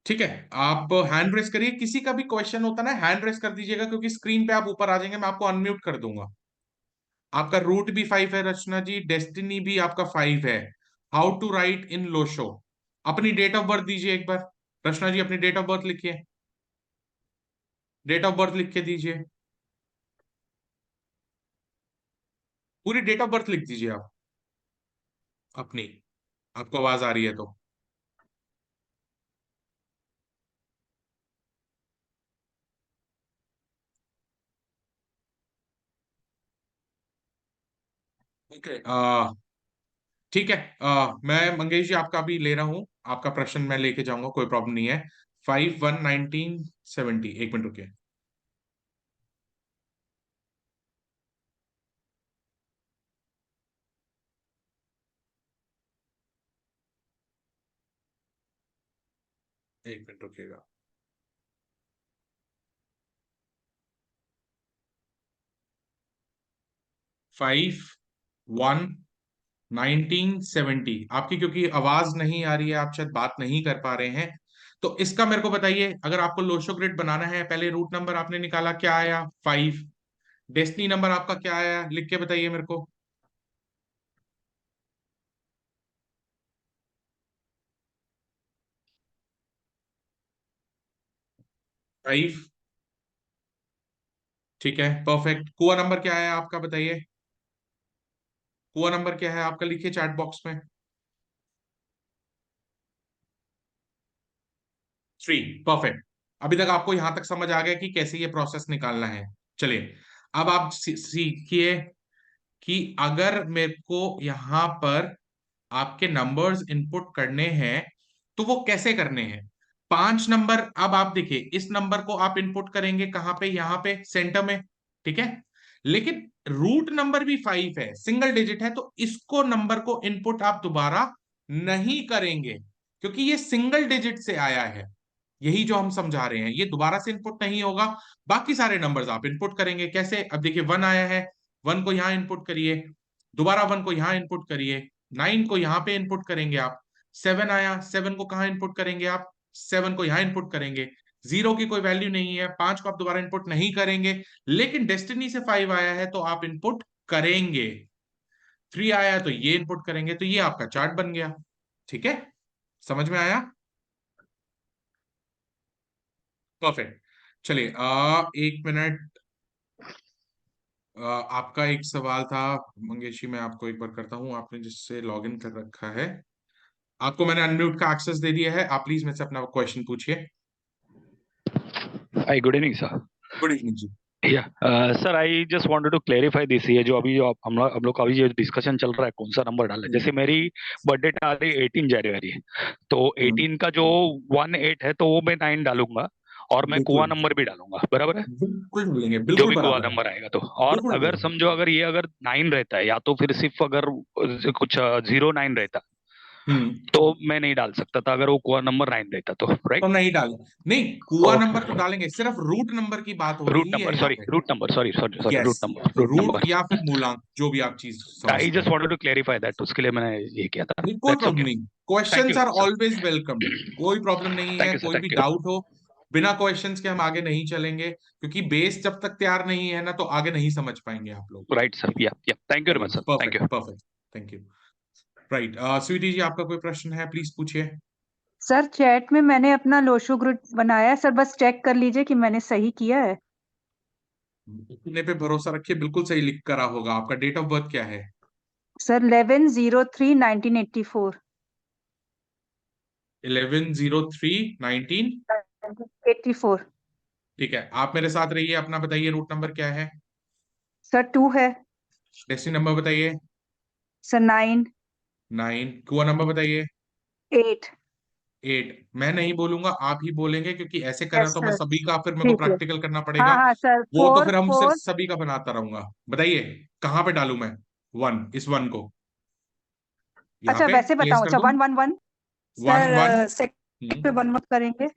ठीक है, आप हैंड रेस करिए, किसी का भी क्वेश्चन होता ना हैंड रेस कर दीजिएगा, क्योंकि स्क्रीन पे आप ऊपर आ जाएंगे, मैं आपको अनम्यूट कर दूंगा। आपका रूट भी 5 है रचना जी, डेस्टिनी भी आपका 5 है। How to write in Lo Shu, अपनी डेट ऑफ बर्थ दीजिए एक बार। रचना जी अपनी डेट ऑफ बर्थ लिखिए, डेट ऑफ बर्थ लिख के दीजिए, पूरी डेट ऑफ बर्थ लिख दीजिए आप अपनी, आपको आवाज आ रही है तो। ओके, ठीक है, मैं मंगेश जी आपका भी ले रहा हूँ, आपका प्रश्न मैं लेके जाऊंगा, कोई प्रॉब्लम नहीं है। 5/1/1970, एक मिनट रुकिए। एक मिनट रुकिएगा। 5/1/1970, आपकी क्योंकि आवाज नहीं आ रही है, आप शायद बात नहीं कर पा रहे हैं, तो इसका मेरे को बताइए, अगर आपको लोशो ग्रिड बनाना है, पहले रूट नंबर आपने निकाला, क्या आया 5, डेस्टिनी नंबर आपका क्या आया, लिख के बताइए मेरे को। 5, ठीक है परफेक्ट। कुआ नंबर क्या है आपका, बताइए। कुआ नंबर क्या है आपका, लिखिए चैट बॉक्स में। 3, परफेक्ट। अभी तक आपको यहां तक समझ आ गया कि कैसे ये प्रोसेस निकालना है। चलिए, अब आप सीखिए कि अगर मेरे को यहां पर आपके नंबर्स इनपुट करने हैं तो वो कैसे करने हैं। 5 नंबर, अब आप देखिए, इस नंबर को आप इनपुट करेंगे कहां पे, यहां पे सेंटर में, ठीक है। लेकिन रूट नंबर भी 5 है, सिंगल डिजिट है, तो इसको नंबर को इनपुट आप दोबारा नहीं करेंगे, क्योंकि ये सिंगल डिजिट से आया है। यही जो हम समझा रहे हैं, ये दोबारा से इनपुट नहीं होगा। बाकी सारे नंबर्स आप इनपुट करेंगे कैसे, अब देखिए 1 आया है, 1 को यहां इनपुट करिए, दोबारा 1 को यहां इनपुट करिए, 9 को यहां पे इनपुट करेंगे आप। 7 आया, 7 को कहां इनपुट करेंगे आप, 7 को यहां इनपुट करेंगे। 0 की कोई वैल्यू नहीं है, 5 को आप दोबारा इनपुट नहीं करेंगे। लेकिन डेस्टिनी से 5 आया है तो आप इनपुट करेंगे। 3 आया है तो ये इनपुट करेंगे, तो ये आपका चार्ट बन गया। ठीक है, समझ में आया। परफेक्ट। चलिए, 1 मिनट। आपका एक सवाल था मंगेशी, मैं आपको एक बार करता हूं। आपने जिससे लॉग इन कर रखा है, आपको मैंने अनम्यूट का एक्सेस दे दिया है। आप प्लीज मेरे से अपना क्वेश्चन पूछिए। Hi, good evening, sir. Good evening ji. Yeah, sir, I just wanted to clarify this ये जो अभी जो हम लोग का अभी जो डिस्कशन चल रहा है कौन सा नंबर डालना है। जैसे मेरी बर्थडे आ रही 18 जनवरी, तो 18 का जो 18 है तो वो मैं 9 डालूंगा और मैं कुआ बिल्कुल नंबर भी डालूंगा, बराबर है? बिल्कुल बोलेंगे, जो बिल्कुल भी कुआ बराबर है, नंबर आएगा तो। और बिल्कुल अगर बराबर। समझो अगर ये अगर 9 रहता है या तो फिर सिर्फ अगर कुछ 09 रहता तो मैं नहीं डाल सकता था अगर वो कुआ नंबर 9 रहता तो, तो राइट? नहीं डाल, नहीं कुआ नंबर तो डालेंगे, सिर्फ रूट नंबर की बात हो रूट रही है नंबर, यहाँ सॉरी पे। Root number, sorry sorry sorry yes, root root number. या फिर मूलांक, जो भी आप चीज आई समझते जस्ट हैं। वांटेड टू क्लेरिफाई दैट, उसके लिए मैंने ये किया था। नहीं, कोई दैट्स प्रॉब्लम ओके। नहीं, thank questions you are sir. Always welcome. कोई प्रॉब्लम नहीं थैंक है, यू सर, कोई भी थैंक यू। डाउट हो, बिना क्वेश्चंस के हम आगे नहीं चलेंगे, क्योंकि बेस जब तक तैयार नहीं है ना तो आगे नहीं समझ पाएंगे आप लोग। राइट सर, या थैंक यू वेरी चलिए, much sir, thank perfect you. Perfect, thank you. Right, Sweety ji, आपका कोई प्रश्न है प्लीज पूछिए। सर चैट में मैंने अपना लोशो ग्रुप बनाया है सर, बस चेक कर लीजिए कि मैंने सही किया है। इतने पे भरोसा रखिए, बिल्कुल सही लिख करा होगा। आपका डेट ऑफ बर्थ क्या है? सर 11/03/1984। 11/03/19। 84। ठीक है, आप मेरे साथ रहिए। अपना बताइए, रूट नंबर क्या है? सर 2 है। डेस्टिनी नंबर बताइए। सर 9। 9। कुआ नंबर बताइए। 8। 8। मैं नहीं बोलूंगा, आप ही बोलेंगे, क्योंकि ऐसे करना यस तो मैं सर, सभी का फिर मेरे को ठीक है। प्रैक्टिकल करना हाँ पड़ेगा। हाँ सर, वो तो 4 फिर हम सिर्फ 4। सभी का बनाता रहूंगा। बताइए कहाँ पे डालूं मैं 1, इस 1 को यहाँ अच्छा पे वैसे प्लेस बताऊं, कर अच्छा दूं। 1 1 1। 1 1। सर सेकंड पे 1 1 करेंगे।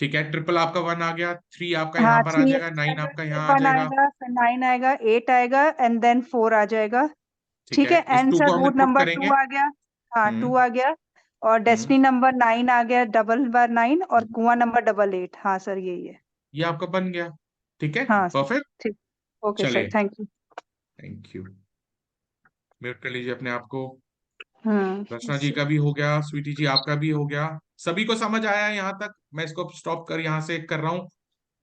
ठीक है, ट्रिपल आपका 1 आ गया, 3 आपका यहाँ हाँ पर आ 3 जाएगा, 9 आपका यहाँ आ 1 जाएगा। आएगा, फिर 9 आएगा, 8 आएगा एंड देन 4 आ जाएगा। ठीक ठीक है, है, इस एंड 2 सर को हम रूट लोग पुट नंबर करेंगे। 2 आ गया। हाँ 2 हम्म आ गया। और हम्म डेस्टिनी नंबर 9 आ गया, डबल बार 9, और कुआं नंबर 88। हाँ सर यही है। ये आपका बन गया। ठीक है, हाँ सर, परफेक्ट। ठीक। ओके सर, चलिए, thank you. Thank you. Mute कर लीजिए अपने आप को। रचना यस जी सर। का भी हो गया, स्वीटी जी आपका भी हो गया। सभी को समझ आया है यहाँ तक? मैं इसको स्टॉप कर यहाँ से कर रहा हूँ।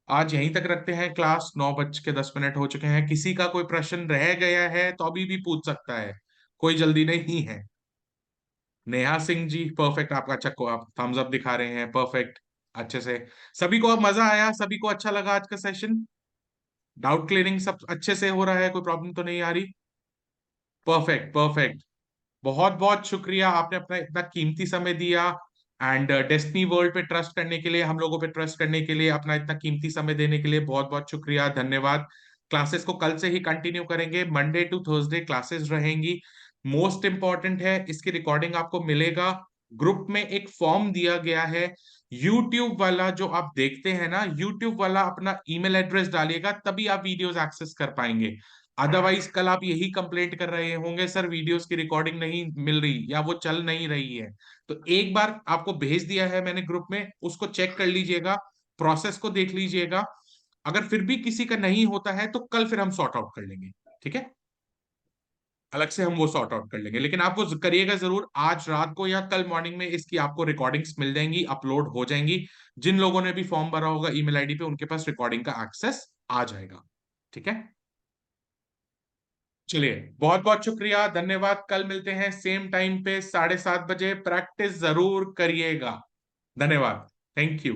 आज यहीं तक रखते हैं क्लास। 9:10 हो चुके हैं। किसी का कोई प्रश्न रह गया है तो अभी भी पूछ सकता है, कोई जल्दी नहीं है। नेहा सिंह जी, परफेक्ट। आपका अच्छा को आप थम्स अप दिखा रहे हैं, परफेक्ट। अच्छे से सभी को मजा आया, सभी को अच्छा लगा आज का सेशन? डाउट क्लियरिंग सब अच्छे से हो रहा है, कोई प्रॉब्लम तो नहीं आ रही? Perfect perfect. बहुत बहुत शुक्रिया, आपने अपना इतना कीमती समय दिया। एंड डेस्टिनी वर्ल्ड पे ट्रस्ट करने के लिए, हम लोगों पे ट्रस्ट करने के लिए, अपना इतना कीमती समय देने के लिए बहुत बहुत शुक्रिया, धन्यवाद। क्लासेस को कल से ही कंटिन्यू करेंगे, मंडे टू थर्सडे क्लासेस रहेंगी। मोस्ट इंपॉर्टेंट है, इसकी रिकॉर्डिंग आपको मिलेगा। ग्रुप में एक फॉर्म दिया गया है, यूट्यूब वाला जो आप देखते हैं ना, यूट्यूब वाला अपना ईमेल एड्रेस डालिएगा, तभी आप वीडियोस एक्सेस कर पाएंगे। अदरवाइज कल आप यही कंप्लेंट कर रहे होंगे, सर वीडियोस की रिकॉर्डिंग नहीं मिल रही या वो चल नहीं रही है। तो एक बार आपको भेज दिया है मैंने ग्रुप में, उसको चेक कर लीजिएगा, प्रोसेस को देख लीजिएगा। अगर फिर भी किसी का नहीं होता है तो कल फिर हम सॉर्ट आउट कर लेंगे, ठीक है? अलग से हम वो सॉर्ट आउट कर लेंगे, लेकिन आप वो करिएगा जरूर। आज रात को या कल मॉर्निंग में इसकी आपको रिकॉर्डिंग्स मिल जाएंगी, अपलोड हो जाएंगी। जिन लोगों ने भी फॉर्म भरा होगा ईमेल आईडी पे, उनके पास रिकॉर्डिंग का एक्सेस आ जाएगा, ठीक है? चलिए, बहुत बहुत शुक्रिया, धन्यवाद। कल मिलते हैं सेम टाइम पे 7:30 बजे। प्रैक्टिस जरूर करिएगा। धन्यवाद, थैंक यू।